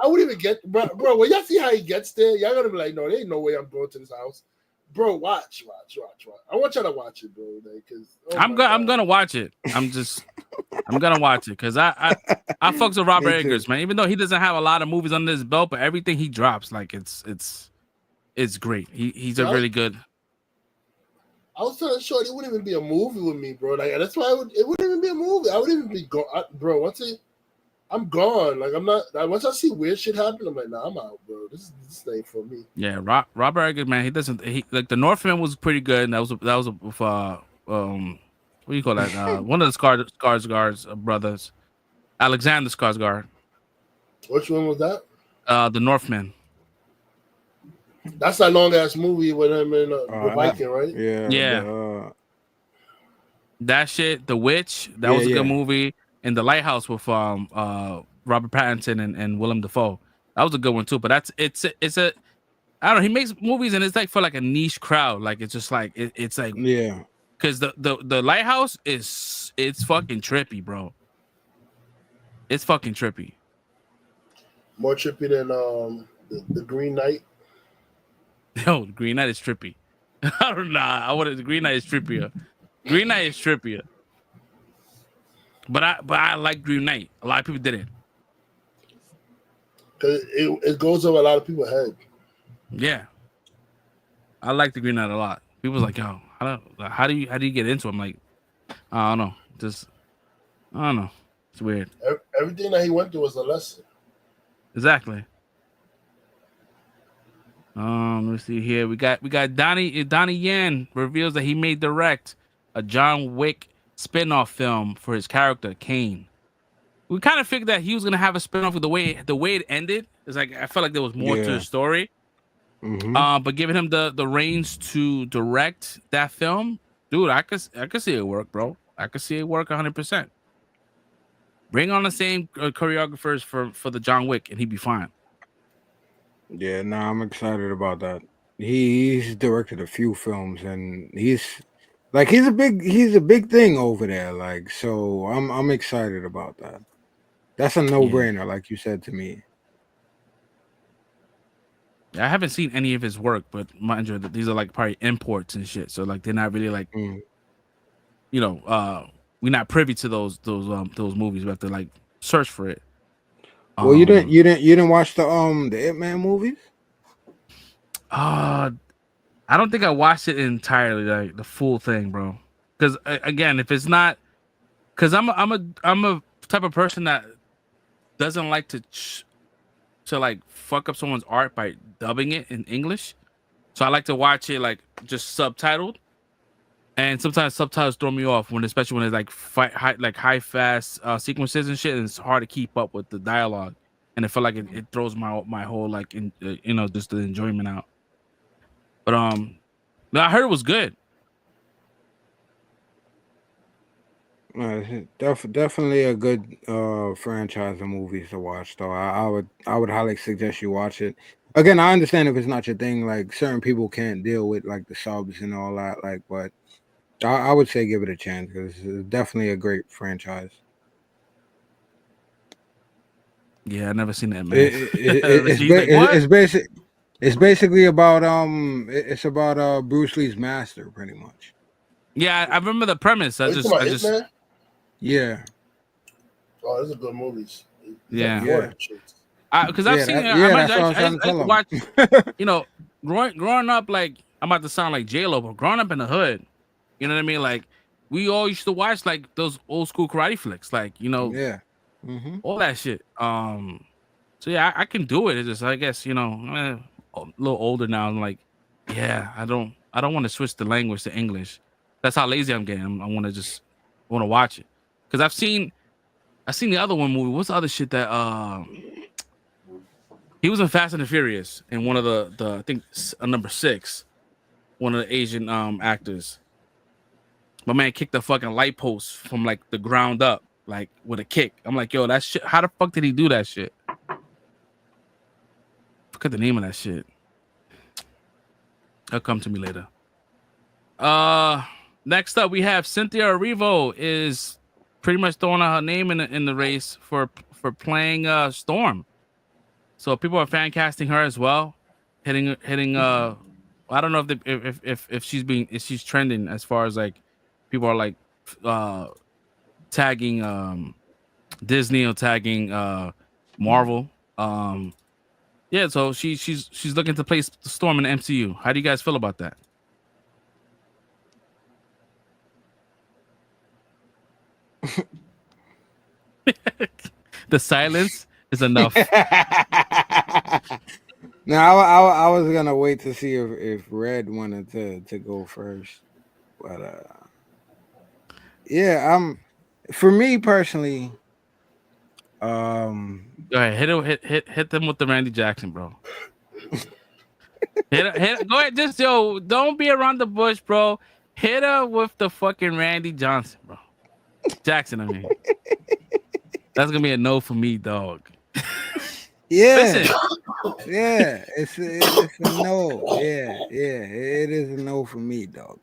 wouldn't even get, bro. When y'all see how he gets there, y'all gonna be like, no, there ain't no way I'm going to this house. Bro, watch. I want y'all to watch it, bro. Because I'm gonna watch it. I'm gonna watch it because I fucks with Robert Eggers, man. Even though he doesn't have a lot of movies under his belt, but everything he drops, like it's great. He's a really good. I was telling Shorty it wouldn't even be a movie with me, bro. Like that's why it wouldn't even be a movie. I wouldn't even be gone, bro. I'm gone. Like I'm not. Once I see weird shit happen, I'm like, nah, I'm out, bro. This ain't for me. Yeah, Robert Eggers, man. He doesn't. Like the Northman was pretty good. And that was with what do you call that? One of the Skarsgård brothers, Alexander Skarsgård. Which one was that? The Northman. That's that long ass movie with him in the Viking, right? Yeah. That shit, The Witch. That was a good movie. And The Lighthouse with Robert Pattinson and Willem Dafoe. That was a good one too. But it's a I don't know. He makes movies and it's like for like a niche crowd. Like it's just like it's like because the Lighthouse it's fucking trippy, bro. It's fucking trippy. More trippy than the Green Knight. Yo, the Green Knight is trippy. I don't know. The Green Knight is trippier. Green Knight is trippier. But I like Green Knight. A lot of people didn't. Cause it goes over a lot of people's head. Yeah, I like the Green Knight a lot. People's like, yo, how do you get into it? I'm like, I don't know. I don't know. It's weird. Everything that he went through was a lesson. Exactly. Let's see here. We got Donnie Yen reveals that he may direct a John Wick spin-off film for his character Kane. We kind of figured that he was gonna have a spin-off with the way it ended. It's like I felt like there was more to the story. Mm-hmm. But giving him the reins to direct that film, dude, I could see it work, bro. I could see it work 100%. Bring on the same choreographers for the John Wick, and he'd be fine. Yeah, I'm excited about that. He's directed a few films, and he's a big thing over there. Like, so I'm excited about that. That's a no-brainer, like you said to me. I haven't seen any of his work, but mind you, these are like probably imports and shit. So like they're not really like, we're not privy to those movies. We have to like search for it. Well, you didn't watch the Ip Man movies? I don't think I watched it entirely, like the full thing, bro. Because again, if it's not, because I'm a type of person that doesn't like to like fuck up someone's art by dubbing it in English. So I like to watch it like just subtitled. And sometimes subtitles throw me off especially when it's like high fast sequences and shit, and it's hard to keep up with the dialogue. And I feel like it throws my whole like just the enjoyment out. But I heard it was good. Definitely a good franchise of movies to watch, though. I would highly suggest you watch it. Again, I understand if it's not your thing. Like certain people can't deal with like the subs and all that. Like, but I would say give it a chance because it's definitely a great franchise. Yeah, I never seen that, man. It's basically about it's about Bruce Lee's master, pretty much. Yeah, I remember the premise. Yeah. Oh, those are good movies. Yeah. Yeah. Because I've seen it. Yeah, I that's what I was trying to tell him. watch. You know, growing up, like I'm about to sound like J-Lo, but growing up in the hood, you know what I mean? Like we all used to watch like those old school karate flicks, like Yeah. all that shit. So yeah, I can do it. It's just I guess a little older now. I'm like, yeah, I don't want to switch the language to English. That's how lazy I'm getting. I want to watch it because I've seen the other one movie. What's the other shit that he was in Fast and the Furious in one of the I think number 6, one of the Asian actors. My man kicked the fucking light post from like the ground up, like with a kick. I'm like, yo, that shit. How the fuck did he do that shit? Forget the name of that shit. It'll come to me later. Next up we have Cynthia Erivo is pretty much throwing out her name in the race for playing Storm. So people are fan casting her as well, hitting. I don't know if she's trending as far as like people are like tagging Disney or tagging Marvel. Yeah, so she's looking to play Storm in the MCU. How do you guys feel about that? The silence is enough. Now I was gonna wait to see if Red wanted to go first, but yeah, for me personally, Go ahead, hit them with the Randy Jackson, bro. Go ahead, just don't be around the bush, bro. Hit her with the fucking Randy Johnson, bro. Jackson, I mean. That's gonna be a no for me, dog. yeah, Listen. yeah, it's a no. Yeah, it is a no for me, dog.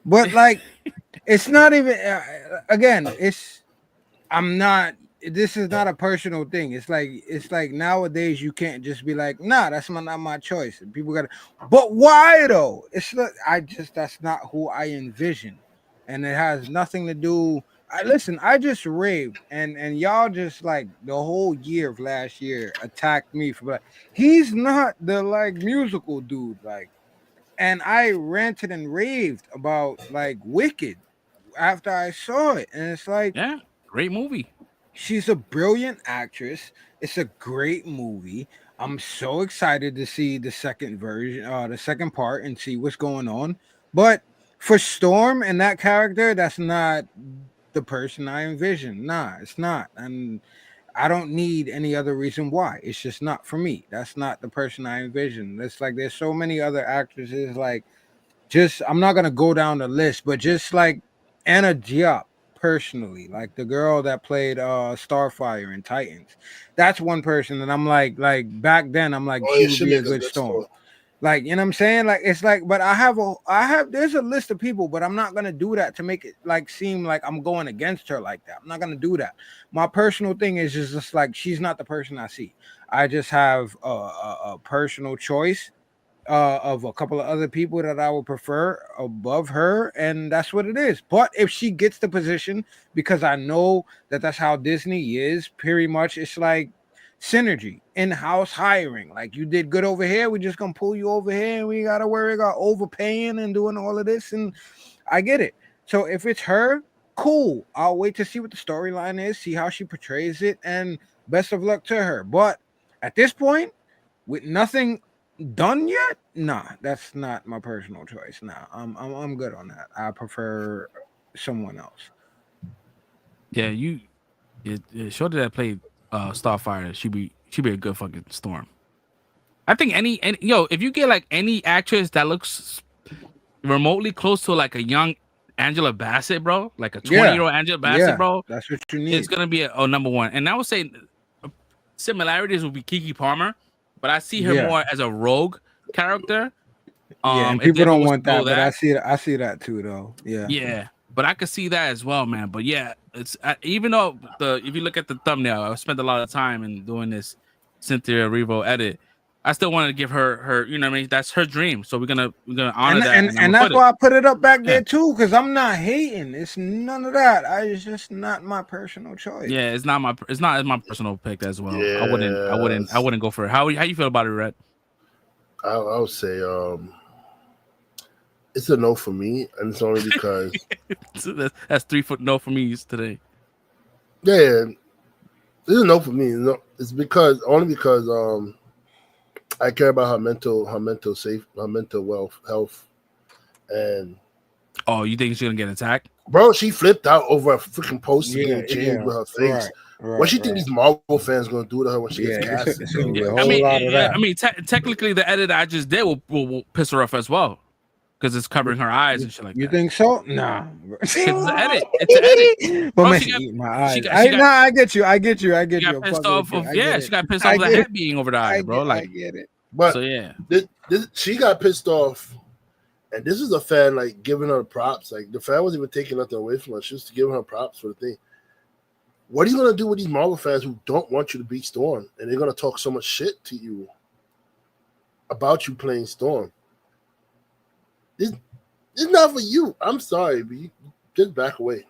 But like, it's not even. Again, I'm not. This is not a personal thing. It's like nowadays you can't just be like, nah, that's not my choice. And people gotta. But why though? It's not. That's not who I envision, and it has nothing to do. Listen, I just raved, and y'all just like the whole year of last year attacked me for like he's not the like musical dude, like, and I ranted and raved about like Wicked after I saw it, and it's like, yeah, great movie. She's a brilliant actress. It's a great movie. I'm so excited to see the second version, the second part, and see what's going on. But for Storm and that character, that's not the person I envision. Nah, it's not. And I don't need any other reason why. It's just not for me. That's not the person I envision. It's like there's so many other actresses. Like, just I'm not gonna go down the list, but just like Anna Diop personally, like the girl that played Starfire in Titans. That's one person that I'm like back then I'm like she would be a good Storm. Like, you know what I'm saying? Like, it's like, but I have there's a list of people, but I'm not gonna do that to make it like seem like I'm going against her like that. I'm not gonna do that. My personal thing is just like she's not the person I see. I just have a personal choice of a couple of other people that I would prefer above her, and that's what it is. But if she gets the position, because I know that that's how Disney is, pretty much, it's like synergy, in-house hiring. Like, you did good over here, we just gonna pull you over here, and we gotta worry about overpaying and doing all of this. And I get it. So if it's her, cool. I'll wait to see what the storyline is, see how she portrays it, and best of luck to her. But at this point, with nothing done yet, nah, that's not my personal choice. Nah, I'm good on that. I prefer someone else. Yeah, shorty that played Starfire, she'd be a good fucking Storm. I think any if you get like any actress that looks remotely close to like a young Angela Bassett, bro, like a 20-year-old Angela Bassett, bro, that's what you need. It's gonna be a number one. And I would say similarities would be Keke Palmer, but I see her more as a rogue character. And people don't want that, but I see that too, though. Yeah. But I could see that as well, man. But yeah, it's even though if you look at the thumbnail, I spent a lot of time in doing this Cynthia Erivo edit. I still wanted to give her, you know what I mean? That's her dream. So we're gonna honor that. And that's why I put it up back there too, because I'm not hating. It's none of that. It's just not my personal choice. Yeah, it's not my personal pick as well. Yeah, I wouldn't go for it. How you feel about it, Red? I would say it's a no for me, and it's only because that's 3 foot no for me today. yeah, it's a no for me. No, it's only because I care about her mental health, and oh, you think she's gonna get attacked? Bro, she flipped out over a freaking poster getting changed with her face. Right, what she think these Marvel fans gonna do to her when she gets casted? I mean, technically, the edit I just did will piss her off as well, because it's covering her eyes and shit like that. You think so? Nah, it's an edit. It's an edit. But man, she eat my eyes. I get you. She got pissed off she got pissed off the hat being over the eye, bro. Like, I get it. But so yeah, she got pissed off. And this is a fan like giving her props. Like the fan wasn't even taking nothing away from her. She was giving her props for the thing. What are you gonna do with these Marvel fans who don't want you to beat Storm, and they're gonna talk so much shit to you about you playing Storm? This not for you. I'm sorry, but you just back away.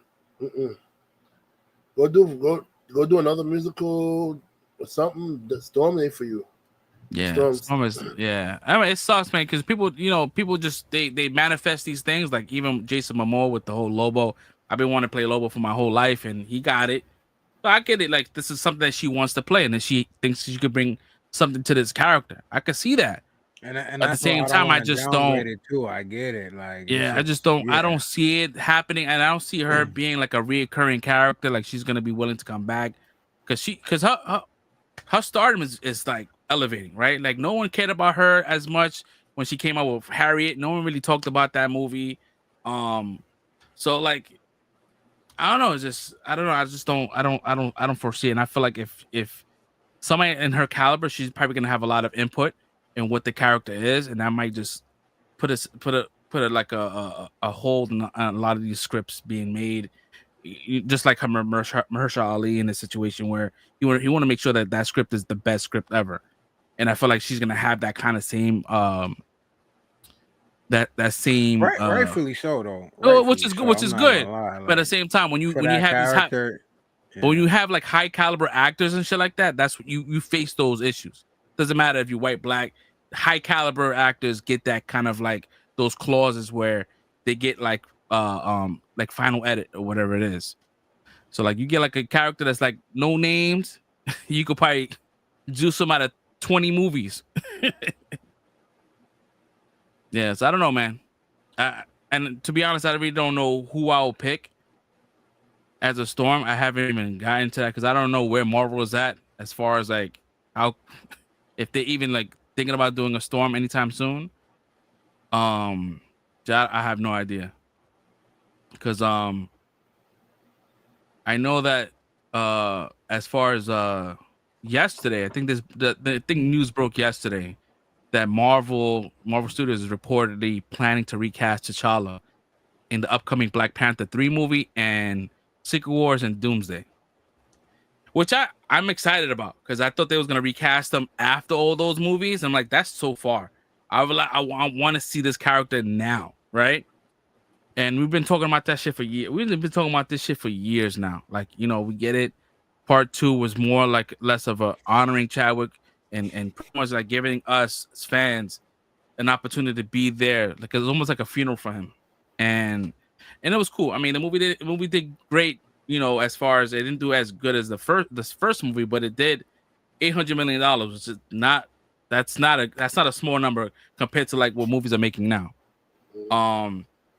Go do another musical or something. The Storm ain't for you. Yeah, Storm is, yeah. I mean, it sucks, man, because people just they manifest these things. Like even Jason Momoa with the whole Lobo. I've been wanting to play Lobo for my whole life, and he got it. So I get it. Like this is something that she wants to play, and then she thinks she could bring something to this character. I could see that. And at the same time, I just don't. It too. I get it. Like yeah, I just don't. Yeah. I don't see it happening, and I don't see her being like a reoccurring character. Like she's gonna be willing to come back, because her stardom is like elevating, right? Like no one cared about her as much when she came out with Harriet. No one really talked about that movie. So like I don't know, it's just I don't know. I don't foresee it. And I feel like if somebody in her caliber, she's probably gonna have a lot of input in what the character is, and that might just put a like a hold on a lot of these scripts being made. Just like Mahershala Ali in a situation where you want to make sure that script is the best script ever. And I feel like she's gonna have that kind of same that same rightfully so though. Which is good. But at the same time, when you have but when you have like high caliber actors and shit like that, that's what you face those issues. Doesn't matter if you're white, black, high caliber actors get that kind of like those clauses where they get like final edit or whatever it is. So like you get like a character that's like no names, you could probably juice them out of 20 movies. Yeah, so I don't know, man. And to be honest, I really don't know who I will pick as a Storm. I haven't even gotten to that because I don't know where Marvel is at as far as like how if they even like thinking about doing a Storm anytime soon. I have no idea. Because I know that as far as yesterday, I think the news broke yesterday that Marvel Studios is reportedly planning to recast T'Challa in the upcoming Black Panther 3 movie and Secret Wars and Doomsday, which I'm excited about because I thought they was gonna recast them after all those movies. I'm like, that's so far. I want to see this character now, right? And we've been talking about that shit for years. We've been talking about this shit for years now. Like, you know, we get it. Part 2 was more like less of a honoring Chadwick and pretty much like giving us as fans an opportunity to be there. Like it was almost like a funeral for him. And it was cool. I mean, the movie did great, you know, as far as it didn't do as good as the first movie, but it did $800 million, which is that's not a small number compared to like what movies are making now.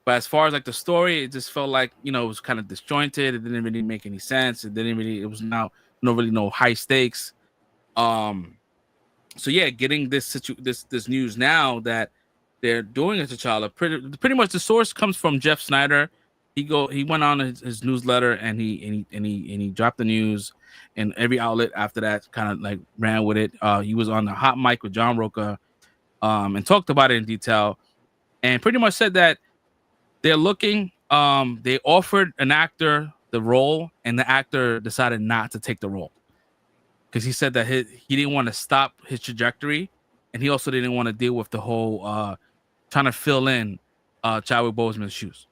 But as far as like the story, it just felt like, you know, it was kind of disjointed. It didn't really make any sense. It was no high stakes. So yeah, getting this news now that they're doing it to T'Challa, pretty much the source comes from Jeff Snyder. He went on his newsletter and he dropped the news, and every outlet after that kind of like ran with it. He was on the hot mic with John Roca, and talked about it in detail, and pretty much said that they're looking. They offered an actor the role, and the actor decided not to take the role because he said that he didn't want to stop his trajectory and he also didn't want to deal with the whole trying to fill in Chadwick Boseman's shoes,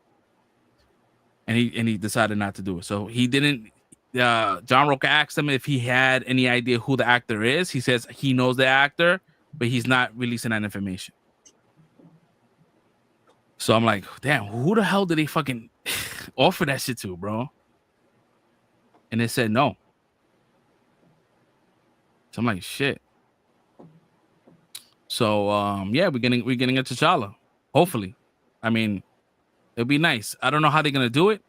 and he decided not to do it. So he didn't. John Roca asked him if he had any idea who the actor is. He says he knows the actor, but he's not releasing that information. So I'm like, damn, who the hell did they fucking offer that shit to, bro? And they said no. So I'm like, shit. So yeah, we're getting a T'Challa. Hopefully. I mean, it'll be nice. I don't know how they're gonna do it.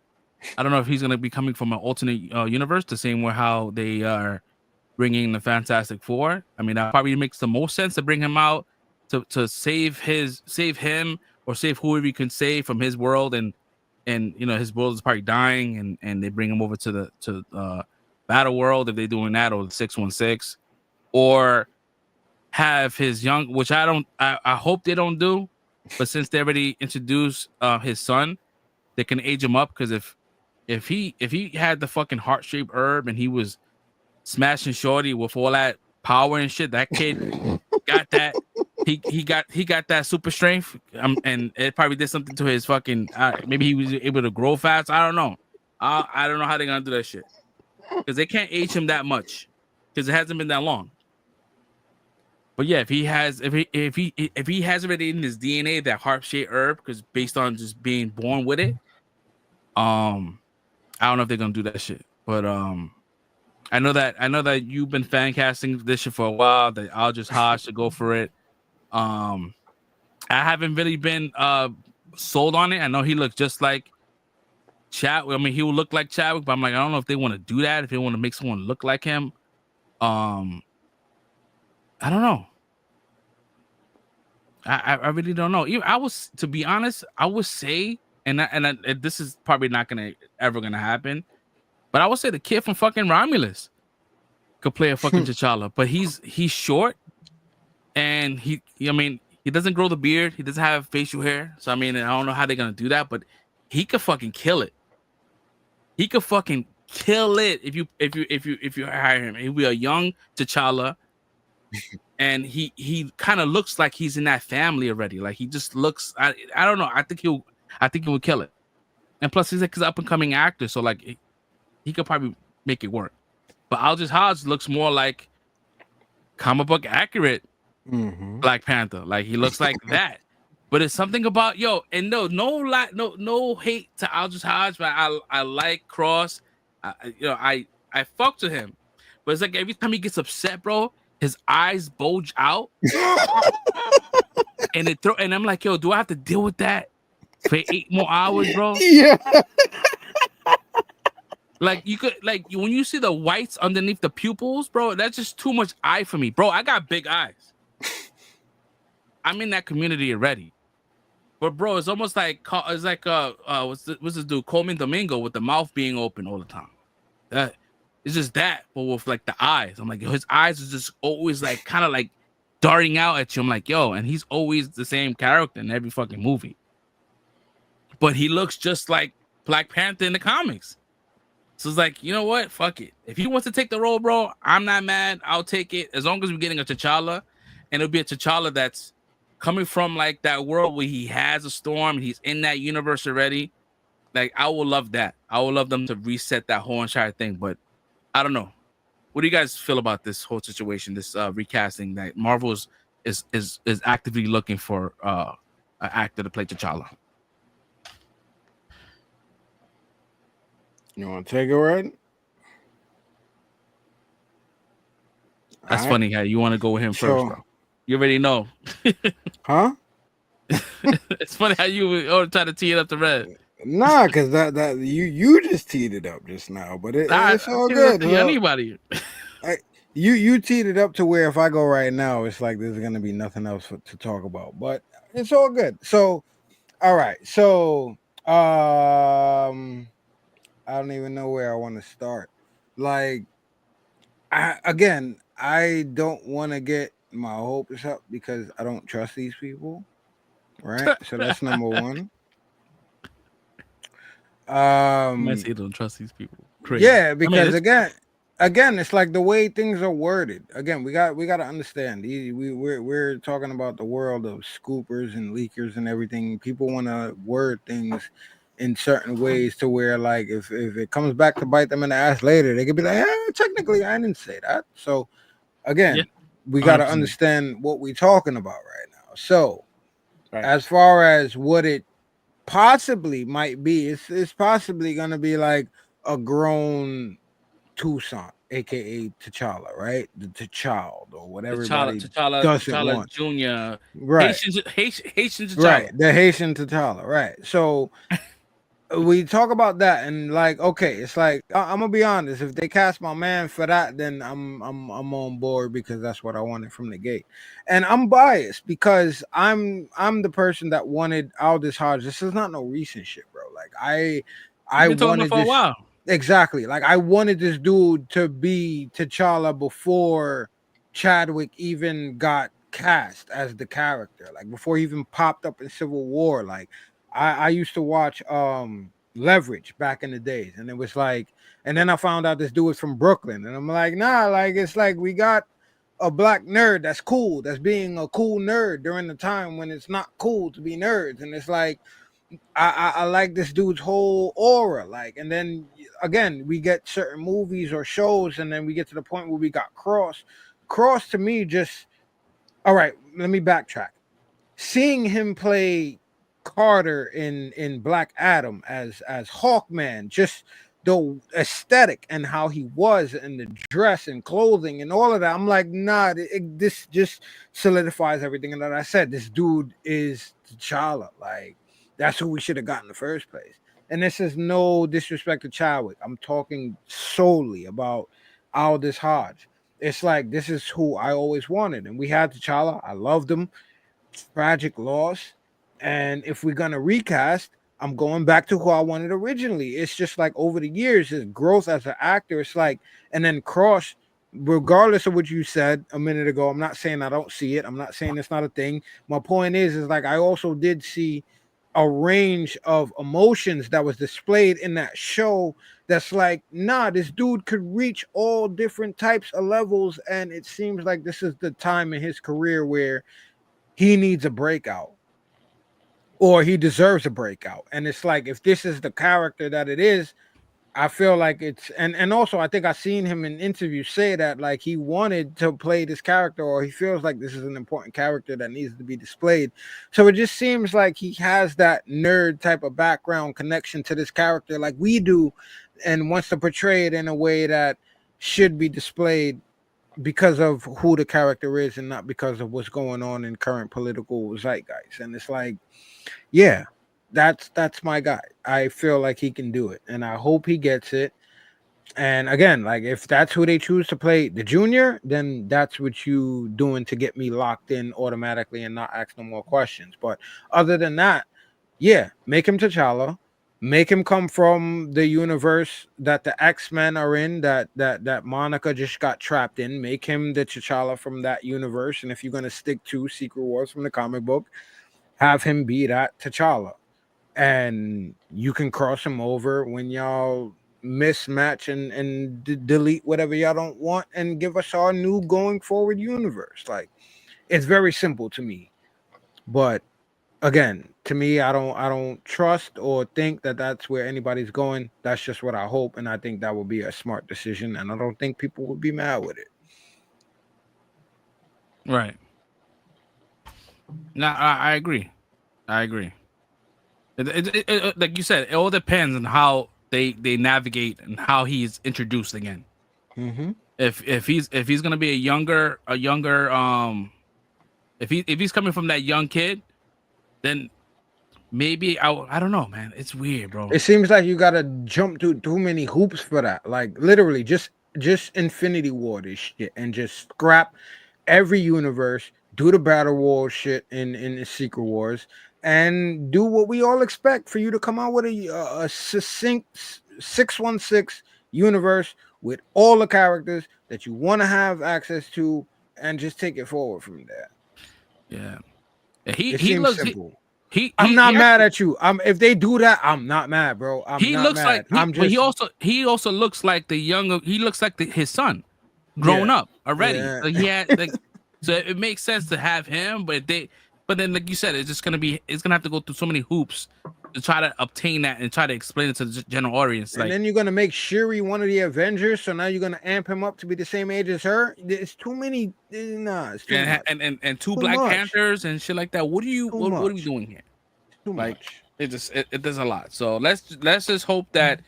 I don't know if he's gonna be coming from an alternate universe, the same way how they are bringing the Fantastic Four. I mean, that probably makes the most sense to bring him out to save him or save whoever you can save from his world, and you know his world is probably dying, and they bring him over to the Battle World if they're doing that, or the 616, or have his young, which I hope they don't do, but since they already introduced his son, they can age him up, because if he had the fucking heart-shaped herb and he was smashing shorty with all that power and shit, that kid got that. He got that super strength, and it probably did something to his fucking. Maybe he was able to grow fast. I don't know. I don't know how they're gonna do that shit, because they can't age him that much, because it hasn't been that long. But yeah, if he has already in his DNA that heart-shaped herb, because based on just being born with it, I don't know if they're gonna do that shit. But I know that you've been fan casting this shit for a while. That Aldrich Hodge should go for it. I haven't really been sold on it. I know he looks just like Chadwick. I mean, he will look like Chadwick, but I'm like, I don't know if they want to do that. If they want to make someone look like him, I don't know. I really don't know. To be honest, I would say, and this is probably not ever gonna happen, but I would say the kid from fucking Romulus could play a fucking T'Challa, but he's short, and he doesn't grow the beard, he doesn't have facial hair, so I mean, I don't know how they're gonna do that, but he could fucking kill it. He could fucking kill it if you hire him. He'll be a young T'Challa, and he kind of looks like he's in that family already. Like he just looks. I don't know. I think he will kill it. And plus, he's like an up and coming actor, so like he could probably make it work. But Aldrich Hodge looks more like comic book accurate Black Panther. Like he looks like that. But it's something about and no hate to Aldrich Hodge, but I like Cross. I fuck to him, but it's like every time he gets upset, bro, his eyes bulge out, and I'm like, do I have to deal with that for 8 more hours, bro? Yeah. Like you could, like when you see the whites underneath the pupils, bro, that's just too much eye for me, bro. I got big eyes. I'm in that community already. But bro, it's almost like what's this dude, Coleman Domingo, with the mouth being open all the time. It's just that, but with like the eyes. I'm like, his eyes is just always like kind of like darting out at you. I'm like, and he's always the same character in every fucking movie. But he looks just like Black Panther in the comics. So it's like, you know what? Fuck it. If he wants to take the role, bro, I'm not mad. I'll take it as long as we're getting a T'Challa, and it'll be a T'Challa that's coming from like that world where he has a storm and he's in that universe already. Like I will love that. I would love them to reset that whole entire thing. But I don't know. What do you guys feel about this whole situation? This recasting that Marvel is actively looking for an actor to play T'Challa. You want to take it, right? That's funny how you want to go with him first, bro. You already know. Huh? It's funny how you try to tee it up to Red. Nah, because that you just teed it up just now, but it's all good. Anybody. You teed it up to where if I go right now, it's like there's gonna be nothing else to talk about, but it's all good. So, all right. So, I don't even know where I want to start. Like, I don't want to get my hopes up because I don't trust these people, right? So that's number one. I say don't trust these people. Crazy. Yeah, because again, again, it's like the way things are worded. Again, we got to understand. We're talking about the world of scoopers and leakers and everything. People want to word things in certain ways to where, like, if it comes back to bite them in the ass later, they could be like, technically, I didn't say that. So again, Yeah, we got to 100%. understand what we're talking about right now. So Right. as far as what it possibly might be, it's possibly gonna be like a grown Toussaint, aka T'Challa, right? The T'Child or what everybody doesn't T'Challa want. Jr. Right, Haitian T'Challa. right. The Haitian T'Challa, right. So we talk about that and like, okay, it's like I'm gonna be honest. If they cast my man for that, then I'm on board because that's what I wanted from the gate. And I'm biased because I'm the person that wanted Aldous Hodge. This is not no recent shit, bro. Like You've I been talking about it wanted for a this while. exactly. Like I wanted this dude to be T'Challa before Chadwick even got cast as the character. Like before he even popped up in Civil War. Like I used to watch Leverage back in the days, and it was like, and then I found out this dude was from Brooklyn, and I'm like, nah, like it's like we got a black nerd that's cool, that's being a cool nerd during the time when it's not cool to be nerds, and it's like I like this dude's whole aura, like, and then again we get certain movies or shows, and then we get to the point where we got Cross to me just all right. Let me backtrack. Seeing him play Carter in Black Adam as Hawkman, just the aesthetic and how he was and the dress and clothing and all of that, I'm like, nah, this just solidifies everything that I said. This dude is T'Challa. Like that's who we should have got in the first place. And this is no disrespect to Chadwick. I'm talking solely about Aldous Hodge. It's like this is who I always wanted, and we had T'Challa. I loved him. Tragic loss. And if we're gonna recast, I'm going back to who I wanted originally. It's just like over the years, his growth as an actor, it's like, and then Cross, regardless of what you said a minute ago, I'm not saying I don't see it. I'm not saying it's not a thing. My point is like I also did see a range of emotions that was displayed in that show that's like, nah, this dude could reach all different types of levels, and it seems like this is the time in his career where he needs a breakout or he deserves a breakout. And it's like, if this is the character that it is, I feel like it's, and also I think I seen him in interviews say that like he wanted to play this character, or he feels like this is an important character that needs to be displayed. So it just seems like he has that nerd type of background connection to this character like we do, and wants to portray it in a way that should be displayed because of who the character is and not because of what's going on in current political zeitgeist. And it's like, yeah, that's my guy. I feel like he can do it, and I hope he gets it. And again, like if that's who they choose to play the junior, then that's what you doing to get me locked in automatically and not ask no more questions. But other than that, yeah, make him T'Challa. Make him come from the universe that the X-Men are in, that Monica just got trapped in. Make him the T'Challa from that universe. And if you're gonna stick to Secret Wars from the comic book, have him be that T'Challa. And you can cross him over when y'all mismatch and delete whatever y'all don't want and give us our new going forward universe. Like it's very simple to me. But again, to me, I don't trust or think that that's where anybody's going. That's just what I hope, and I think that would be a smart decision, and I don't think people would be mad with it. Right. No, I agree. I agree. Like you said, it all depends on how they navigate and how he's introduced again. Mm-hmm. If he's gonna be a younger if he's coming from that young kid, then maybe I don't know, man. It's weird, bro. It seems like you gotta jump through too many hoops for that. Like literally, just Infinity War this shit and just scrap every universe. Do the Battle War shit in the Secret Wars and do what we all expect for you to come out with a succinct 616 universe with all the characters that you want to have access to and just take it forward from there. Yeah. It He seems looks simple. I'm not mad at you. If they do that, I'm not mad, bro. He not looks mad. like I'm but just he also looks like the younger. He looks like his son, grown up already. Yeah. So he had like, so it makes sense to have him. But then like you said, it's gonna have to go through so many hoops to try to obtain that and try to explain it to the general audience. And Like, then you're gonna make Shuri one of the Avengers, so now you're gonna amp him up to be the same age as her. It's too many. Nah, it's too much. and two Too Black much. Panthers and shit like that. What are we doing here? Too Like, much. it does a lot. So let's just hope that.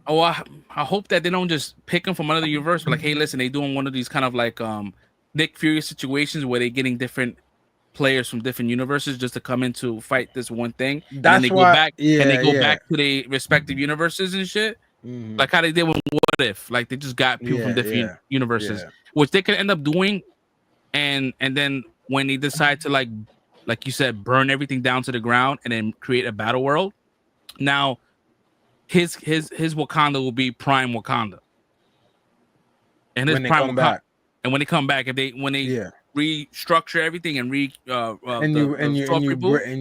Oh, I hope that they don't just pick him from another universe. But like, hey, listen, they doing one of these kind of like Nick Fury situations where they getting different players from different universes just to come in to fight this one thing. That's and then they why, go back and they go yeah. back to their respective universes and shit. Mhm. Like how they did with What If. Like they just got people from different universes, which they could end up doing. And then when they decide to like you said, burn everything down to the ground and then create a battle world. Now his Wakanda will be Prime Wakanda. And his When they Prime come Wakanda, back. and when they come back, when they restructure everything and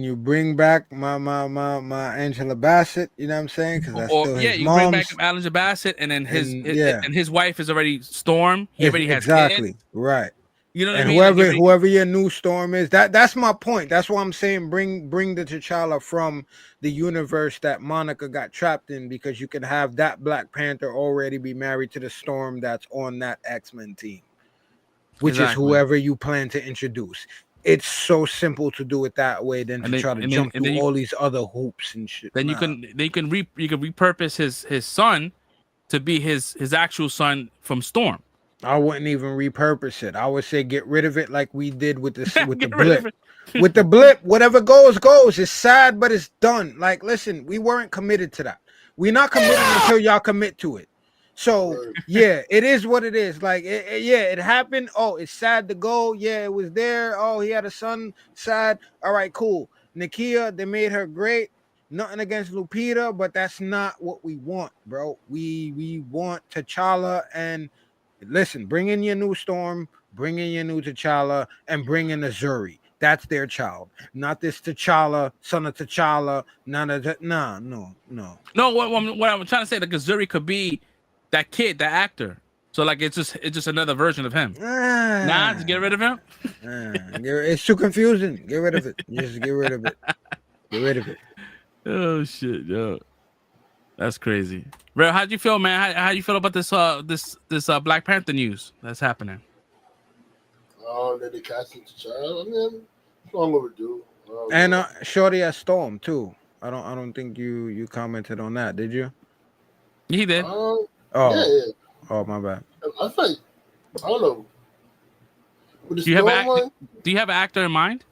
you bring back my Angela Bassett, you know what I'm saying? Because that's still his you mom's. bring back Angela Bassett, and then his wife is already Storm. He already has kids. Right. You know what and I mean? whoever your new Storm is, that's my point. That's why I'm saying bring the T'Challa from the universe that Monica got trapped in, because you can have that Black Panther already be married to the Storm that's on that X-Men team, which is whoever you plan to introduce. It's so simple to do it that way than to try to jump through all these other hoops and shit. Then you can repurpose his son to be his actual son from Storm. I wouldn't even repurpose it. I would say get rid of it like we did with the blip. With the blip, whatever goes. It's sad, but it's done. Like, listen, we weren't committed to that. We're not committed until y'all commit to it. So yeah, it is what it is. Like, it happened. Oh, it's sad to go. Yeah, it was there. Oh, he had a son. Sad. All right, cool. Nakia, they made her great. Nothing against Lupita, but that's not what we want, bro. We want T'Challa and. Listen, bring in your new Storm, bring in your new T'Challa, and bring in Azuri. That's their child, not this T'Challa, son of T'Challa. None of that. No. No, what I'm trying to say, like Azuri could be that kid, that actor. So like it's just another version of him. Just get rid of him. It's too confusing. Get rid of it. Just get rid of it. Get rid of it. Oh shit, yo. That's crazy. Bro, how'd you feel, man? How you feel about this Black Panther news that's happening? That they casting T'Challa. I mean, it's long overdue. And Shorty as Storm too. I don't think you commented on that, did you? He did. Yeah. Oh, my bad. I think I don't know. Do you have an actor in mind?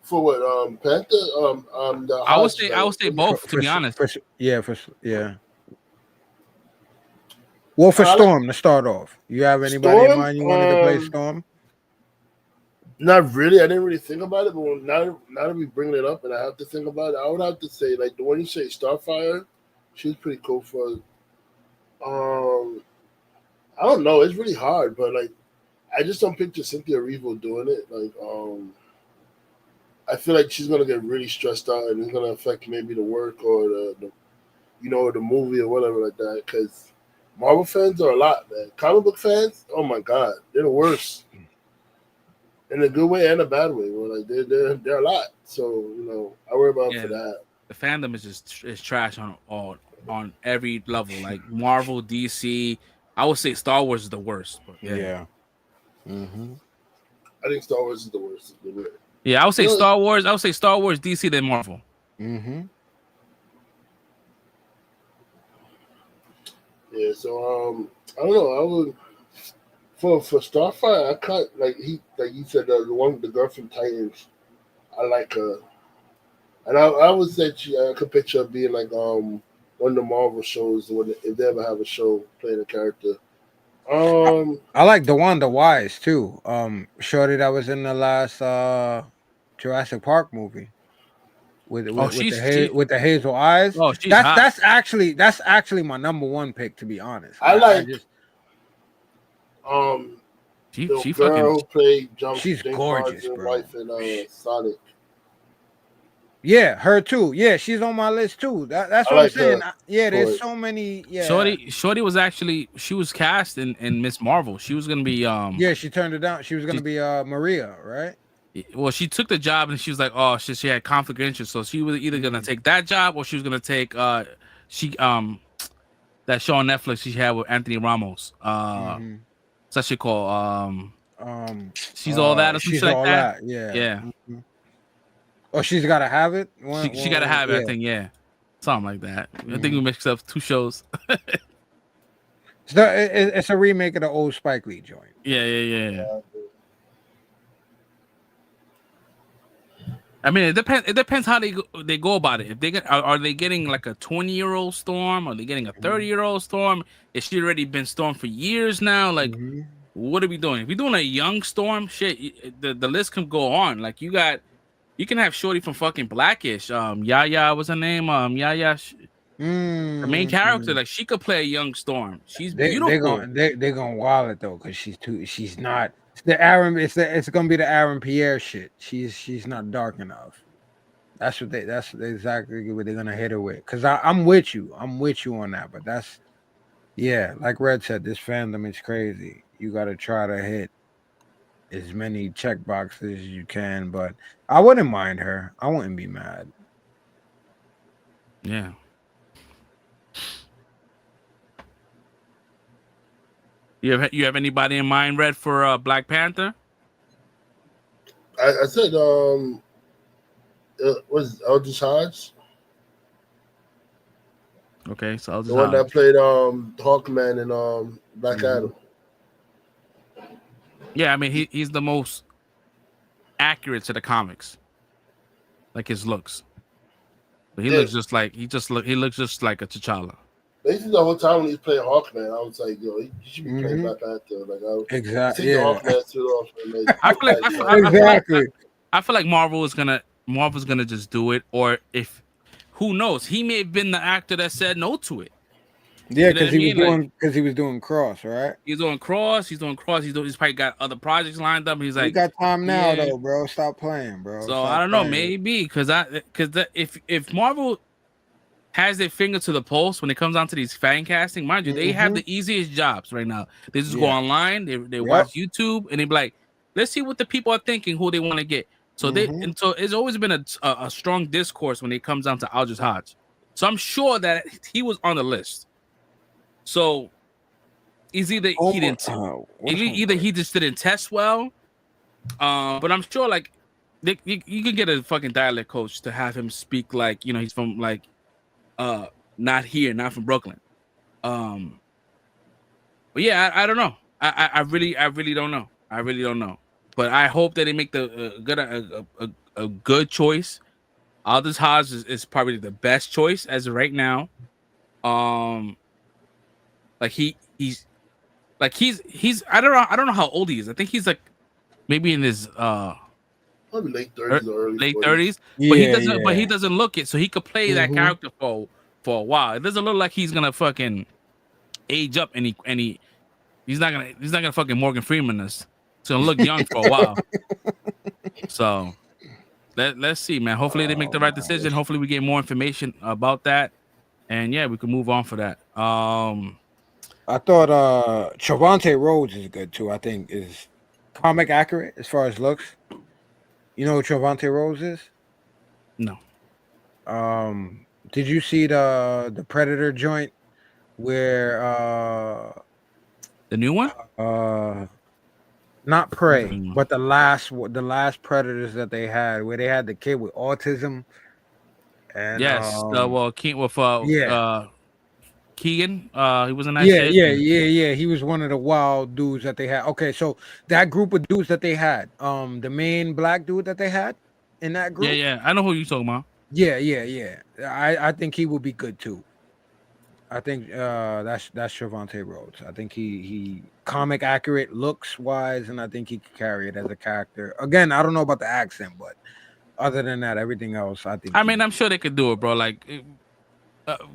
For what? Panther? I would say both, to be honest. Yeah. Well, for Storm to start off, you have anybody in mind you wanted to play Storm? Not really. I didn't really think about it, but now that we bring it up and I have to think about it, I would have to say like the one you say, Starfire. She's pretty cool for. I don't know. It's really hard, but like, I just don't picture Cynthia Erivo doing it. Like, I feel like she's gonna get really stressed out, and it's gonna affect maybe the work or the the movie or whatever like that. Because Marvel fans are a lot, man. Comic book fans, oh my god, they're the worst. In a good way and a bad way. Well, like they're a lot. So I worry about for that. The fandom is trash on every level. Like Marvel, DC. I would say Star Wars is the worst. But yeah. Mm-hmm. I think Star Wars is the worst. Yeah, I would say Star Wars. I would say Star Wars, DC, then Marvel. Mm-hmm. Yeah, so I don't know. I would for Starfire. I can't like you said the girl from Titans. I like her, and I would say I could picture her being like one of the Marvel shows if they ever have a show playing a character. I like DeWanda Wise too. Shorty that was in the last Jurassic Park movie with the hazel eyes. Oh, she's that's actually my number one pick, to be honest. I like She The fucking. girl who played She's James gorgeous, Marsden's bro. wife in Sonic. Yeah, her too. Yeah, she's on my list too. That's I what I'm like saying. her Yeah, for there's it. so many. Yeah, Shorty was actually she was cast in Miss Marvel. She was gonna be yeah. She turned it down. She was gonna be Maria, right? well, she took the job and she was like, oh, she had conflict of interest, so she was either gonna take that job or she was gonna take she that show on Netflix she had with Anthony Ramos. What's that shit called? She's all that or some she's shit like all that. that. Yeah. Yeah, Oh, she's gotta have it. she gotta have it. Yeah. I think something like that. I think we mixed up two shows. It's a remake of the old Spike Lee joint. Yeah. I mean, it depends. It depends how they go about it. If they are they getting like a 20-year-old Storm? Are they getting a 30-year-old Storm? Is she already been Storm for years now? Like, what are we doing? If we're doing a young Storm, shit, the list can go on. Like, you can have Shorty from fucking Blackish. Yaya, what's her name? Yaya, the main character. Like, she could play a young Storm. She's beautiful. They're gonna wall it though, because she's not. It's the Aaron. It's gonna be the Aaron Pierre shit. She's not dark enough. That's exactly what they're gonna hit her with. Cause I'm with you. I'm with you on that. But that's like Red said, this fandom is crazy. You gotta try to hit as many check boxes as you can. But I wouldn't mind her. I wouldn't be mad. Yeah. You have anybody in mind, Red, for Black Panther? I said was Eldridge Hodge, Okay, so the one that played Hawkman and Black Adam. Yeah, I mean he's the most accurate to the comics, like his looks. But he looks just like he looks just like a T'Challa. Basically, the whole time when he's playing Hawkman, I was like, "Yo, he should be playing Black Panther." Like, exactly. Take the Hawkman suit off and I feel like Marvel's gonna just do it, or if who knows, he may have been the actor that said no to it. Yeah, because he was doing Cross, right? He's doing Cross. He's probably got other projects lined up. He's like, you got time now, though, bro. Stop playing, bro. So Stop I don't know, playing. maybe because if Marvel has their finger to the pulse when it comes down to these fan casting, mind you, they have the easiest jobs right now. They just go online, they watch YouTube, and they be like, let's see what the people are thinking, who they want to get. So so it's always been a strong discourse when it comes down to Aldrich Hodge. So I'm sure that he was on the list. So it's either he just didn't test well, but I'm sure like you can get a fucking dialect coach to have him speak like he's from like not from Brooklyn. But yeah, I don't know. I really don't know. I really don't know. But I hope that they make a good choice. Aldous Hodge is probably the best choice as of right now. Like he's I don't know how old he is. I think he's like maybe in his probably late 30s or early late 40s. 30s. But he doesn't look it, so he could play that character for a while. It doesn't look like he's gonna fucking age up he's not gonna fucking Morgan Freeman us. It's gonna look young for a while. So let's see, man. Hopefully they make the right decision. Hopefully we get more information about that. And yeah, we can move on for that. I thought Trevante Rhodes is good too. I think is comic accurate as far as looks. You know who Trevante Rhodes is? No. Did you see the Predator joint where the new one? Not Prey, but the last Predators that they had, where they had the kid with autism. And yes, Keegan, he was in that shit. Yeah. He was one of the wild dudes that they had. Okay, so that group of dudes that they had, the main black dude that they had in that group. Yeah, I know who you're talking about. Yeah. I think he will be good too. I think that's Trevante Rhodes. I think he comic accurate looks wise, and I think he can carry it as a character. Again, I don't know about the accent, but other than that, everything else, I think. I mean, I'm sure they could do it, bro. Like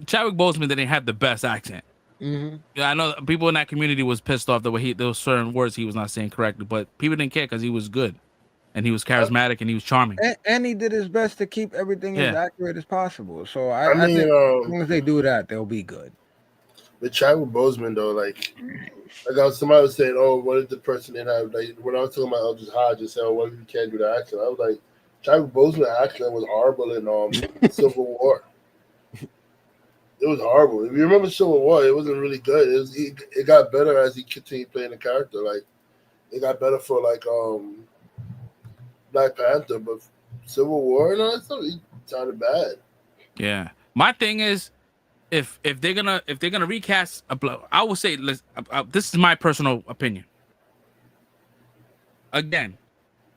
Chadwick Boseman didn't have the best accent. Yeah, I know people in that community was pissed off the way there was certain words he was not saying correctly, but people didn't care because he was good and he was charismatic and he was charming. And he did his best to keep everything as Yeah. accurate as possible. So I I mean, think as long as they do that, they'll be good. with Chadwick Boseman though, like somebody was saying, oh, what if the person didn't have, like, when I was talking about Eldridge Hodge and said, oh, what if you can't do the accent? I was like, Chadwick Boseman accent was horrible in Civil War. It was horrible. If you remember Civil War, it wasn't really good. It got better as he continued playing the character. Like, it got better for like Black Panther, but Civil War and all that stuff, it sounded bad. Yeah. My thing is, if they're gonna recast I would say this is my personal opinion. Again,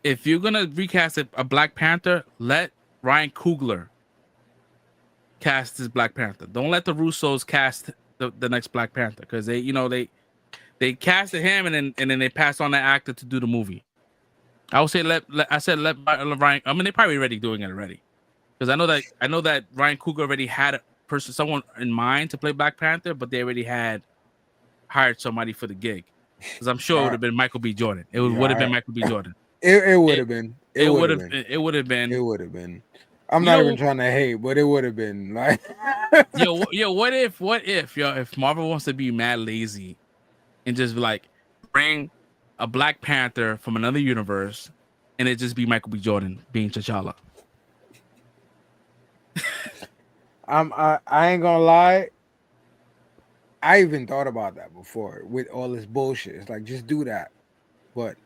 if you're gonna recast a Black Panther, let Ryan Coogler cast as Black Panther. Don't let the Russos cast the next Black Panther, because they casted him and then they passed on that actor to do the movie. I would say let Ryan. I mean, they're probably already doing it already, because I know that Ryan Coogler already had someone in mind to play Black Panther, but they already had hired somebody for the gig. Because I'm sure it would have been Michael B. Jordan. It would have been Michael B. Jordan. It would have been. It would have been. It would have been. It would have been. I'm not even trying to hate, but it would have been like. What if Marvel wants to be mad lazy and just like bring a Black Panther from another universe and it just be Michael B. Jordan being T'Challa? I ain't gonna lie. I even thought about that before with all this bullshit. It's like, just do that, but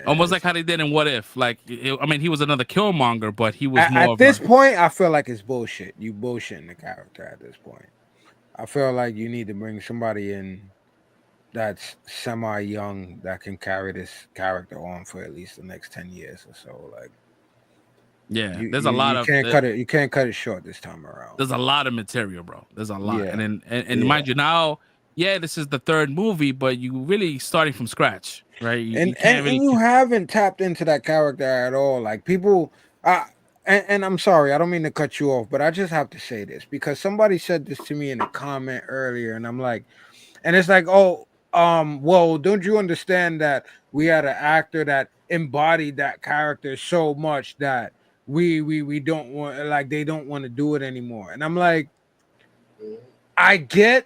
almost like how they did in What If. Like, I mean, he was another Killmonger, but he was more. At this point, I feel like it's bullshit. You bullshitting the character at this point. I feel like you need to bring somebody in that's semi-young that can carry this character on for at least the next 10 years or so. Like, yeah, you can't cut it short this time around. There's a lot of material, bro. There's a lot, and mind you, now, this is the third movie, but you really starting from scratch, right? You haven't tapped into that character at all. Like, people, and I'm sorry, I don't mean to cut you off, but I just have to say this because somebody said this to me in a comment earlier, and I'm like, and it's like, oh, well, don't you understand that we had an actor that embodied that character so much that we don't want, like, they don't want to do it anymore. And I'm like, I get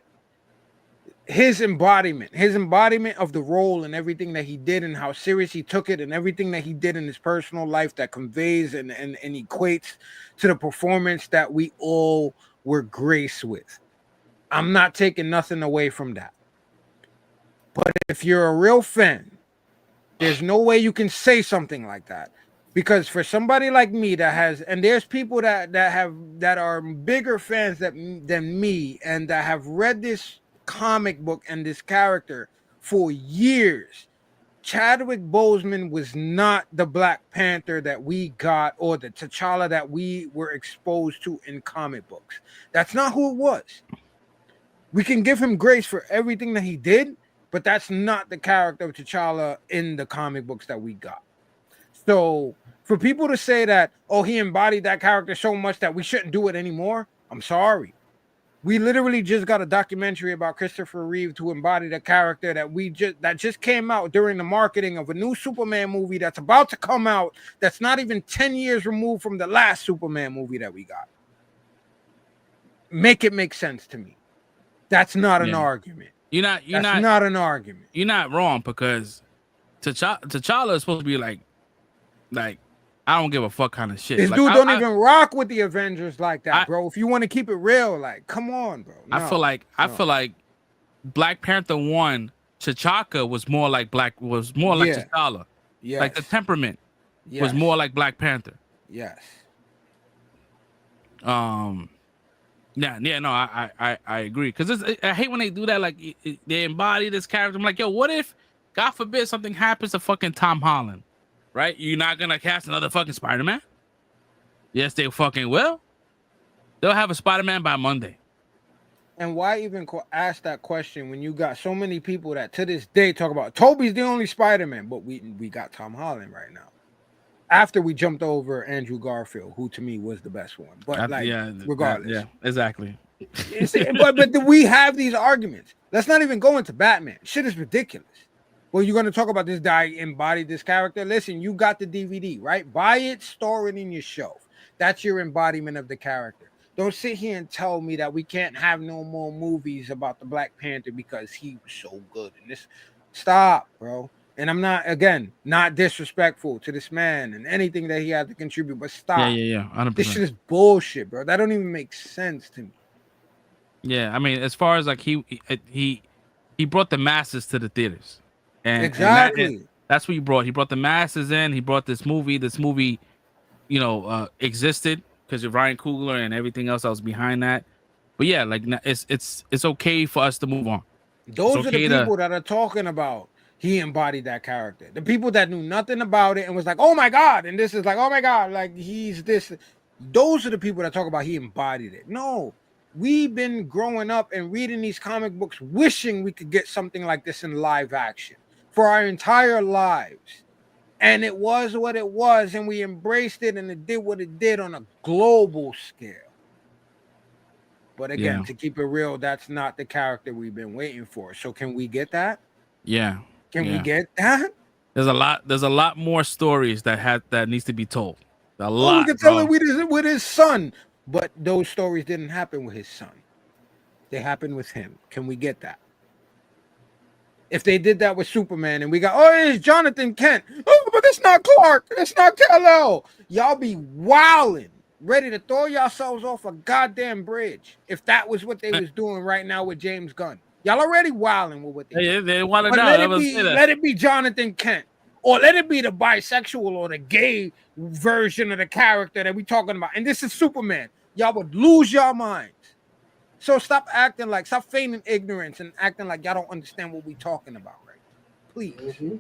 his embodiment of the role and everything that he did and how serious he took it and everything that he did in his personal life that conveys and equates to the performance that we all were graced with. I'm not taking nothing away from that. But if you're a real fan, there's no way you can say something like that. Because for somebody like me that has, and there's people that are bigger fans than me and that have read this comic book and this character for years, Chadwick Boseman was not the Black Panther that we got or the T'Challa that we were exposed to in comic books. That's not who it was. We can give him grace for everything that he did, but that's not the character of T'Challa in the comic books that we got. So for people to say that, oh, he embodied that character so much that we shouldn't do it anymore, I'm sorry. We literally just got a documentary about Christopher Reeve to embody the character that just came out during the marketing of a new Superman movie that's about to come out, that's not even 10 years removed from the last Superman movie that we got. Make it make sense to me. That's not an argument. That's not an argument. You're not wrong, because T'Challa is supposed to be like I don't give a fuck kind of shit. This dude don't even rock with the Avengers like that, bro. If you want to keep it real, like, come on, bro. No, I feel like Black Panther 1, T'Chaka was more like T'Challa. Yes. Like the temperament was more like Black Panther. Yes. I agree, because I hate when they do that. Like, they embody this character. I'm like, yo, what if, God forbid, something happens to fucking Tom Holland, right? You're not gonna cast another fucking Spider-Man? Yes, they fucking will. They'll have a Spider-Man by Monday. And why even ask that question when you got so many people that to this day talk about Toby's the only Spider-Man, but we got Tom Holland right now. After we jumped over Andrew Garfield, who to me was the best one. But regardless. Yeah, exactly. But we have these arguments. Let's not even go into Batman. Shit is ridiculous. Well, you're going to talk about this guy embodied this character. Listen, you got the DVD, right? Buy it, store it in your shelf. That's your embodiment of the character. Don't sit here and tell me that we can't have no more movies about the Black Panther because he was so good. And this, stop, bro. And I'm not disrespectful to this man and anything that he had to contribute, but stop. Yeah. 100%. This shit is bullshit, bro. That don't even make sense to me. Yeah, I mean, as far as like he brought the masses to the theaters, and Exactly. that's what he brought. He brought the masses in. He brought this movie. This movie, existed because of Ryan Coogler and everything else that was behind that. But yeah, like it's okay for us to move on. Those are the people that are talking about he embodied that character. The people that knew nothing about it and was like, oh my God, and this is like, oh my God, like he's this. Those are the people that talk about he embodied it. No. We've been growing up and reading these comic books, wishing we could get something like this in live action for our entire lives. And it was what it was, and we embraced it, and it did what it did on a global scale. But again, to keep it real, that's not the character we've been waiting for. So can we get that? Yeah. Can we get that? There's a lot more stories that needs to be told. A lot. We can tell it with his son. But those stories didn't happen with his son. They happened with him. Can we get that? If they did that with Superman and we got, it's Jonathan Kent. Oh, but it's not Clark. It's not Kal-El. Y'all be wilding, ready to throw yourselves off a goddamn bridge. If that was what they was doing right now with James Gunn. Y'all already wilding with what they want to know. Let it be Jonathan Kent. Or let it be the bisexual or the gay version of the character that we talking about. And this is Superman. Y'all would lose your minds. So stop feigning ignorance and acting like y'all don't understand what we talking about, right? Please. Mm-hmm.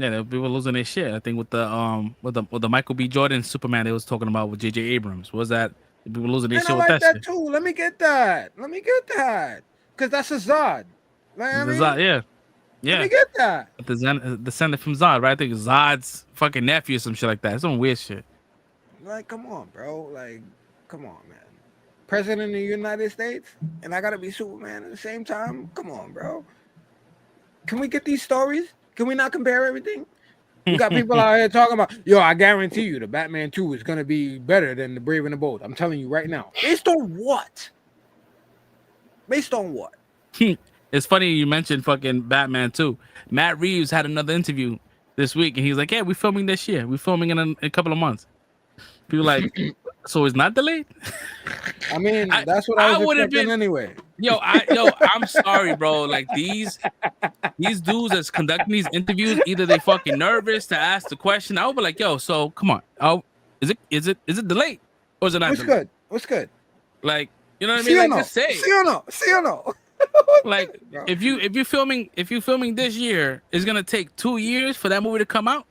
Yeah, people losing their shit. I think with the Michael B. Jordan Superman they was talking about with J.J. Abrams. Was that people losing their shit with that shit? Too. Let me get that. Because that's a Zod. Zod, yeah. Yeah, let me get that. The descendant from Zod, right? I think Zod's fucking nephew or some shit like that. Some weird shit. Like, come on, bro. Like, come on, man. President of the United States, and I gotta be Superman at the same time. Come on, bro. Can we get these stories? Can we not compare everything? We got people out here talking about, I guarantee you the Batman 2 is gonna be better than the Brave and the Bold. I'm telling you right now. Based on what? It's funny you mentioned fucking Batman 2. Matt Reeves had another interview this week, and he's like, "Yeah, we're filming this year. We're filming in a couple of months." People like, so it's not delayed? I mean, that's what I was expecting anyway. I'm sorry, bro. Like these dudes that's conducting these interviews, either they fucking nervous to ask the question. I would be like, so come on. Oh, is it delayed or is it not? What's good? Like, you know what I mean? Like, just say. See or no? Like if you're filming this year, it's gonna take 2 years for that movie to come out.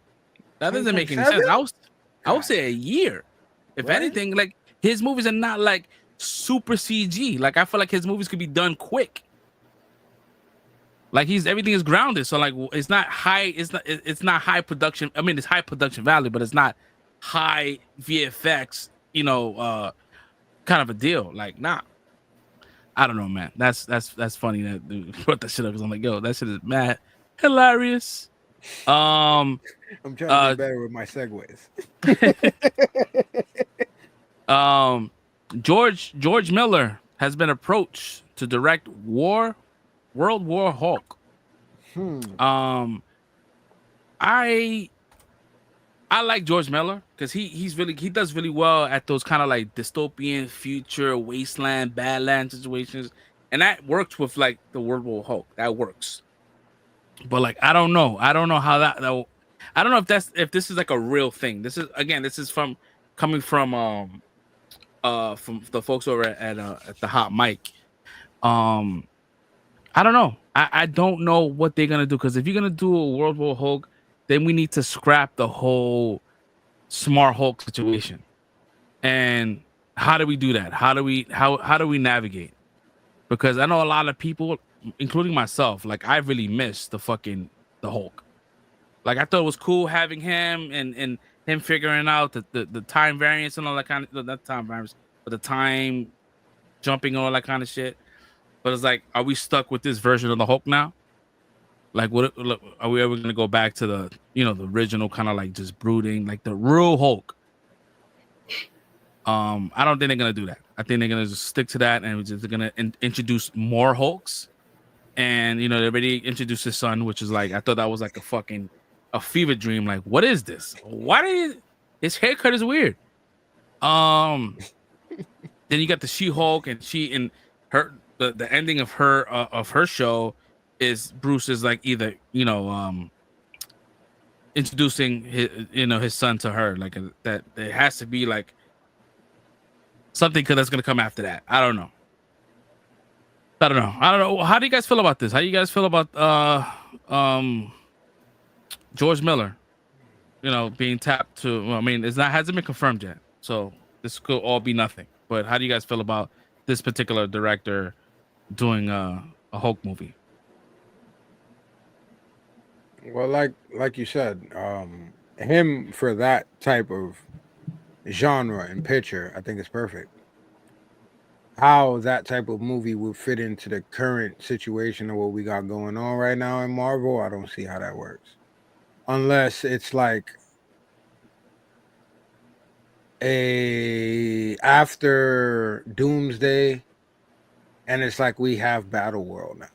That doesn't make any sense. I would say a year. If anything, like his movies are not like super CG. Like I feel like his movies could be done quick. Like everything is grounded. So like it's not high. It's not high production. I mean, it's high production value, but it's not high VFX. Kind of a deal. Like nah. I don't know, man. That's funny that dude brought that shit up because I'm like, that shit is mad hilarious. I'm trying to be better with my segues. George Miller has been approached to direct World War Hulk. I like George Miller because he does really well at those kind of like dystopian future wasteland badland situations, and that works with like the World War Hulk. That works, but like I don't know how that I don't know if this is like a real thing. This is coming from the folks over at the Hot Mic. I don't know. I don't know what they're gonna do because if you're gonna do a World War Hulk, then we need to scrap the whole Smart Hulk situation. And how do we do that? How do we navigate? Because I know a lot of people, including myself, like I really miss the Hulk. Like I thought it was cool having him and him figuring out the time variance and all that kind of not time variance, with the time jumping and all that kind of shit. But it's like, are we stuck with this version of the Hulk now? Like, what are we ever gonna go back to the the original kind of like just brooding, like the real Hulk? I don't think they're gonna do that. I think they're gonna just stick to that, and they're gonna introduce more Hulks. And they already introduced his son, which is like, I thought that was like a fever dream. Like, what is this? His haircut is weird. Then you got the She-Hulk, and the ending of her show is Bruce is like either introducing his son to her, like that it has to be like something that's gonna come after that. I don't know. How do you guys feel about this? How do you guys feel about George Miller? Being tapped to. Well, I mean, hasn't been confirmed yet, so this could all be nothing. But how do you guys feel about this particular director doing a Hulk movie? Well, like you said, him for that type of genre and picture, I think it's perfect. How that type of movie would fit into the current situation of what we got going on right now in Marvel, I don't see how that works. Unless it's like after Doomsday, and it's like we have Battle World now.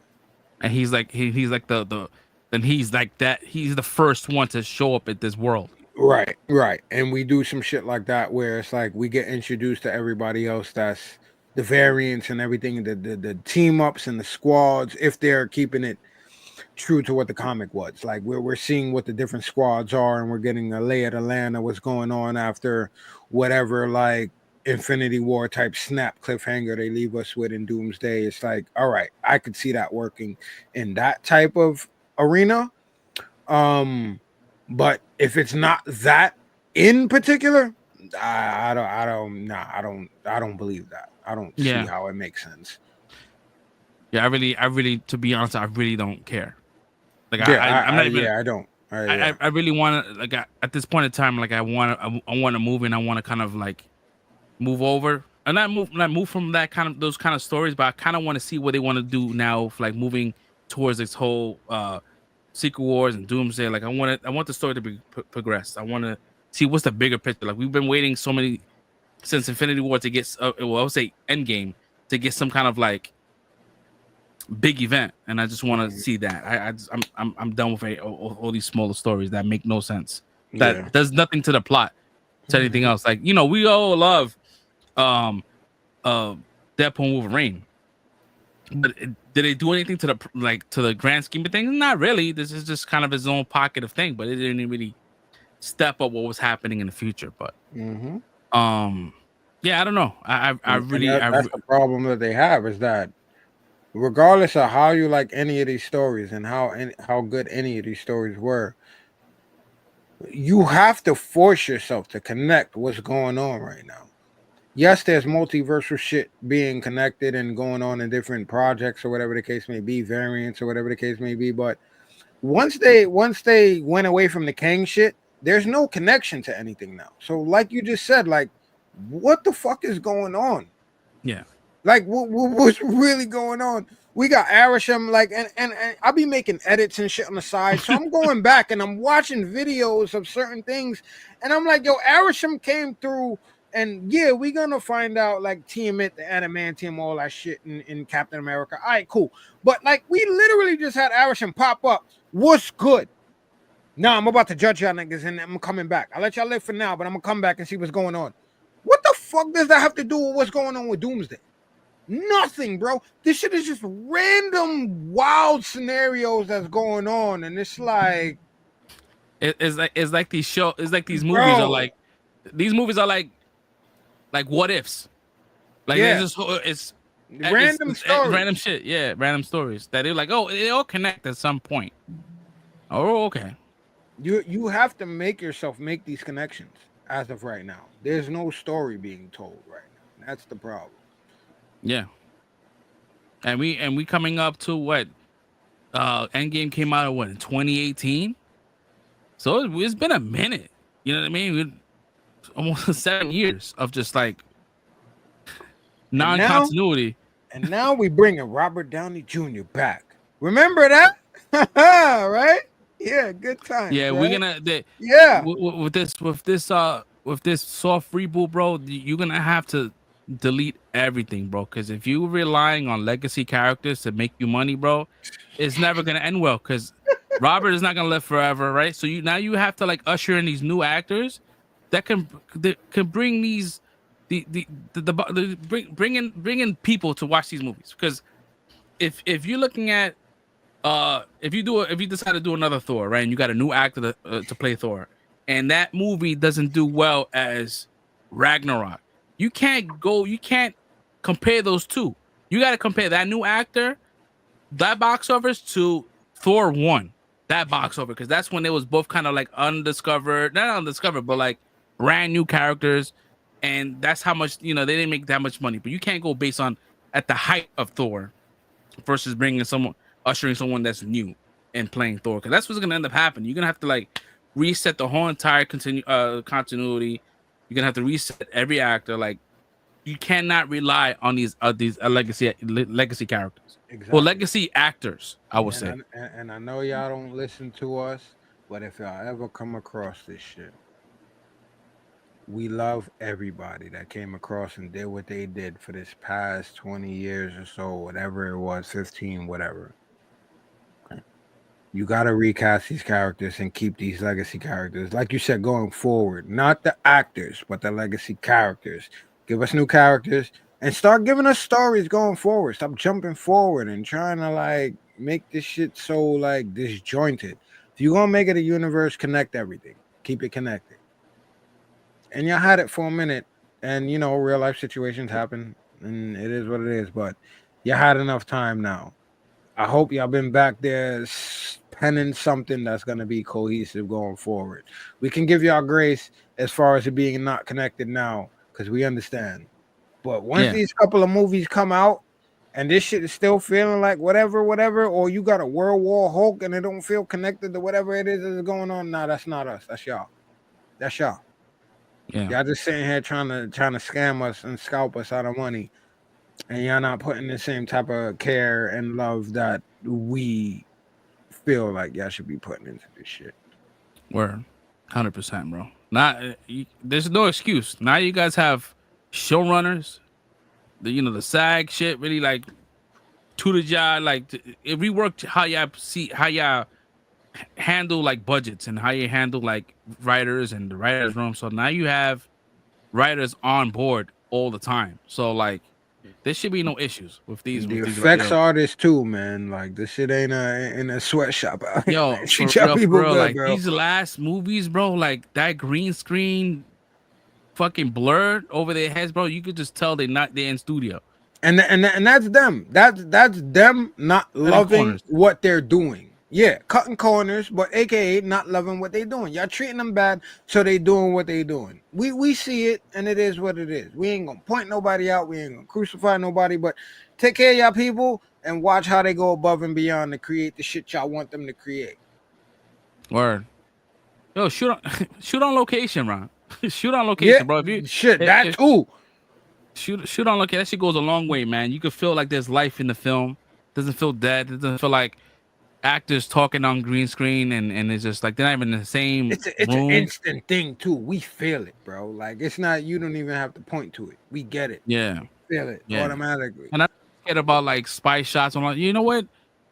And he's like he's like he's like that. He's the first one to show up at this world. Right. And we do some shit like that where it's like we get introduced to everybody else that's the variants and everything, the team ups and the squads, if they're keeping it true to what the comic was. Like we're seeing what the different squads are, and we're getting a lay of the land of what's going on after whatever like Infinity War type snap cliffhanger they leave us with in Doomsday. It's like, all right, I could see that working in that type of arena. But if it's not that in particular, I don't believe that. I don't see how it makes sense. Yeah, I really, to be honest, I really don't care. Like, I'm not even. I don't. I really want to, like, at this point in time, like, I want to move, and I want to kind of like move over, and not move from those kind of stories, but I kind of want to see what they want to do now, like moving towards this whole Secret Wars and Doomsday. Like, I want the story to be progressed. I want to see what's the bigger picture. Like, we've been waiting so many since Infinity War to get, I would say Endgame, to get some kind of like big event, and I just want to see that. I'm done with all these smaller stories that make no sense. That does nothing to the plot, to anything else. Like, we all love Deadpool and Wolverine, but did they do anything to the grand scheme of things? Not really. This is just kind of his own pocket of thing, but it didn't really step up what was happening in the future. But yeah, I don't know. That's the problem that they have, is that regardless of how you like any of these stories and how good any of these stories were, you have to force yourself to connect what's going on right now. Yes, there's multiversal shit being connected and going on in different projects or whatever the case may be, variants or whatever the case may be, but once they went away from the Kang shit, there's no connection to anything now. So like you just said, like, what the fuck is going on? Yeah. Like, what's really going on? We got Arisham, like, and I'll be making edits and shit on the side. So I'm going back and I'm watching videos of certain things. And I'm like, yo, Arisham came through, and yeah, we're going to find out, like, Tiamat, the Adamantium, all that shit in Captain America. All right, cool. But, like, we literally just had Arisham pop up. What's good? Nah, I'm about to judge y'all niggas, and I'm coming back. I'll let y'all live for now, but I'm going to come back and see what's going on. What the fuck does that have to do with what's going on with Doomsday? Nothing, bro. This shit is just random wild scenarios that's going on, and it's like it's like these movies are like, these movies are like what ifs. Like, it's random stories. Random shit. Yeah, random stories that they're like, oh, they all connect at some point. Oh, okay. You have to make yourself make these connections as of right now. There's no story being told right now. That's the problem. Yeah. And we coming up to what? Endgame came out in 2018? So it's been a minute. You know what I mean? Almost 7 years of just like non-continuity. And now we bringing Robert Downey Jr. back. Remember that? Right? Yeah, good times. Yeah, right? we're gonna Yeah. with this soft reboot, bro. You're gonna have to delete everything, bro. Because if you're relying on legacy characters to make you money, bro, it's never gonna end well. Because Robert is not gonna live forever, right? So you have to like usher in these new actors that can bring these bring in people to watch these movies. Because if you're looking at if you decide to do another Thor, right, and you got a new actor to play Thor, and that movie doesn't do well as Ragnarok, you can't compare those two. You got to compare that new actor, that box office, to Thor 1, that box office, because that's when it was both kind of like undiscovered, not undiscovered, but like brand new characters, and that's how much, they didn't make that much money. But you can't go based on at the height of Thor versus ushering someone that's new and playing Thor, because that's what's gonna end up happening. You're gonna have to like reset the whole entire continuity. You're gonna have to reset every actor. Like, you cannot rely on these legacy characters. Exactly. Well, legacy actors, I would say. And I know y'all don't listen to us, but if y'all ever come across this shit, we love everybody that came across and did what they did for this past 20 years or so, whatever it was, 15, whatever. You got to recast these characters and keep these legacy characters, like you said, going forward. Not the actors, but the legacy characters. Give us new characters and start giving us stories going forward. Stop jumping forward and trying to like make this shit so like disjointed. If you're gonna make it a universe, connect everything. Keep it connected. And y'all had it for a minute, and real life situations happen, and it is what it is. But you had enough time now. I hope y'all been back there penning something that's gonna be cohesive going forward. We can give y'all grace as far as it being not connected now, because we understand. But once these couple of movies come out, and this shit is still feeling like whatever, or you got a World War Hulk and it don't feel connected to whatever it is that's going on, nah, that's not us. That's y'all. That's y'all. Yeah. Y'all just sitting here trying to scam us and scalp us out of money, and y'all not putting the same type of care and love that we feel like y'all should be putting into this shit. Word, 100%, bro. There's no excuse. Now you guys have showrunners. The SAG shit really like tutored y'all, like it reworked how y'all handle like budgets and how you handle like writers and the writers room. So now you have writers on board all the time. So like there should be no issues with these. The with these effects artists too, man. Like this shit ain't in a sweatshop. Yo, like bro. These last movies, bro, like that green screen fucking blurred over their heads, bro. You could just tell they're in studio. And that's them. That's them not loving what they're doing. Yeah, cutting corners, but AKA not loving what they doing. Y'all treating them bad, so they doing what they doing. We see it, and it is what it is. We ain't gonna point nobody out. We ain't gonna crucify nobody, but take care of y'all people and watch how they go above and beyond to create the shit y'all want them to create. Word. Yo, shoot on location, Ron. Shoot on location, bro. If you shoot on location, that shit goes a long way, man. You could feel like there's life in the film. Doesn't feel dead. It doesn't feel like actors talking on green screen and it's just like they're not even in the same it's room. An instant thing too. We feel it, bro. Like it's not, you don't even have to point to it. We get it. Yeah. Feel it automatically. And I forget about like spy shots on, you know what?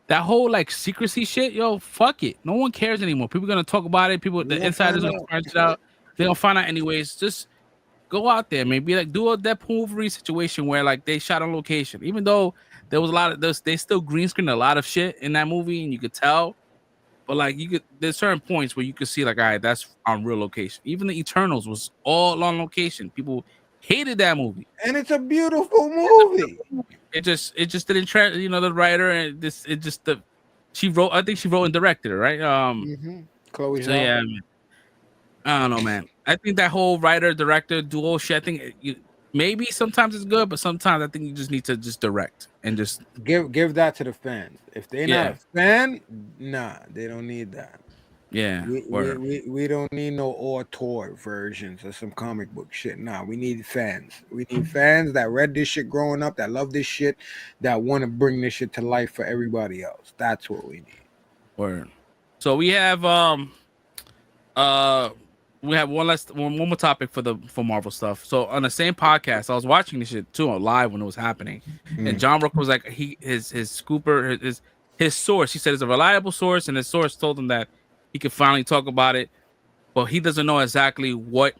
That whole like secrecy shit, yo, fuck it. No one cares anymore. People are gonna talk about it. The insiders are gonna find it out. They don't find out anyways. Just go out there, maybe like do a Deadpool Wolverine situation where like they shot on location. Even though there was a lot of they still green screen a lot of shit in that movie, and you could tell. But like there's certain points where you could see like, all right, that's on real location. Even the Eternals was all on location. People hated that movie, and it's a beautiful movie. It just didn't the writer and she wrote. I think she wrote and directed it, right? Chloe. So yeah, I don't know, man. I think that whole writer director duo shit. I think maybe sometimes it's good, but sometimes I think you just need to just direct and just give that to the fans. If they're not a fan, nah, they don't need that. Yeah, word. We don't need no auteur versions of some comic book shit. Nah, we need fans. We need fans that read this shit growing up, that love this shit, that want to bring this shit to life for everybody else. That's what we need. Word. So we have one more topic for Marvel stuff. So on the same podcast, I was watching this shit too live when it was happening, and John Rook was like his scooper his source. He said it's a reliable source, and his source told him that he could finally talk about it, but he doesn't know exactly what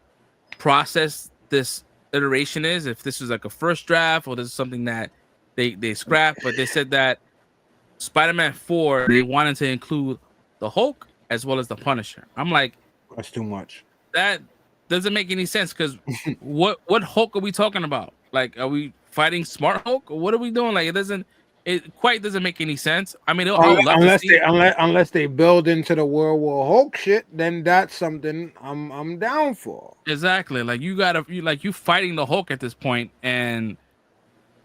process this iteration is. If this is like a first draft or this is something that they scrapped, but they said that Spider-Man 4 they wanted to include the Hulk as well as the Punisher. I'm like, that's too much. That doesn't make any sense because what Hulk are we talking about? Like, are we fighting Smart Hulk or what are we doing? Like, it quite doesn't make any sense. I mean, unless they build into the World War Hulk shit, then that's something I'm down for. Exactly. Like you fighting the Hulk at this point, and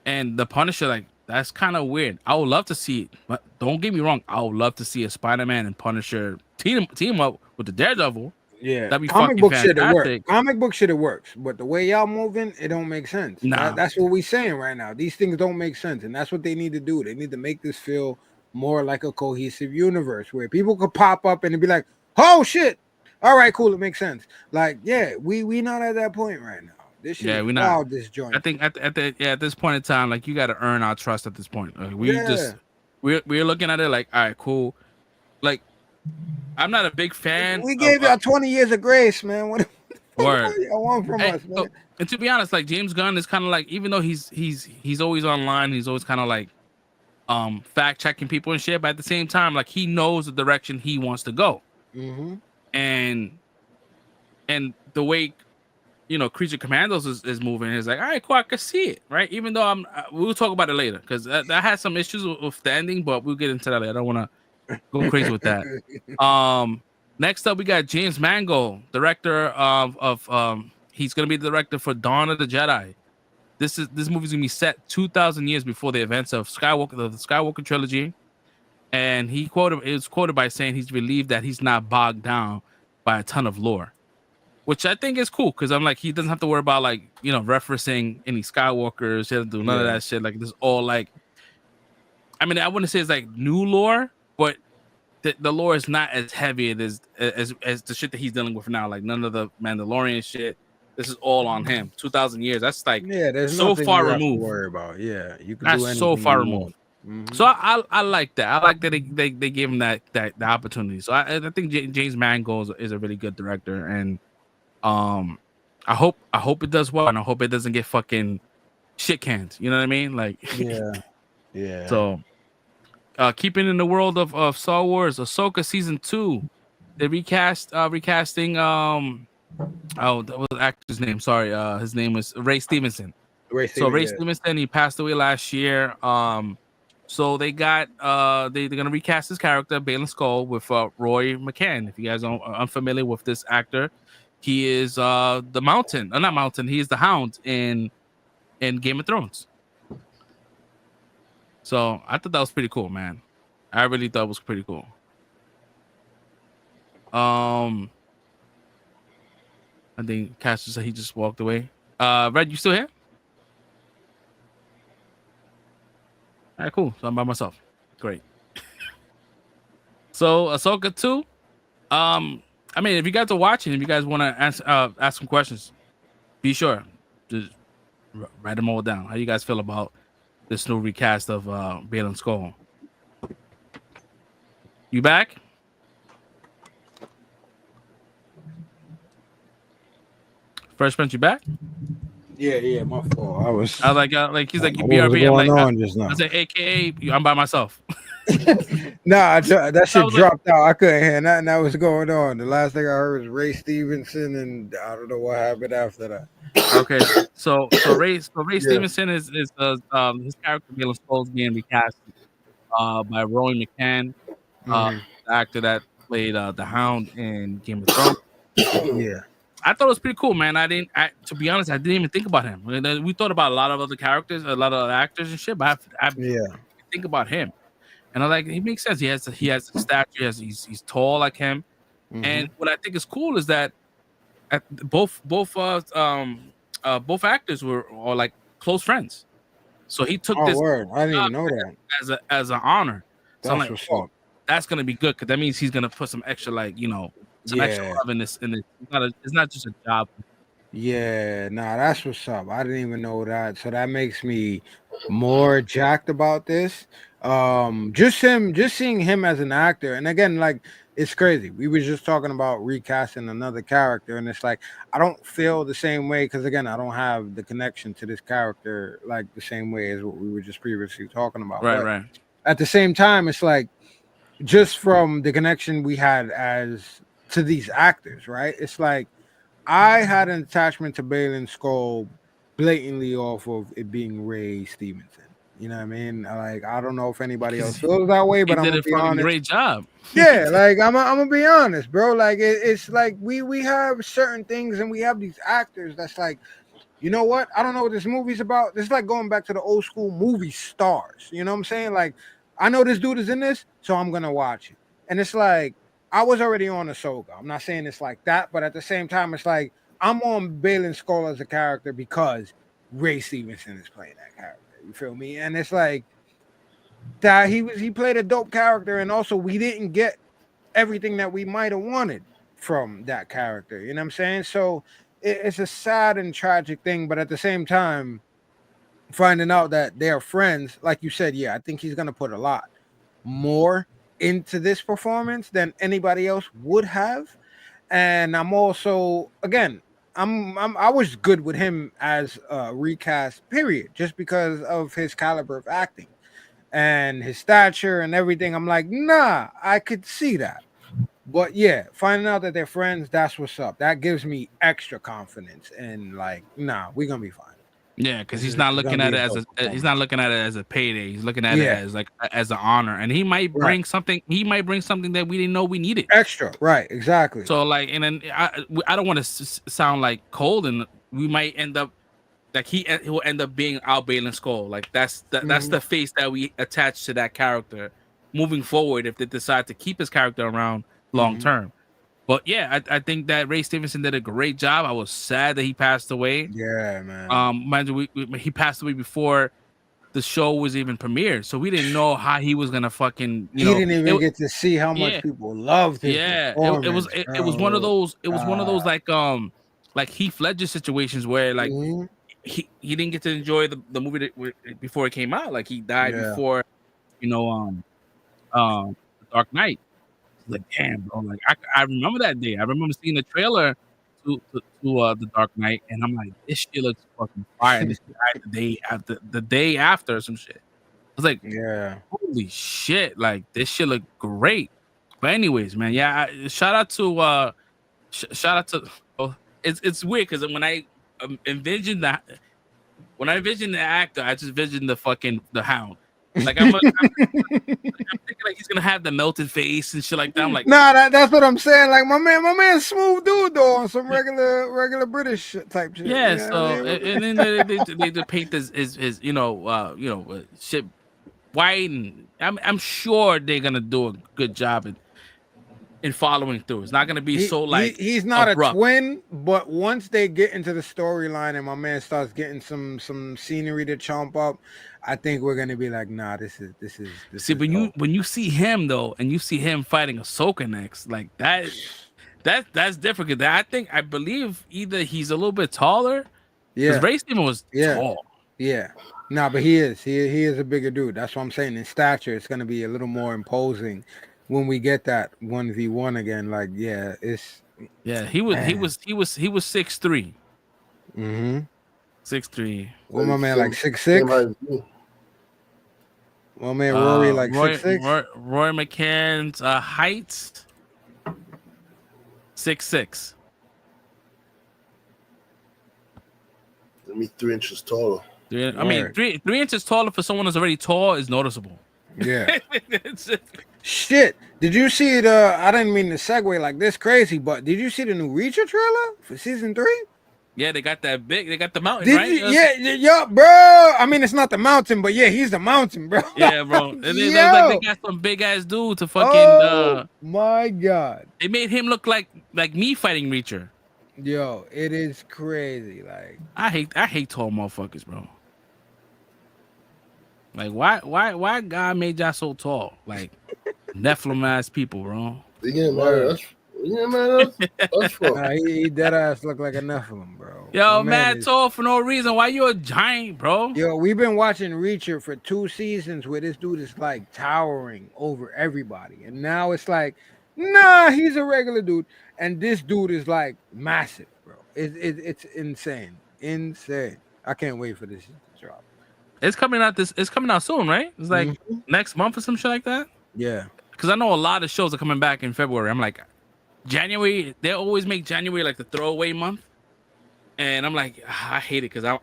the Punisher, like that's kind of weird. I would love to see it, but don't get me wrong, I would love to see a Spider-Man and Punisher team up with the Daredevil. Yeah, that'd be comic book shit. It works. Fantastic. Comic book shit, it works. But the way y'all moving, it don't make sense. Nah. That's what we saying right now. These things don't make sense, and that's what they need to do. They need to make this feel more like a cohesive universe where people could pop up and be like, "Oh shit! All right, cool, it makes sense." Like, yeah, we not at that point right now. This shit, we're not. This joint. I think at this point in time, like you got to earn our trust at this point. Like, we're looking at it like, all right, cool. Like, I'm not a big fan. We gave y'all 20 years of grace, man. What y'all want from us, man? And to be honest, like James Gunn is kind of like, even though he's always online, he's always kind of like fact checking people and shit, but at the same time, like he knows the direction he wants to go. Mm-hmm. And the way Creature Commandos is moving, is like, all right, cool, I can see it, right? Even though we'll talk about it later because that had some issues with the ending, but we'll get into that later. I don't want to go crazy with that. Next up, we got James Mangold, director of he's gonna be the director for Dawn of the Jedi. This movie's gonna be set 2,000 years before the events of the Skywalker trilogy, and he was quoted by saying he's relieved that he's not bogged down by a ton of lore, which I think is cool because I'm like, he doesn't have to worry about referencing any Skywalkers. He doesn't do none of that shit. Like, this all like, I mean, I wouldn't say it's like new lore, but the lore is not as heavy as the shit that he's dealing with now. Like, none of the Mandalorian shit. This is all on him. 2,000 years. That's like there's so far removed. To worry about. Yeah, you can. That's so far removed. Mm-hmm. So I like that. I like that they gave him that the opportunity. So I think James Mangold is a really good director, and I hope it does well, and I hope it doesn't get fucking shit canned. You know what I mean? Like, yeah. So. Keeping in the world of Star Wars, Ahsoka season 2, they recasting that was the actor's name. Sorry, his name was Ray Stevenson. Ray Stevenson, he passed away last year. So they got they're gonna recast his character Balin Skull with Roy McCann. If you guys are unfamiliar with this actor, he is the Mountain, not Mountain. He is the Hound in Game of Thrones. So I thought that was pretty cool, man. I really thought it was pretty cool. I think Caster said he just walked away. Red, you still here? All right, cool. So I'm by myself. Great. So Ahsoka 2. I mean, if you guys are watching, if you guys want to ask some questions, be sure just write them all down. How you guys feel about this new recast of Balin Skull? You back? Fresh Prince, you back? Yeah, my fault. I was like, he's like, you BRB. I'm like, just now? I said, AKA, I'm by myself. Nah, that shit dropped out. I couldn't hear nothing that was going on. The last thing I heard was Ray Stevenson, and I don't know what happened after that. Okay, so Ray Stevenson is his character Balin Skull is being recast by Roy McCann, the actor that played the Hound in Game of Thrones. Yeah, I thought it was pretty cool, man. To be honest, I didn't even think about him. We thought about a lot of other characters, a lot of actors and shit, but I think about him, and I'm like, he makes sense. He has the stature. He's tall like him. And what I think is cool is that both actors were all like close friends. So he took Oh, this word. I didn't job even know that. as an honor. So I'm That's like, what's oh, up. that's gonna be good because that means he's gonna put some extra, like, some extra Yeah. love in this. It's not just a job. Yeah, nah, that's what's up. I didn't even know that. So that makes me more jacked about this. Just seeing him as an actor. And again, like, it's crazy. We were just talking about recasting another character, and it's like I don't feel the same way because again, I don't have the connection to this character like the same way as what we were just previously talking about. Right, But right. at the same time, it's like just from the connection we had as to these actors, right? It's like I had an attachment to Balin Skull blatantly off of it being Ray Stevenson. You know what I mean? Like, I don't know if anybody else feels that way, He but I'm did gonna a be fucking honest. great job. Yeah, like I'm gonna be honest, bro. Like it's like we have certain things and we have these actors that's like, you know what? I don't know what this movie's about. It's like going back to the old school movie stars. You know what I'm saying? Like, I know this dude is in this, so I'm gonna watch it. And it's like I was already on Ahsoka. I'm not saying it's like that, but at the same time, it's like I'm on Balin Skull as a character because Ray Stevenson is playing that character. You feel me? And it's like that he played a dope character, and also we didn't get everything that we might have wanted from that character. You know what I'm saying? So it's a sad and tragic thing, but at the same time, finding out that they're friends, like you said, yeah, I think he's gonna put a lot more into this performance than anybody else would have. And I'm also again, I was good with him as a recast, period, just because of his caliber of acting and his stature and everything. I'm like, nah, I could see that. But yeah, finding out that they're friends, that's what's up. That gives me extra confidence and like, nah, we're gonna be fine. Yeah, because This he's is not gonna looking be at a it as dope he's not performance. looking at it as a payday. He's looking at it Yeah, as like as an honor, and he might right. bring something. He might bring something that we didn't know we needed. Extra, right, exactly. So like, and then I don't want to sound like cold, and we might end up like he will end up being our Balin Skull. Like that's Mhm. the face that we attach to that character moving forward if they decide to keep his character around long Mhm. term. But yeah, I think that Ray Stevenson did a great job. I was sad that he passed away. Yeah, man. Mind you, he passed away before the show was even premiered, so we didn't know how he was gonna fucking, He didn't even get to see how much yeah, people loved his yeah. performance, It was one of bro. those. It was one of those like Heath Ledger situations where like Mhm. he didn't get to enjoy the movie before it came out. Like he died Yeah. before, you know, Dark Knight. Like, damn, bro. Like I remember that day. I remember seeing the trailer to the Dark Knight, and I'm like, this shit looks fucking fire. And this shit died the day after or some shit. I was like, Yeah. holy shit, like this shit looked great. But anyways, man, yeah, shout out to oh, it's weird because when I envisioned the actor, I just envisioned the Hound. Like I'm thinking like he's gonna have the melted face and shit like that. I'm like, Nah, that's what I'm saying. Like my man, smooth dude though, on some regular British type shit. yeah. You know So what I mean? and then they paint his shit white, and I'm sure they're gonna do a good job in following through. It's not gonna be so like He's not abrupt. a twin, but once they get into the storyline and my man starts getting some scenery to chomp up, I think we're gonna be like, nah, this is See, is when dope. you see him though, and you see him fighting Ahsoka next, like that's different. 'Cause I believe either he's a little bit taller. Because Ray Stevenson was tall. Yeah. Nah, but he is a bigger dude. That's what I'm saying. In stature, it's gonna be a little more imposing when we get that 1v1 again. Like, yeah, it's he was 6'3". Mm-hmm. 6'3". Well, my man like 6'6". My man Rory like 6'6". Roy McCann's height 6'6". I mean, 3 inches taller. I mean, 3 inches taller for someone that's already tall is noticeable. Yeah. Shit. Did you see the? I didn't mean to segue like this crazy, but did you see the new Reacher trailer for season 3? Yeah, they got that big. They got the mountain, Did right? you, yeah, bro. I mean, it's not the mountain, but yeah, he's the mountain, bro. Yeah, bro. And then Yo. there's like they got some big ass dude to fucking. Oh my god. They made him look like me fighting Reacher. Yo, it is crazy. Like, I hate tall motherfuckers, bro. Like, why God made y'all so tall? Like, Nephilim ass people, bro. They getting mad at us. You getting mad at us for? nah, he dead ass look like a Nephilim, bro. Yo, My mad is- tall for no reason. Why you a giant, bro? Yo, we've been watching Reacher for 2 seasons where this dude is like towering over everybody. And now it's like, nah, he's a regular dude. And this dude is like massive, bro. It's insane. Insane. I can't wait for this shit to drop. It's coming out soon, right? It's like next month or some shit like that. Yeah. Because I know a lot of shows are coming back in February. I'm like, January, they always make January like the throwaway month. And I'm like, I hate it because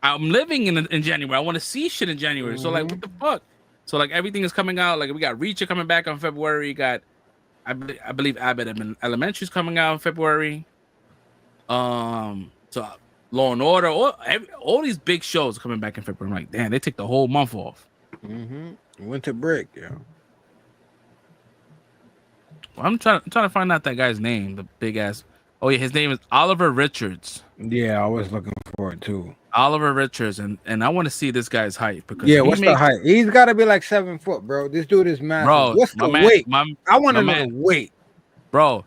I'm living in January. I want to see shit in January. So like, what the fuck? So like everything is coming out. Like we got Reacher coming back on February. You got I believe Abbott Elementary's coming out in February. So Law and Order, all these big shows are coming back in February. I'm like, damn, they take the whole month off. Winter break, yo. I'm trying to find out that guy's name, the big ass. Oh yeah, his name is Oliver Richards. Yeah, I was looking for it too. Oliver Richards, and I want to see this guy's height because what's the height? He's got to be like 7 foot, bro. This dude is massive. Bro, what's the weight? I want to know man, the weight, bro.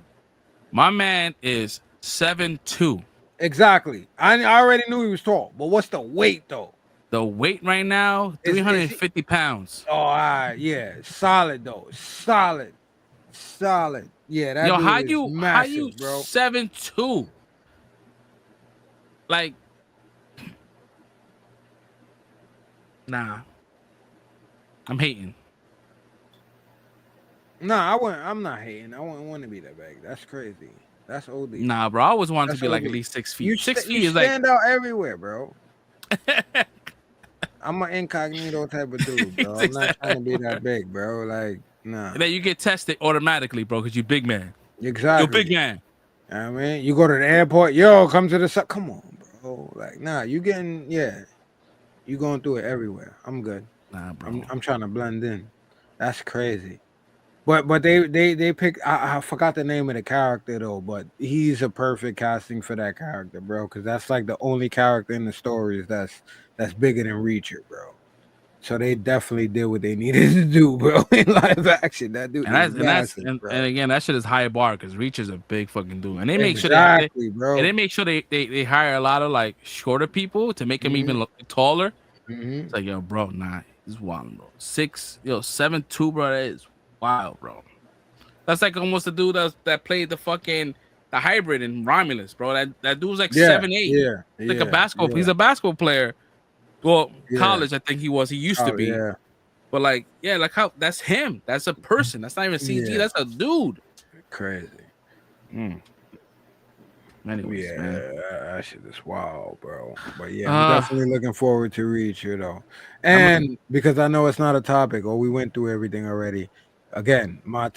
My man is 7'2". Exactly. I already knew he was tall, but what's the weight though? The weight right now, 350 pounds. Oh, all right, yeah, solid though, solid. Yeah, that Yo, dude how is you massive, bro. 7'2"? Like, nah, I'm hating. Nah, I'm not hating. I wouldn't want to be that big. That's crazy. That's OD. Nah, bro, I always wanted That's to be like OD. at least 6 feet. You 6 feet you is like stand out everywhere, bro. I'm an incognito type of dude, bro. I'm not trying to be that big, bro. Like, nah. that you get tested automatically, bro, because you big man. Exactly. You big man. I mean, you go to the airport, yo, come to the side. Come on, bro. Like, nah, you getting, you going through it everywhere. I'm good. Nah, bro. I'm trying to blend in. That's crazy. But they pick. I forgot the name of the character though. But he's a perfect casting for that character, bro. Because that's like the only character in the stories that's bigger than Reacher, bro. So they definitely did what they needed to do, bro, in live action. That dude, and again, that shit is high bar because Reacher's a big fucking dude, and they make sure bro. And they make sure they hire a lot of like shorter people to make him even look taller. It's like, yo, bro, nah, he's wild, bro. 7'2", bro, that is wild, bro. That's like almost the dude that played the hybrid in Romulus, bro. That dude's like 7'8". Yeah, like a basketball. He's a basketball player. Well, college, I think he was. He used to be. Yeah. But like, like how that's him. That's a person. That's not even CG. Yeah. That's a dude. Crazy. Anyways, man. That shit is wild, bro. But yeah, I'm definitely looking forward to Reacher though. And because I know it's not a topic, or we went through everything already. Again, my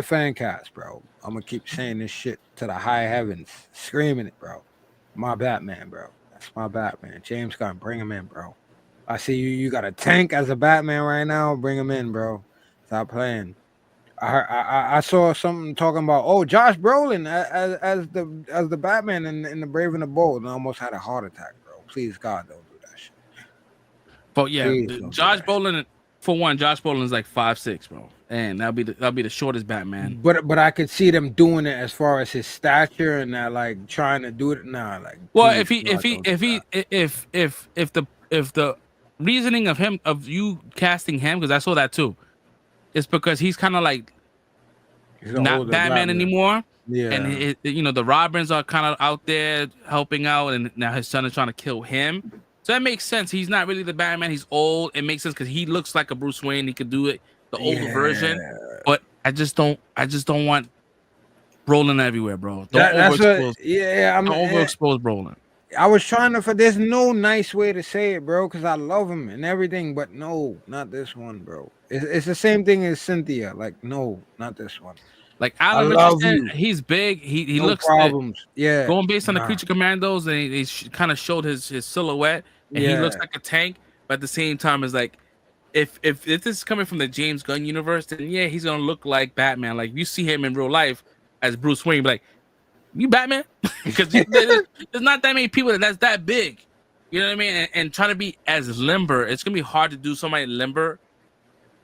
fan cast, bro. I'm gonna keep saying this shit to the high heavens, screaming it, bro. My Batman, bro. That's my Batman. James Gunn, bring him in, bro. I see you got a tank as a Batman right now. Bring him in, bro. Stop playing. I saw something talking about Josh Brolin as the Batman in the Brave and the Bold, and I almost had a heart attack, bro. Please God, don't do that shit. But yeah, Josh Brolin, for one, Josh Brolin is like 5'6", bro, and that'll be the shortest Batman. But I could see them doing it as far as his stature and that, like trying to do it. Nah, like, well, if the reasoning of you casting him, because I saw that too, it's because he's kind of like not Batman anymore. Yeah, and the Robins are kind of out there helping out, and now his son is trying to kill him. So that makes sense. He's not really the Batman. He's old. It makes sense because he looks like a Bruce Wayne. He could do it, the older version. But I just don't want Brolin everywhere, bro. Don't overexpose Brolin. I was trying to, there's no nice way to say it, bro, because I love him and everything, but no, not this one, bro. It's the same thing as Cynthia. Like, no, not this one. Like I Alan love Richardson, you. he's big. He No looks problems. Yeah. going based on the Nah. Creature Commandos, and they kind of showed his silhouette, and he looks Yeah. like a tank. But at the same time, it's like if this is coming from the James Gunn universe, then yeah, he's gonna look like Batman. Like you see him in real life as Bruce Wayne, be like, you Batman, because there's not that many people that's that big. You know what I mean? And trying to be as limber, it's gonna be hard to do somebody limber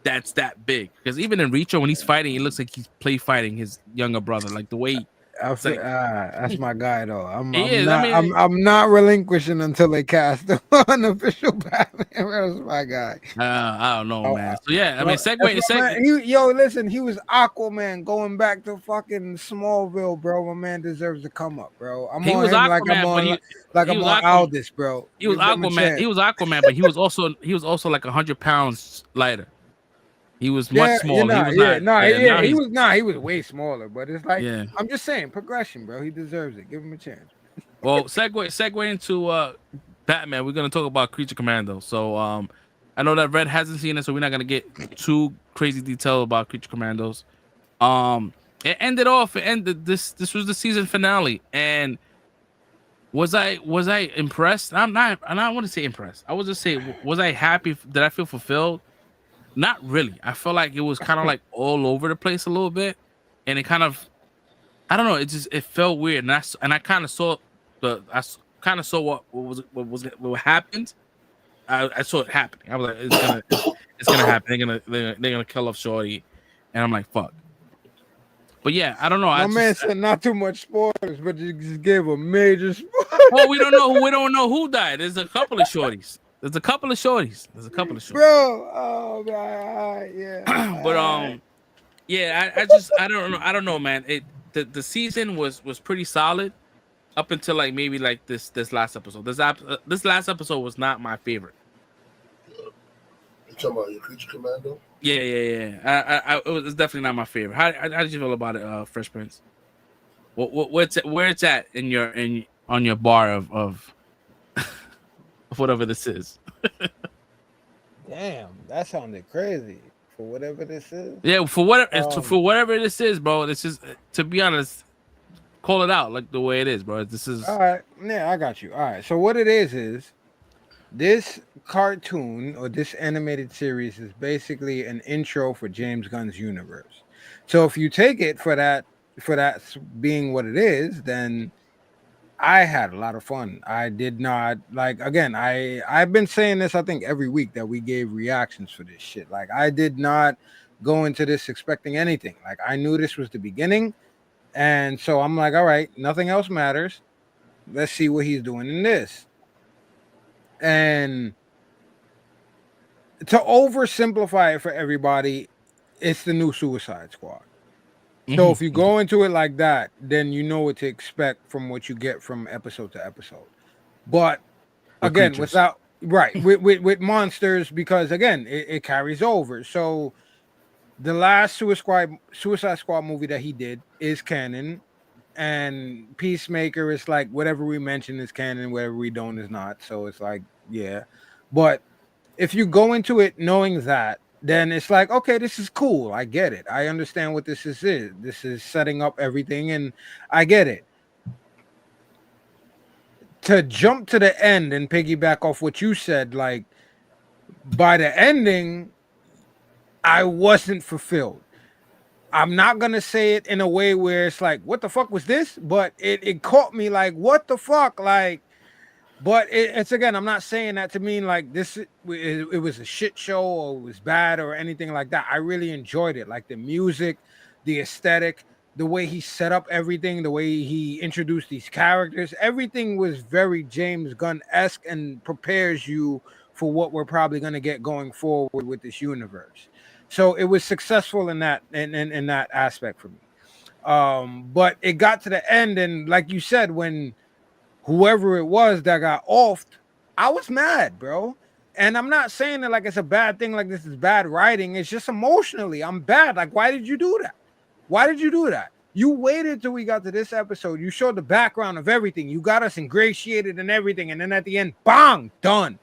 that's that big. Because even in Richo, when he's fighting, he looks like he's play fighting his younger brother. Like the way it's like That's my guy though. he is. I mean, I'm not relinquishing until they cast an official Batman. That's my guy. I don't know, man. So yeah, I mean, That's my man. Listen, he was Aquaman going back to fucking Smallville, bro. My man deserves to come up, bro. I'm He on was him Aquaman, like he I'm was on Aquaman. Aldous, bro. He was Give him a Aquaman. chance. He was Aquaman, but he was also like 100 pounds lighter. He was much smaller. He was way smaller, but it's like Yeah. I'm just saying progression, bro. He deserves it. Give him a chance. Well, segue into Batman. We're gonna talk about Creature Commando. So I know that Red hasn't seen it, so we're not gonna get too crazy detail about Creature Commandos. It ended this was the season finale, and was I impressed? I don't want to say impressed. I would just say, was I happy? Did I feel fulfilled? Not really. I felt like it was kind of like all over the place a little bit, and it kind of, I don't know. It felt weird, and I kind of saw what happened. I saw it happening. I was like, it's gonna happen. They're gonna kill off Shorty, and I'm like, fuck. But yeah, I don't know. My man said not too much spoilers, but you just gave a major spoiler. Well, we don't know who died. There's a couple of shorties. Bro, oh man, yeah. But yeah, I don't know, man. The season was pretty solid up until like maybe like this last episode. This last episode was not my favorite. You talking about your Creature Commando? Yeah. It was definitely not my favorite. How did you feel about it, Fresh Prince? Where it's at on your bar of whatever this is. Damn, that sounded crazy for whatever this is. Yeah, for whatever this is, bro. This is, to be honest, call it out like the way it is, bro. This is all right. Yeah, I got you. All right. So what it is this cartoon or this animated series is basically an intro for James Gunn's universe. So if you take it for that being what it is, then I had a lot of fun. I did not again. I've been saying this, I think, every week that we gave reactions for this shit. Like, I did not go into this expecting anything. Like, I knew this was the beginning, and so I'm like, all right, nothing else matters. Let's see what he's doing in this. And to oversimplify it for everybody, it's the new Suicide Squad. So if you go into it like that, then you know what to expect from what you get from episode to episode. But again, with monsters, because again, it carries over. So the last Suicide Squad movie that he did is canon, and Peacemaker is like whatever we mention is canon, whatever we don't is not. So it's like, yeah. But if you go into it knowing that, then it's like, okay, this is cool. I get it. I understand what this is. This is setting up everything, and I get it. To jump to the end and piggyback off what you said, like, by the ending, I wasn't fulfilled. I'm not going to say it in a way where it's like, what the fuck was this? But it caught me like, what the fuck? Like, but it's again, I'm not saying that to mean like this, it was a shit show or it was bad or anything like that. I really enjoyed it. Like the music, the aesthetic, the way he set up everything, the way he introduced these characters, everything was very James Gunn-esque and prepares you for what we're probably going to get going forward with this universe. So it was successful in that in that aspect for me. But it got to the end, and like you said, when whoever it was that got offed, I was mad, bro. And I'm not saying that like it's a bad thing, like this is bad writing. It's just emotionally, I'm bad. Like, why did you do that? Why did you do that? You waited till we got to this episode. You showed the background of everything. You got us ingratiated and everything. And then at the end, bang, done.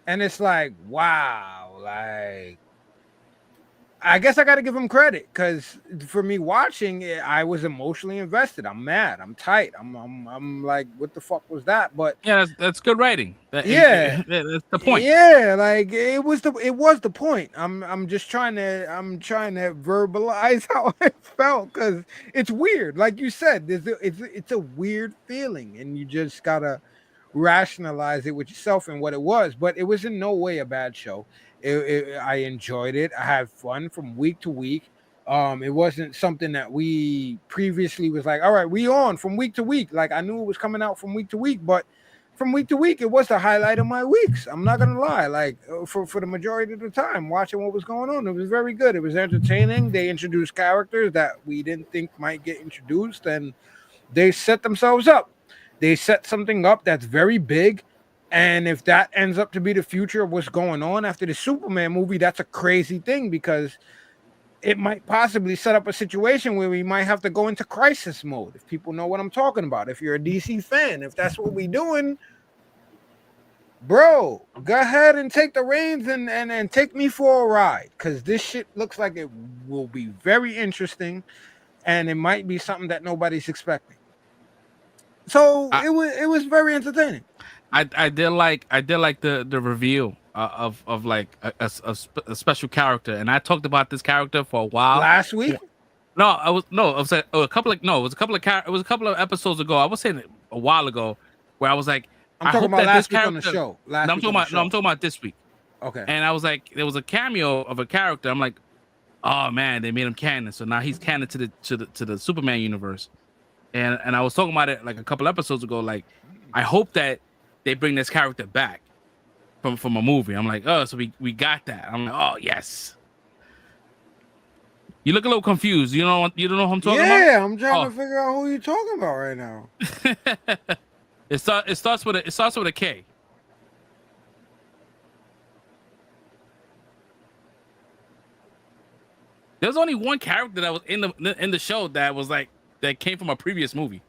And it's like, wow, like, I guess I got to give him credit because for me watching it, I was emotionally invested. I'm mad. I'm tight. I'm like, what the fuck was that? But Yeah, that's good writing. Yeah. That's the point. yeah, like it was the point. I'm trying to verbalize how I felt because it's weird. Like you said, it's a weird feeling, and you just gotta rationalize it with yourself and what it was. But it was in no way a bad show. I enjoyed it. I had fun from week to week. It wasn't something that we previously was like, all right, we on from week to week. Like I knew it was coming out from week to week, but from week to week, it was the highlight of my weeks. I'm not gonna lie. Like for the majority of the time, watching what was going on, it was very good. It was entertaining. They introduced characters that we didn't think might get introduced, and they set themselves up. They set something up that's very big. And if that ends up to be the future of what's going on after the Superman movie, that's a crazy thing because it might possibly set up a situation where we might have to go into crisis mode. If people know what I'm talking about, if you're a DC fan, if that's what we're doing, bro, go ahead and take the reins and take me for a ride because this shit looks like it will be very interesting and it might be something that nobody's expecting. So it was very entertaining. I did like the reveal of like a special character, and I talked about this character for a while Last week. It was a couple of episodes ago. I was saying it a while ago, where I was like, I'm talking about last week on the show. I'm talking about this week. Okay. And I was like, there was a cameo of a character. I'm like, oh man, they made him canon, so now he's canon to the Superman universe. And I was talking about it like a couple episodes ago. Like, I hope that they bring this character back from a movie. I'm like, oh, so we got that. I'm like, oh yes. You look a little confused. You don't know who I'm talking about? Yeah, I'm trying to figure out who you're talking about right now. It starts with a K. There's only one character that was in the show that was like that came from a previous movie.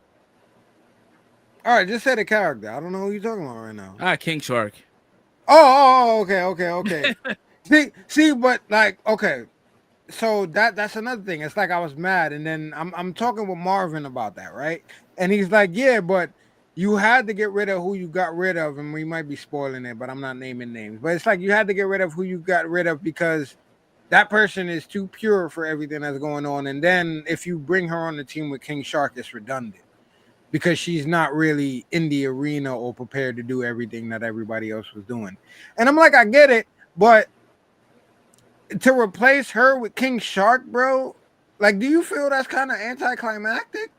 All right, just say the character. I don't know who you're talking about right now. King Shark. Okay. see, but like, okay. So that's another thing. It's like I was mad, and then I'm talking with Marvin about that, right? And he's like, yeah, but you had to get rid of who you got rid of, and we might be spoiling it, but I'm not naming names. But it's like you had to get rid of who you got rid of because that person is too pure for everything that's going on. And then if you bring her on the team with King Shark, it's redundant because she's not really in the arena or prepared to do everything that everybody else was doing. And I'm like, I get it, but to replace her with King Shark, bro, like, do you feel that's kind of anticlimactic?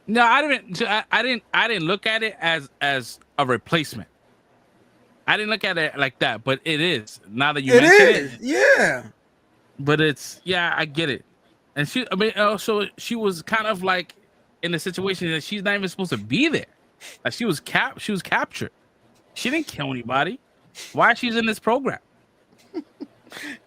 No, I didn't look at it as a replacement. I didn't look at it like that, but it is. Now that you mention it, yeah. But I get it. And she was kind of like in a situation that she's not even supposed to be there. Like she was captured. She didn't kill anybody. Why she's in this program?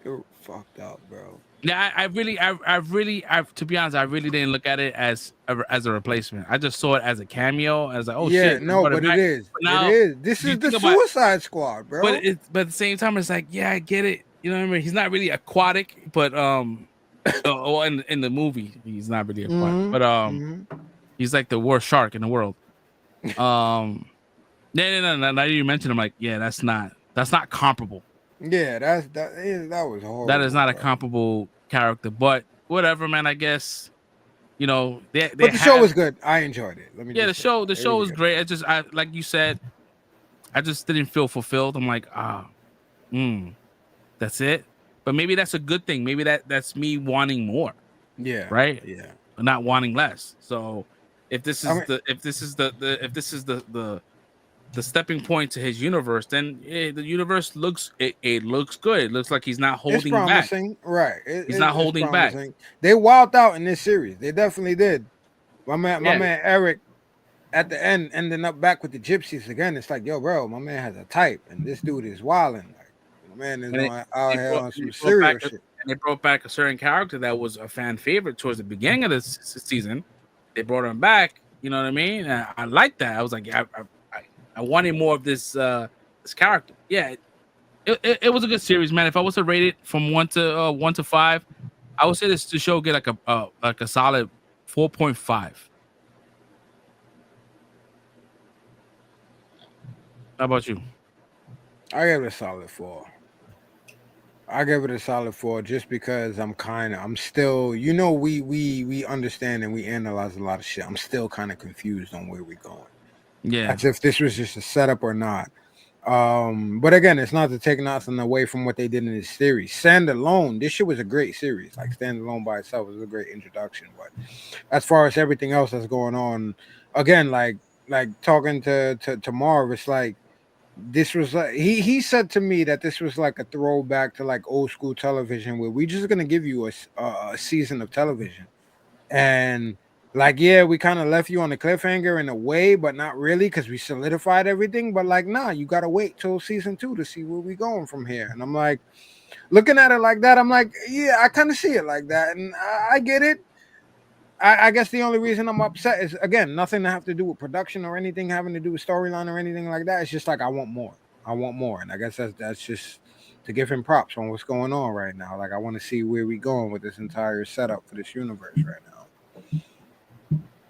You're fucked up, bro. Yeah, I really, to be honest, I really didn't look at it as a replacement. I just saw it as a cameo. I was like, oh yeah, shit. no, but it is. Now, it is. This is the Suicide Squad, bro. But at the same time, it's like, yeah, I get it. You know what I mean? He's not really aquatic, but in the movie, he's not really aquatic. But he's like the worst shark in the world. No. Now you mentioned, I'm like, yeah, that's not comparable. Yeah, that was horrible. That is not a comparable character, but whatever, man. I guess but the show was good. I enjoyed it. The show was great. I like you said, I just didn't feel fulfilled. I'm like, that's it. But maybe that's a good thing. Maybe that's me wanting more. Yeah. Right. Yeah. Not wanting less. So if this is the stepping point to his universe, then the universe looks looks good. It looks like he's not holding back. Right. He's not holding back. They wilded out in this series. They definitely did. My man Eric at the end ending up back with the gypsies again. It's like, yo, bro, my man has a type, and this dude is wilding. Like, my man is out here on some serious shit. And they brought back a certain character that was a fan favorite towards the beginning of this season. They brought him back. You know what I mean? And I like that. I was like, I wanted more of this character. Yeah, it was a good series, man. If I was to rate it from 1 to 5, I would say this show get like a solid 4.5. How about you? I gave it a solid 4. I gave it a solid 4 just because I'm still, we understand and we analyze a lot of shit. I'm still kind of confused on where we're going. Yeah. As if this was just a setup or not. But again, it's not to take nothing away from what they did in this series. Standalone, this shit was a great series. Like standalone by itself was a great introduction. But as far as everything else that's going on, again, like talking to Marv, it's like this was like he said to me that this was like a throwback to like old school television where we just gonna give you a season of television, and like yeah, we kind of left you on a cliffhanger in a way, but not really because we solidified everything. But like, nah, you gotta wait till season 2 to see where we going from here. And I'm like, looking at it like that, I'm like, yeah, I kind of see it like that, and I get it. I guess the only reason I'm upset is again nothing to have to do with production or anything having to do with storyline or anything like that. It's just like I want more, and I guess that's just to give him props on what's going on right now. Like I want to see where we going with this entire setup for this universe right now.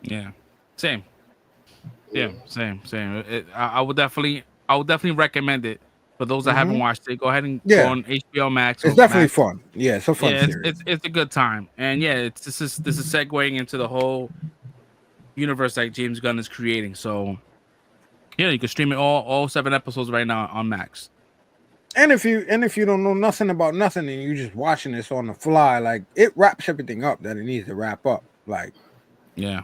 Yeah, same. Yeah, same. I would definitely recommend it for those that haven't watched it. Go ahead and go on HBO Max. It's definitely fun. Yeah, it's a fun series. It's a good time, and yeah, this is segueing into the whole universe that James Gunn is creating. So yeah, you can stream it all 7 episodes right now on Max. And if you don't know nothing about nothing and you're just watching this on the fly, like it wraps everything up that it needs to wrap up. Like yeah.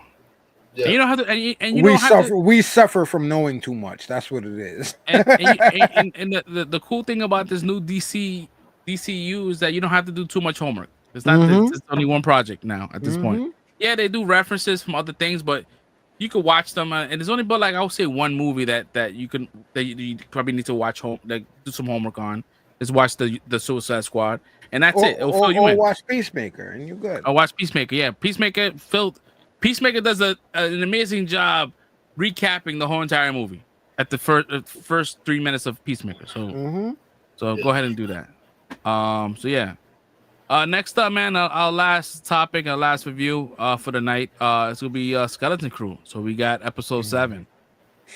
And you don't have to. We suffer from knowing too much. That's what it is. and the cool thing about this new DCU is that you don't have to do too much homework. It's not. It's only one project now at this point. Yeah, they do references from other things, but you could watch them. And there's only but like I would say one movie that you probably need to watch do some homework on. Is watch the Suicide Squad, and that's it. It'll fill you in. Watch Peacemaker, and you're good. I'll watch Peacemaker. Yeah, Peacemaker does an amazing job recapping the whole entire movie at the first 3 minutes of Peacemaker. So, go ahead and do that. So yeah. Next up, man, our last topic, our last review for the night. It's gonna be Skeleton Crew. So we got episode 7.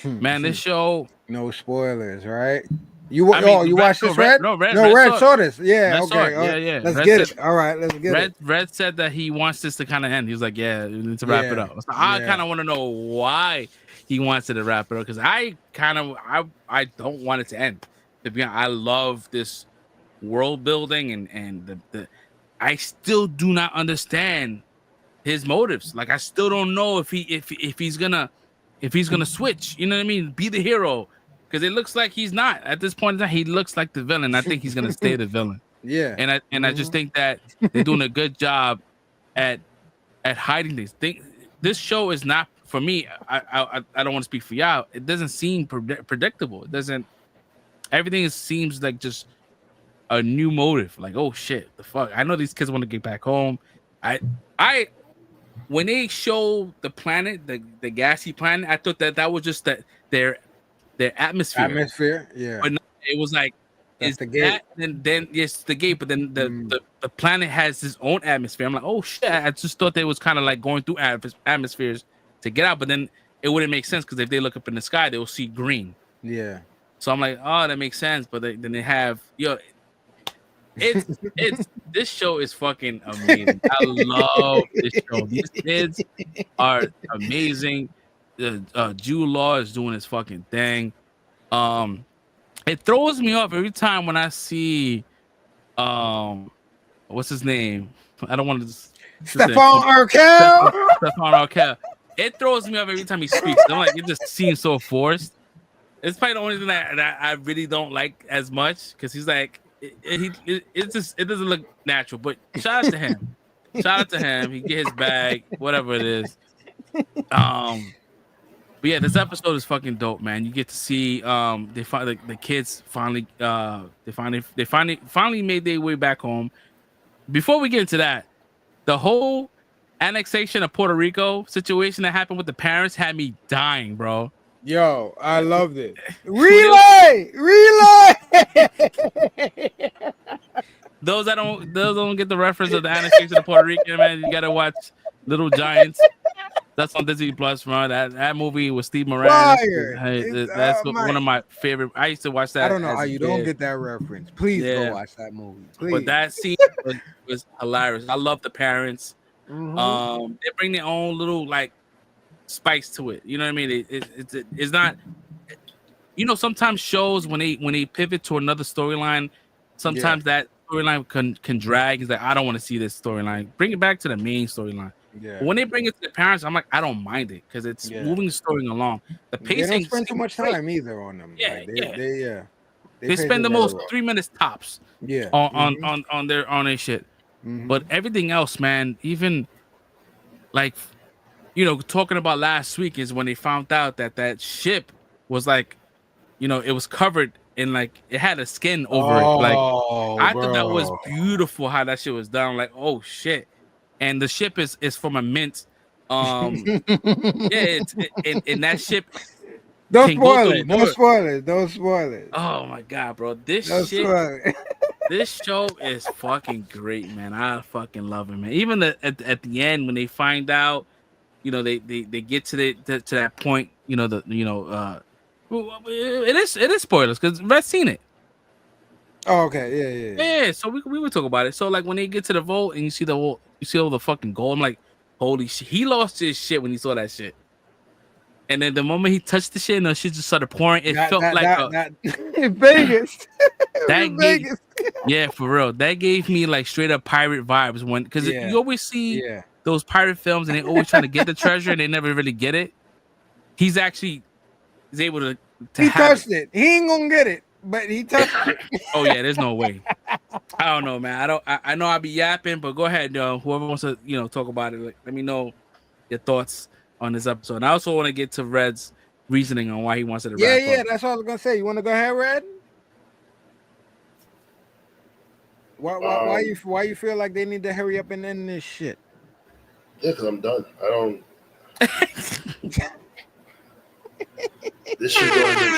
Man, this show. No spoilers, right? You watched this, Red? Red saw this. Yeah, Red okay. Yeah. Let's get it. All right, let's get it. Red said that he wants this to kind of end. He was like, yeah, we need to wrap it up. So I kind of want to know why he wants it to wrap it up, because I don't want it to end. To be honest, I love this world building and the I still do not understand his motives. Like I still don't know if he's gonna switch. You know what I mean? Be the hero. Because it looks like he's not at this point in time. He looks like the villain. I think he's gonna stay the villain. Yeah. And I just think that they're doing a good job at hiding these things. This show is not for me. I don't want to speak for y'all. It doesn't seem predictable. It doesn't. Everything seems like just a new motive. Like, oh shit, the fuck. I know these kids want to get back home. When they show the planet, the gassy planet, I thought that was just their atmosphere. Yeah. But no, it was like, that's is the gate. Then yes, the gate. But then the planet has its own atmosphere. I'm like, oh shit! I just thought they was kind of like going through atmospheres to get out. But then it wouldn't make sense because if they look up in the sky, they will see green. Yeah. So I'm like, oh, that makes sense. But then they have it's this show is fucking amazing. I love this show. These kids are amazing. Jude Law is doing his fucking thing. It throws me off every time when I see what's his name? I don't want to Stephon Urkel. It throws me off every time he speaks. I'm like, it just seems so forced. It's probably the only thing that I really don't like as much because he's like it doesn't look natural. But shout out to him. He get his bag, whatever it is. But yeah, this episode is fucking dope, man. You get to see the kids finally made their way back home. Before we get into that, the whole annexation of Puerto Rico situation that happened with the parents had me dying, bro. Yo, I loved it. Relay! those don't get the reference of the annexation of Puerto Rico, man, you gotta watch Little Giants. That's on Disney Plus, man. That movie with Steve Moranis. Fire. That's one My, of my favorite. I used to watch I that don't know as how a you don't kid. get that reference. Please go Yeah, watch that movie. but Please. that scene was hilarious. I love the parents. They bring their own little like spice to it. You know what I mean? It's not. You know, sometimes shows when they pivot to another storyline, sometimes that storyline can drag. It's like I don't want to see this storyline. Bring it back to the main storyline. But when they bring it to the parents, I'm like, I don't mind it because it's moving the story along. The They don't pacing spend too seems much great. time either on them. Yeah, Like yeah. they They pace spend it the very most well. 3 minutes tops Yeah. on their shit. But everything else, man, even like talking about last week is when they found out that ship was like, it was covered in like it had a skin over it. Like Oh, I thought that was bro. beautiful how that shit was done. Like, oh shit. And the ship is from a mint. Yeah, and that ship Don't can go spoil through it. the Don't door. spoil it. Don't spoil it. Oh my god, bro. Don't spoil it. This show is fucking great, man. I fucking love it, man. Even at the end when they find out, they get to that point, it is spoilers because Red's seen it. Oh, okay. Yeah, so we would talk about it. So like when they get to the vault and you see all the fucking gold, I'm like, holy shit, he lost his shit when he saw that shit. And then the moment he touched the shit and the shit just started pouring, it felt like that in Vegas. that gave, yeah, for real. That gave me like straight up pirate vibes because you always see those pirate films and they always trying to get the treasure and they never really get it. He's able to he have touched it. He ain't gonna get it, but he touched it. Oh yeah, there's no way. I don't know, man. I know I'll be yapping, but go ahead, whoever wants to, talk about it, let me know your thoughts on this episode. And I also want to get to Red's reasoning on why he wants it to wrap up. That's what I was gonna say. You want to go ahead, Red? Why you feel like they need to hurry up and end this shit? Yeah, because I'm done. I don't. This shit don't even.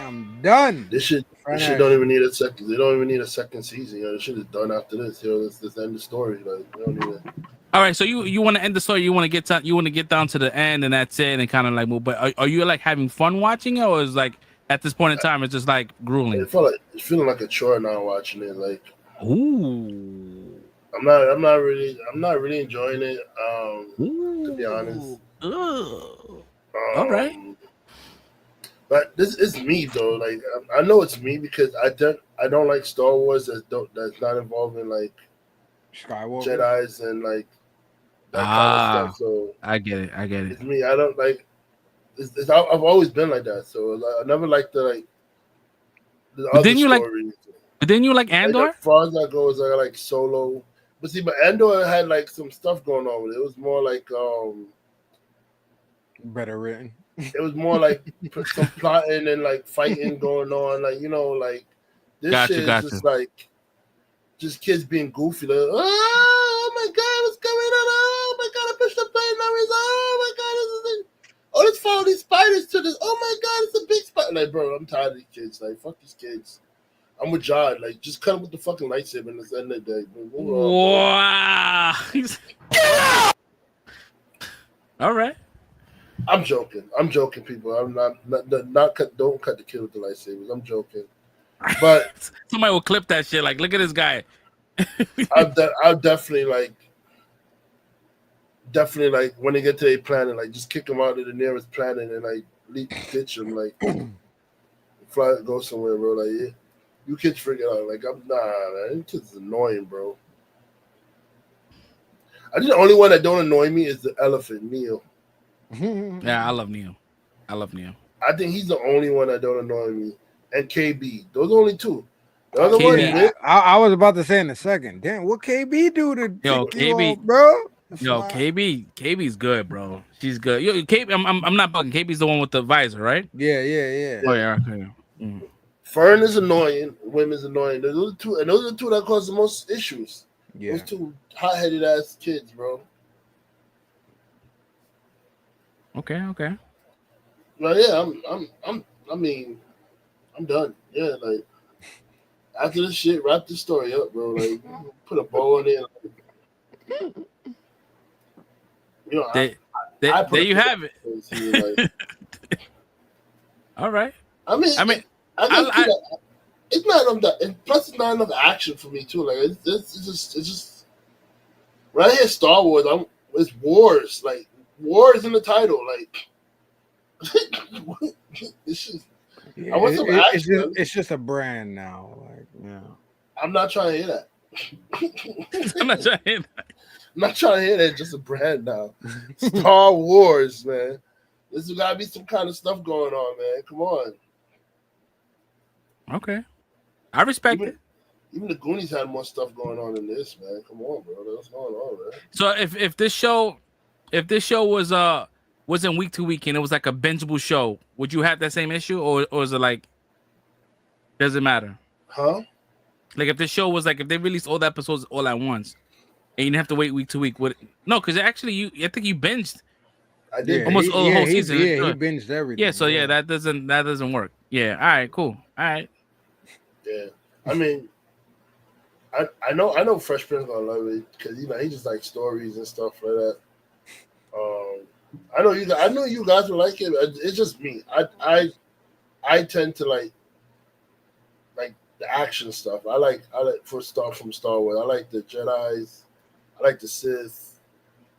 I'm done. This shit don't even need a second. They don't even need a second season. This shit is done after this. Let's end the story. Like, they don't need it. All right, so you want to end the story? You want to get down to the end, and that's it, and kind of like move. But are you like having fun watching it, or is like at this point in time it's just like grueling? It's feeling like a chore now watching it. Like, ooh, I'm not really enjoying it. To be honest. All right. But this is me though. Like I know it's me because I don't like Star Wars that's not involving like Skywalker, Jedi's and like that kind of stuff. So I get it. It's me. I don't like. I've always been like that. So I never liked the other stories. But then you like Andor? Like, as far as that goes, I like Solo. But see, Andor had like some stuff going on with it. It was more like better written. It was more like some plotting and like fighting going on. Like like this shit is just like just kids being goofy. Like, oh my god, what's going on? Oh my god, I pushed the button. Oh my god, let's follow these spiders to this. Oh my god, it's a big spider. Like, bro, I'm tired of these kids. Like, fuck these kids. I'm with John. Like, just cut him with the fucking lightsaber and let's end the day. Wow. All right. I'm joking, people. I'm not don't cut the kid with the lightsabers. I'm joking. But somebody will clip that shit. Like, look at this guy. I'll definitely like when they get to a planet, like just kick them out to the nearest planet and like ditch them, like fly, go somewhere, bro. Like, yeah, you kids figure it out. Like, I'm man. This kid's annoying, bro. I think the only one that don't annoy me is the elephant, Neo. Yeah, I love Neo. I think he's the only one that don't annoy me. And KB. Those are only two. The other one, I was about to say in a second. Damn, what KB do to KB, off, bro? KB's good, bro. She's good. Yo, KB, I'm not bugging. KB's the one with the visor, right? Yeah. Oh yeah, okay. Mm. Fern is annoying. Women's annoying. Those are two, and those are the two that cause the most issues. Yeah. Those two hot-headed ass kids, bro. Okay. Well, yeah, I'm done. Yeah, like After this shit, wrap the story up, bro. Like, put a bow on it. You know, there you have it. Like, All right. I mean, it's not enough. And plus, it's not enough action for me too. Like, it's just. When I hear Star Wars, it's wars. Like, wars in the title. Like, it's just. I want some action. It's just a brand now. Like, yeah. I'm not trying to hear that. I'm not trying to hear that. I'm not trying to hear that. Just a brand now. Star Wars, man. There's got to be some kind of stuff going on, man. Come on. Okay. I respect it. Even the Goonies had more stuff going on than this, man. Come on, bro. What's going on, man? So if this show wasn't week to week and it was like a bingeable show, would you have that same issue, or is it like, does it matter? Huh? Like if this show was like, if they released all the episodes all at once and you didn't have to wait week to week, no, because actually I think you binged. I did almost all the whole season. Yeah, he binged everything. Yeah, so yeah, that doesn't work. Yeah, all right, cool. All right. Yeah, I mean, I know Fresh Prince gonna love it because he just like stories and stuff like that. I know you guys will like it. It's just me. I tend to like the action stuff. I like from Star Wars. I like the Jedis. I like the Sith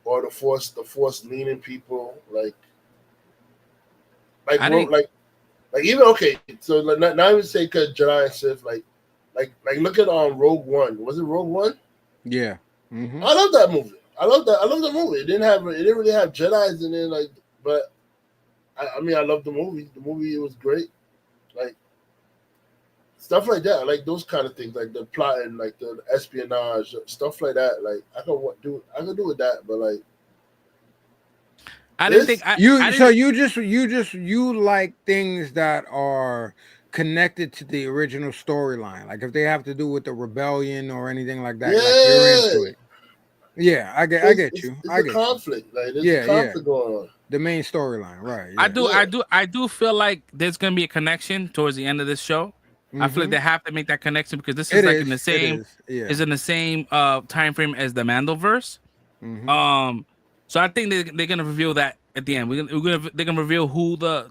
or the Force leaning people. Like even okay. So like, not even say because Jedi and Sith. Like look at Rogue One. Was it Rogue One? Yeah. Mm-hmm. I love that movie. I love the movie. It didn't really have Jedis in it, like, but I mean I love the movie. The movie was great. Like stuff like that. I like those kind of things, like the plot and like the espionage stuff like that. Like I can do with that, but like you like things that are connected to the original storyline. Like if they have to do with the rebellion or anything like that, like you're into it. Yeah, I get you. I get conflict. Like there's a conflict going on. The main storyline, right? Yeah. I do feel like there's gonna be a connection towards the end of this show. Mm-hmm. I feel like they have to make that connection because this is in the same time frame as the Mandoverse. Mm-hmm. So I think they're gonna reveal that at the end. They're gonna reveal who the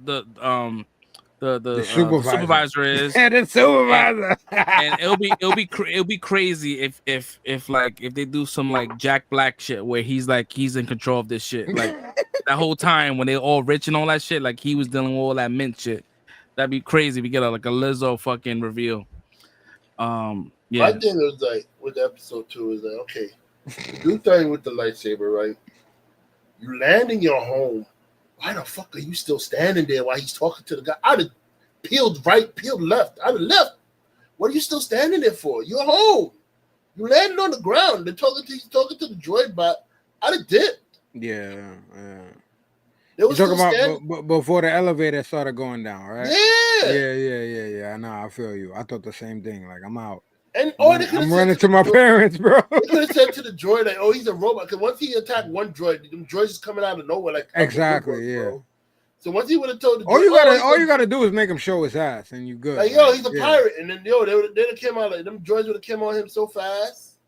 supervisor is. Yeah, the supervisor. And it'll be crazy if they do some like Jack Black shit where he's in control of this shit. Like that whole time when they're all rich and all that shit, like he was dealing with all that mint shit. That'd be crazy. We get a Lizzo fucking reveal. Yeah. My thing was like with episode 2 is like, okay, you do thing with the lightsaber, right? You land in your home. Why the fuck are you still standing there while he's talking to the guy? I'd have peeled right, peeled left. I'd have left. What are you still standing there for? You're home. You landed on the ground. He's talking to the droid bot. I'd have dipped. Yeah. You're talking about before the elevator started going down, right? Yeah. I know. I feel you. I thought the same thing. Like I'm out. And I'm running to my parents, bro. They could have said to the droid, like, "Oh, he's a robot." Because once he attacked one droid, them droids is coming out of nowhere, like exactly, yeah. Bro. So once he would have told the droid, all you gotta do is make him show his ass, and you good. Like, yo, he's a pirate, and then they'd have came out like them droids would have came on him so fast.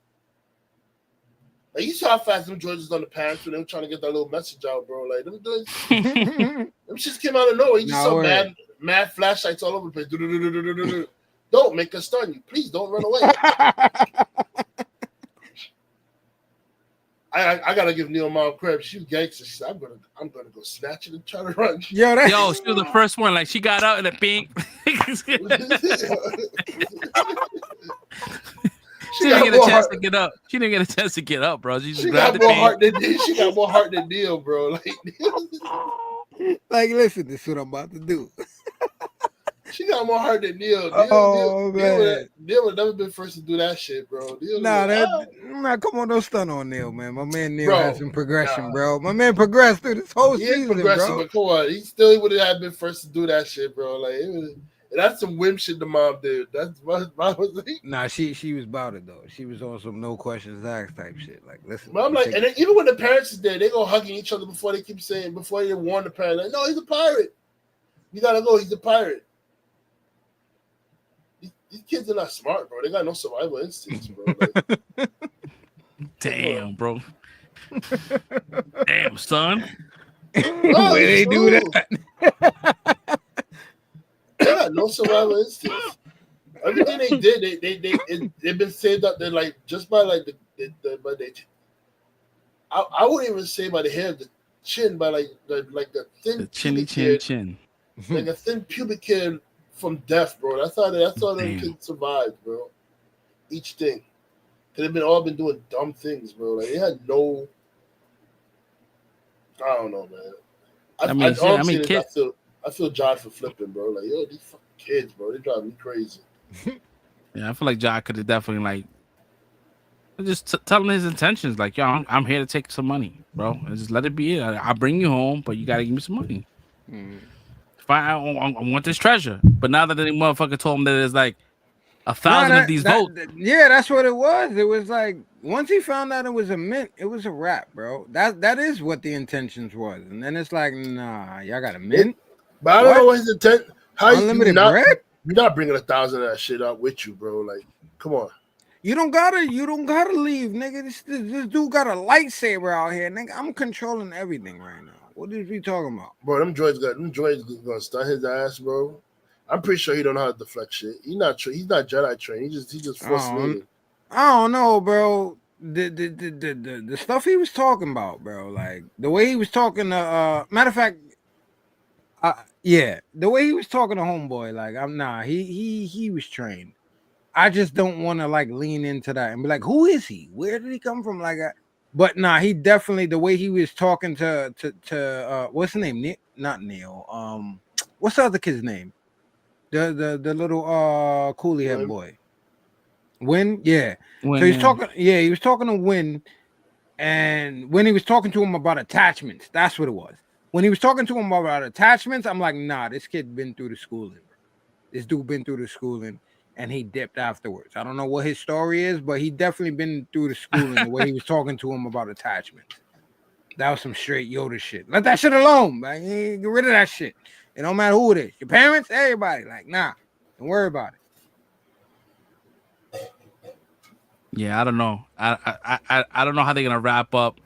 Like you saw how fast them droids was on the pants when they were trying to get that little message out, bro. Like them droids, them shits came out of nowhere. You just saw mad flashlights all over the place. Don't make us stun you. Please don't run away. I gotta give Neil mom credit. She was gangster. She said, I'm gonna go snatch it and try to run. Yo, she was the first one. Like she got out in the pink. She didn't get a chance to get up. She didn't get a chance to get up, bro. She just grabbed the pink. She got more heart than Neil, bro. Like listen, this is what I'm about to do. She got more heart than Neil. Neil would never been first to do that shit, bro. Come on, don't stun on Neil, man. My man Neil has some progression, bro. My man progressed through this whole season, bro. But come on, he still would have been first to do that shit, bro. Like that's some whim shit the mom did. That's my was. Nah, she was about it though. She was on some no questions asked type shit. Like listen, but I'm like, and then even when the parents is there, they go hugging each other before they warn the parents. Like, no, he's a pirate. You gotta go. He's a pirate. these kids are not smart, bro. They got no survival instincts, bro. Like, Damn, bro. Damn, son. no, Where they it's do true. that? They got no survival instincts. Everything they did, they've been saved up. They're like just by like I wouldn't even say by the hair of the chin, by like the thin The chinny pubic chin hair, chin. like a thin pubic hair from death, bro. That's how them kids survived, bro. Each thing, because they've all been doing dumb things, bro. Like they had no. I don't know, man. I feel John for flipping, bro. Like, yo, these fucking kids, bro, they drive me crazy. Yeah, I feel like Ja could have definitely like just telling his intentions, like, yo, I'm here to take some money, bro, and just let it be it. I'll bring you home, but you gotta give me some money. If I want this treasure, but now that the motherfucker told him that there's like 1,000 of these votes. Yeah, that's what it was. It was like once he found out it was a mint, it was a wrap, bro. That is what the intentions was, and then it's like, nah, y'all got a mint. But I don't know what his intent. How unlimited bread? You're not bringing 1,000 of that shit up with you, bro. Like, come on. You don't gotta leave, nigga. This dude got a lightsaber out here, nigga. I'm controlling everything right now. What is we talking about? Bro, them droids gonna stun his ass, bro. I'm pretty sure he don't know how to deflect shit. He's not Jedi trained. He just force feeding. I don't know, bro. The stuff he was talking about, bro. Like the way he was talking to matter of fact, the way he was talking to homeboy, like he was trained. I just don't want to like lean into that and be like, who is he? Where did he come from? Like, but nah, he definitely the way he was talking to what's his name? Not Neil. What's the other kid's name? The little coolie head boy. Win, yeah. So he's talking, he was talking to Win, and when he was talking to him about attachments, that's what it was. When he was talking to him about attachments, I'm like, nah, this kid been through the schooling. This dude been through the schooling, and he dipped afterwards. I don't know what his story is, but he definitely been through the schooling. The way he was talking to him about attachments, that was some straight Yoda shit. Let that shit alone, man. Get rid of that shit. It don't matter who it is. Your parents, everybody. Like, nah, don't worry about it. Yeah, I don't know. I don't know how they're gonna wrap up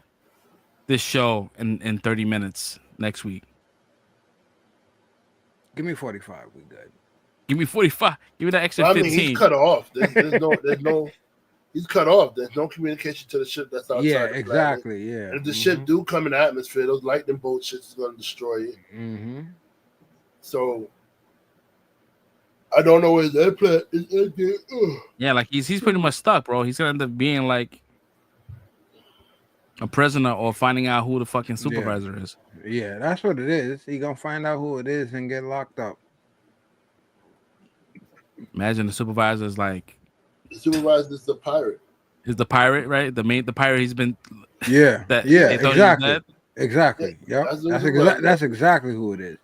this show in 30 minutes next week. Give me 45. We good. Give me 45. Give me that extra 15. He's cut off. There's no. He's cut off. There's no communication to the ship that's outside. Yeah, exactly. Yeah. And if the ship do come in the atmosphere, those lightning bolt shits is gonna destroy it. Mm-hmm. So I don't know where that plan is. Yeah, like he's pretty much stuck, bro. He's gonna end up being like a prisoner or finding out who the fucking supervisor is. Yeah, that's what it is. He gonna find out who it is and get locked up. Imagine the supervisor is like the supervisor is the pirate. Is the pirate, right? The pirate he's been exactly. Exactly. Yeah, That's exactly who it is.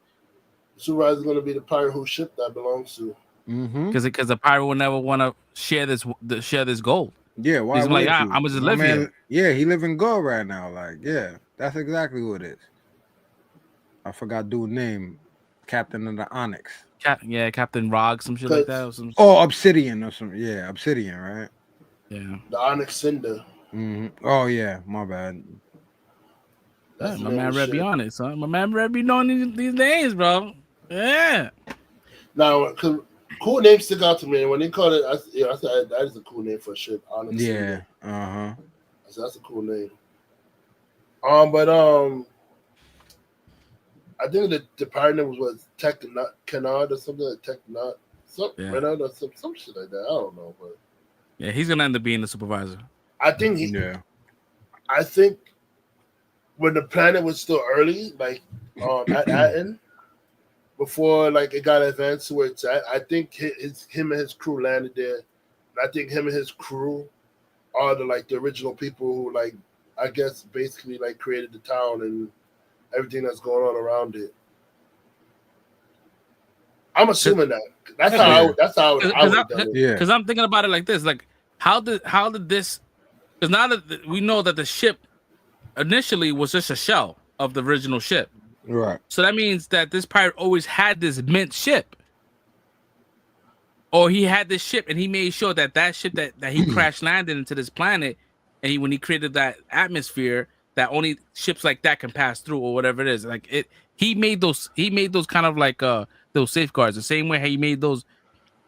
The supervisor is gonna be the pirate whose ship that belongs to. Because the pirate will never want to share this gold. Yeah, why? He's like, I'm gonna just live here. Yeah, he living good right now. Like, yeah, that's exactly who it is. I forgot dude's name, Captain of the Onyx. Captain Rog, some shit like that. Obsidian or something. Yeah, Obsidian, right? Yeah. The Onyx Cinder. Oh yeah, my bad. Yeah, my man Red be on it, son. My man Red be knowing these names, bro. Yeah. Now, cool names stick out to me. When they call it, I said that is a cool name for a ship. Onyx Cinder. I said that's a cool name. But I think the pirate name was Canard or something like Technot. Some shit like that. I don't know, but yeah, he's gonna end up being the supervisor. I think I think when the planet was still early, like at Aten, before like it got advanced to where it's at, I think him and his crew landed there. And I think him and his crew are the original people who I guess basically created the town and everything that's going on around it. I'm assuming that. That's how I would do it. Yeah. Because I'm thinking about it like this: like, how did this? Because now that we know that the ship initially was just a shell of the original ship, right? So that means that this pirate always had this mint ship. or he had this ship and he made sure that ship that he crash landed into this planet, and when he created that atmosphere that only ships like that can pass through or whatever it is. Like he made those kind of like those safeguards the same way he made those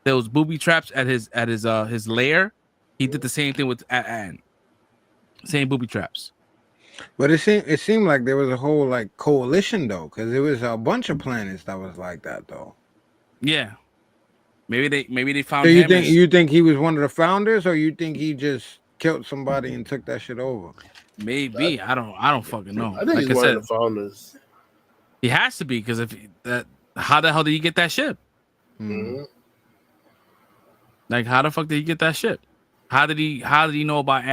booby traps at his lair. He did the same thing with Anne. Same booby traps. But it seemed like there was a whole like coalition though, because there was a bunch of planets that was like that though. Yeah, maybe they found. So you think he was one of the founders, or you think he just killed somebody and took that shit over? Maybe I don't fucking know. I think like he's one of the founders. He has to be, because how the hell did he get that ship? Mm-hmm. Like, how the fuck did he get that ship? How did he know about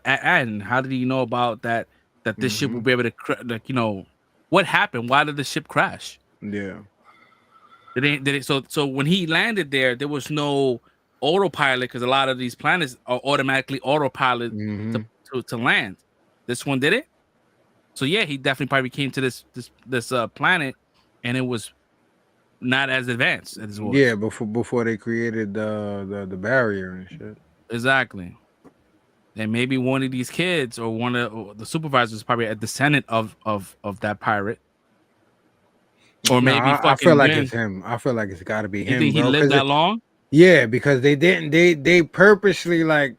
Aden? How did he know about that this ship would be able to what happened? Why did the ship crash? Yeah. Did it so when he landed there was no autopilot, because a lot of these planets are automatically autopilot to land. This one did it. So yeah, he definitely probably came to this planet, and it was not as advanced as it was. Yeah, before they created the barrier and shit. Exactly. And maybe one of these kids or one of the supervisors is probably a descendant of that pirate. Or maybe I feel like it's him. I feel like it's got to be him. You think he lived that long? Yeah, because they purposely, like,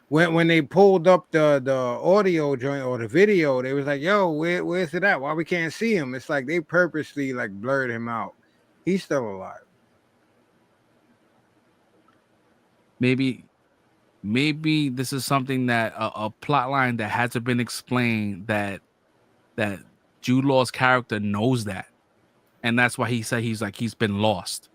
when they pulled up the audio joint or the video, they was like, yo, where's it at? Why we can't see him? It's like they purposely like blurred him out. He's still alive. Maybe this is something that a plot line that hasn't been explained, that Jude Law's character knows that, and that's why he said he's been lost.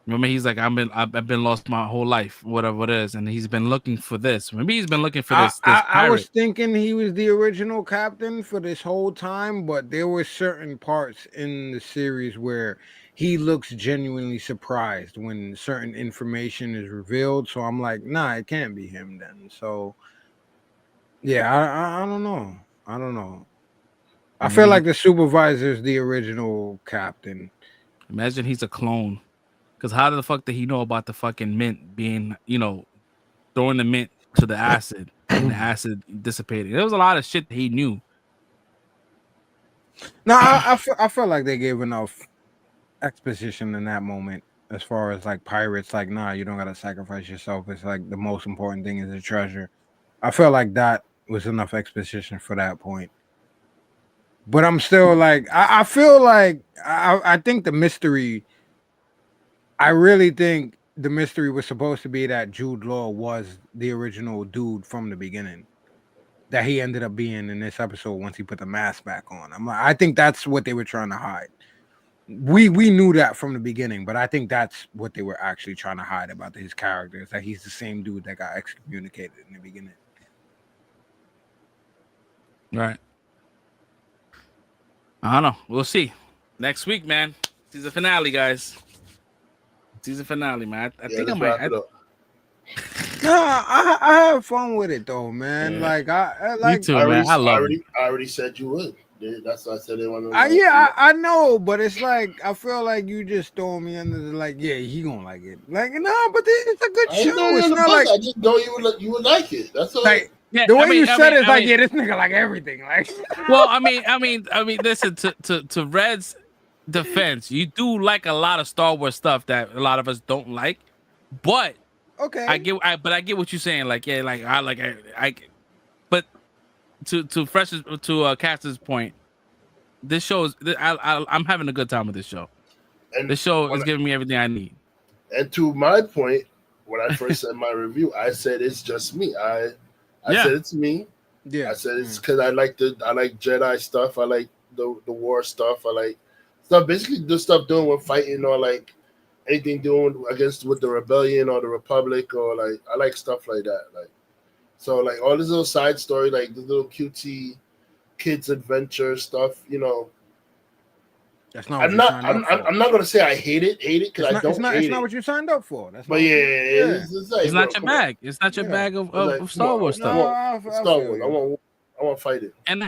Remember, he's like, I've been lost my whole life, whatever it is, and he's been looking for this. Maybe he's been looking for this. I was thinking he was the original captain for this whole time, but there were certain parts in the series where he looks genuinely surprised when certain information is revealed. So I'm like, nah, it can't be him then. So yeah, I don't know. I feel like the supervisor is the original captain. Imagine he's a clone. Because how the fuck did he know about the fucking mint being, throwing the mint to the acid and the acid dissipating? There was a lot of shit that he knew. No, I feel like they gave enough exposition in that moment as far as like pirates. Like, nah, you don't gotta sacrifice yourself. It's like the most important thing is the treasure. I feel like that was enough exposition for that point. But I'm still like, I feel like I think the mystery. I really think the mystery was supposed to be that Jude Law was the original dude from the beginning, that he ended up being in this episode once he put the mask back on. I think that's what they were trying to hide. We knew that from the beginning, but I think that's what they were actually trying to hide about his character, is that he's the same dude that got excommunicated in the beginning. Right. I don't know. We'll see. Next week, man. Season finale, guys. Season finale, man. I think I might. No, I have fun with it though, man. Yeah. Like I like. Me too, man. I love it. I already said you would. That's why I said they want to. I know, but it's like I feel like you just throw me under the, like, yeah, he gonna like it. Like, no, but it's a good show. It's not like I just know you would like it. That's all. Like, yeah, the way you said it is like, yeah, this nigga like everything. Like, well, I mean, listen, to Red's defense, you do like a lot of Star Wars stuff that a lot of us don't like, but okay, I get what you're saying. Like, yeah, like I but to Caster's point, this show is I'm having a good time with this show. And this show is giving me everything I need. And to my point, when I first said my review, I said it's just me. I said it's me. Yeah, I said it's because I like Jedi stuff. I like the war stuff. I like stuff, basically the stuff doing with fighting, or like anything doing with the rebellion or the Republic, or like I like stuff like that. Like, so like all this little side story, like the little cutesy kids adventure stuff, That's not. I'm not gonna say I hate it because I don't hate it. It's not what you signed up for. That's but it's not your bag. It's not your bag of Star Wars stuff. Star Wars. I want to fight it. And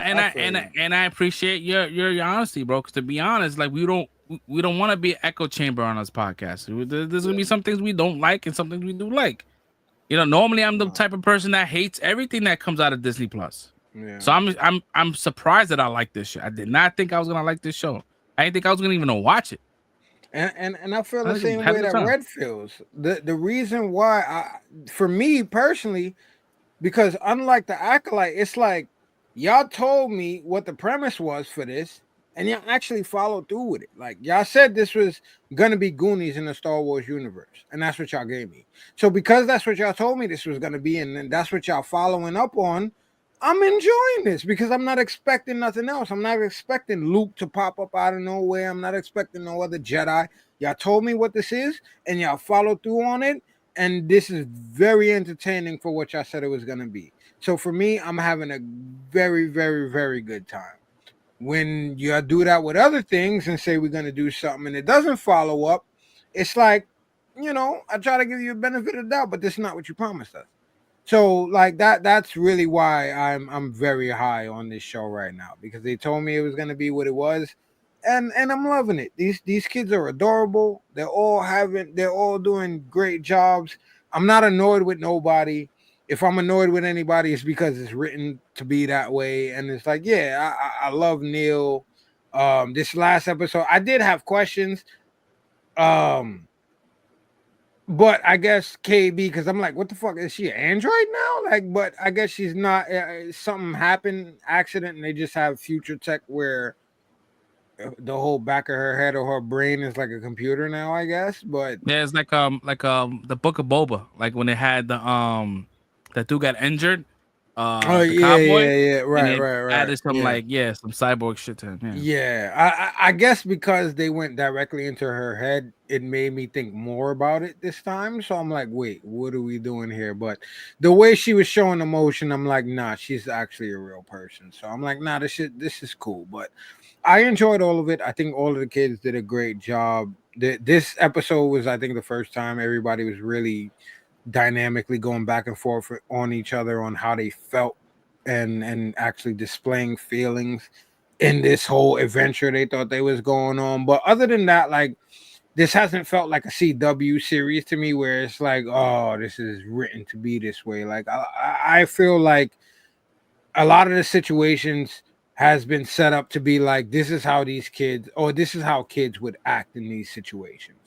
I appreciate your honesty, bro. Because to be honest, like we don't we don't want to be an echo chamber on this podcast. There's gonna be some things we don't like and some things we do like. You know, normally I'm the type of person that hates everything that comes out of Disney Plus. Yeah. So I'm surprised that I like this show. I did not think I was gonna like this show. I didn't think I was gonna even watch it. And I feel the I same had way a good that time. Red feels. The reason why for me personally, because unlike the Acolyte, it's like y'all told me what the premise was for this, and y'all actually followed through with it. Like y'all said this was gonna be Goonies in the Star Wars universe, and that's what y'all gave me. So because that's what y'all told me this was gonna be, and that's what y'all following up on, I'm enjoying this because I'm not expecting nothing else. I'm not expecting Luke to pop up out of nowhere. I'm not expecting no other Jedi. Y'all told me what this is, and y'all followed through on it. And this is very entertaining for what y'all said it was going to be. So for me, I'm having a very, very, very good time. When you do that with other things and say we're going to do something and it doesn't follow up, it's like, you know, I try to give you a benefit of the doubt, but this is not what you promised us. So like that's really why I'm very high on this show right now, because they told me it was going to be what it was. And I'm loving it. These kids are adorable. They're all doing great jobs. I'm not annoyed with nobody. If I'm annoyed with anybody, it's because it's written to be that way. And it's like, yeah, I love Neil. This last episode, I did have questions. But I guess KB, because I'm like, what the fuck, is she an android now? Like, but I guess she's not. Something happened, accident, and they just have future tech where the whole back of her head or her brain is like a computer now, I guess. But Yeah, it's like the Book of Boba, like when they had that dude got injured, the cowboy, right, and they right, added some yeah. some cyborg shit to him. Yeah. Yeah, I guess because they went directly into her head, it made me think more about it this time. So I'm like, wait, what are we doing here? But the way she was showing emotion, I'm like, nah, she's actually a real person. So I'm like, nah, this is cool. But I enjoyed all of it. I think all of the kids did a great job. This episode was, I think, the first time everybody was really dynamically going back and forth on each other on how they felt and actually displaying feelings in this whole adventure they thought they was going on. But other than that, like, this hasn't felt like a CW series to me where it's like, oh, this is written to be this way. Like I feel like a lot of the situations has been set up to be like, this is how these kids, or this is how kids would act in these situations.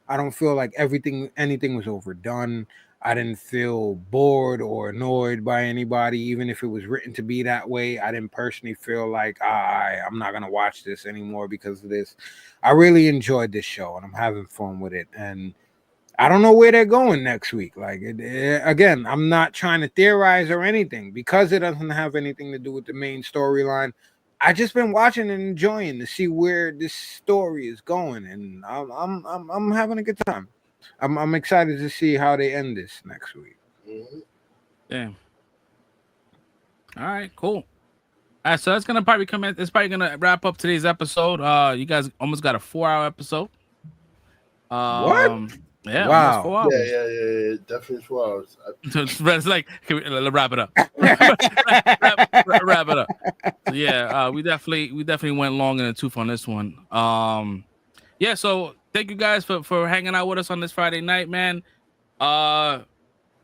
I don't feel like anything was overdone. I didn't feel bored or annoyed by anybody, even if it was written to be that way. I didn't personally feel like I'm not gonna watch this anymore because of this. I really enjoyed this show and I'm having fun with it. And I don't know where they're going next week. Like, again, I'm not trying to theorize or anything because it doesn't have anything to do with the main storyline. I just been watching and enjoying to see where this story is going, and I'm having a good time. I'm excited to see how they end this next week. Damn. All right, cool. All right, so that's gonna probably come in. It's probably gonna wrap up today's episode. You guys almost got a 4-hour episode. What? Yeah, Wow. almost 4 hours. Yeah, definitely 4 hours. It's like, let's wrap it up. wrap it up. So yeah, we definitely went long in the tooth on this one. Yeah, so thank you guys for hanging out with us on this Friday night, man.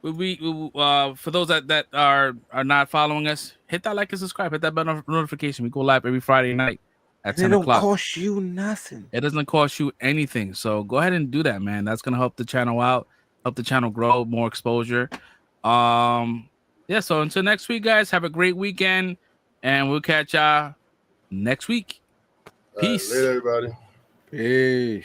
We for those that are not following us, hit that like and subscribe, hit that bell notification. We go live every Friday night at 10 It don't o'clock. cost you nothing. It doesn't cost you anything. So go ahead and do that, man. That's gonna help the channel out, help the channel grow, more exposure. Yeah, so until next week, guys, have a great weekend, and we'll catch y'all next week. Peace. Later, everybody. Peace.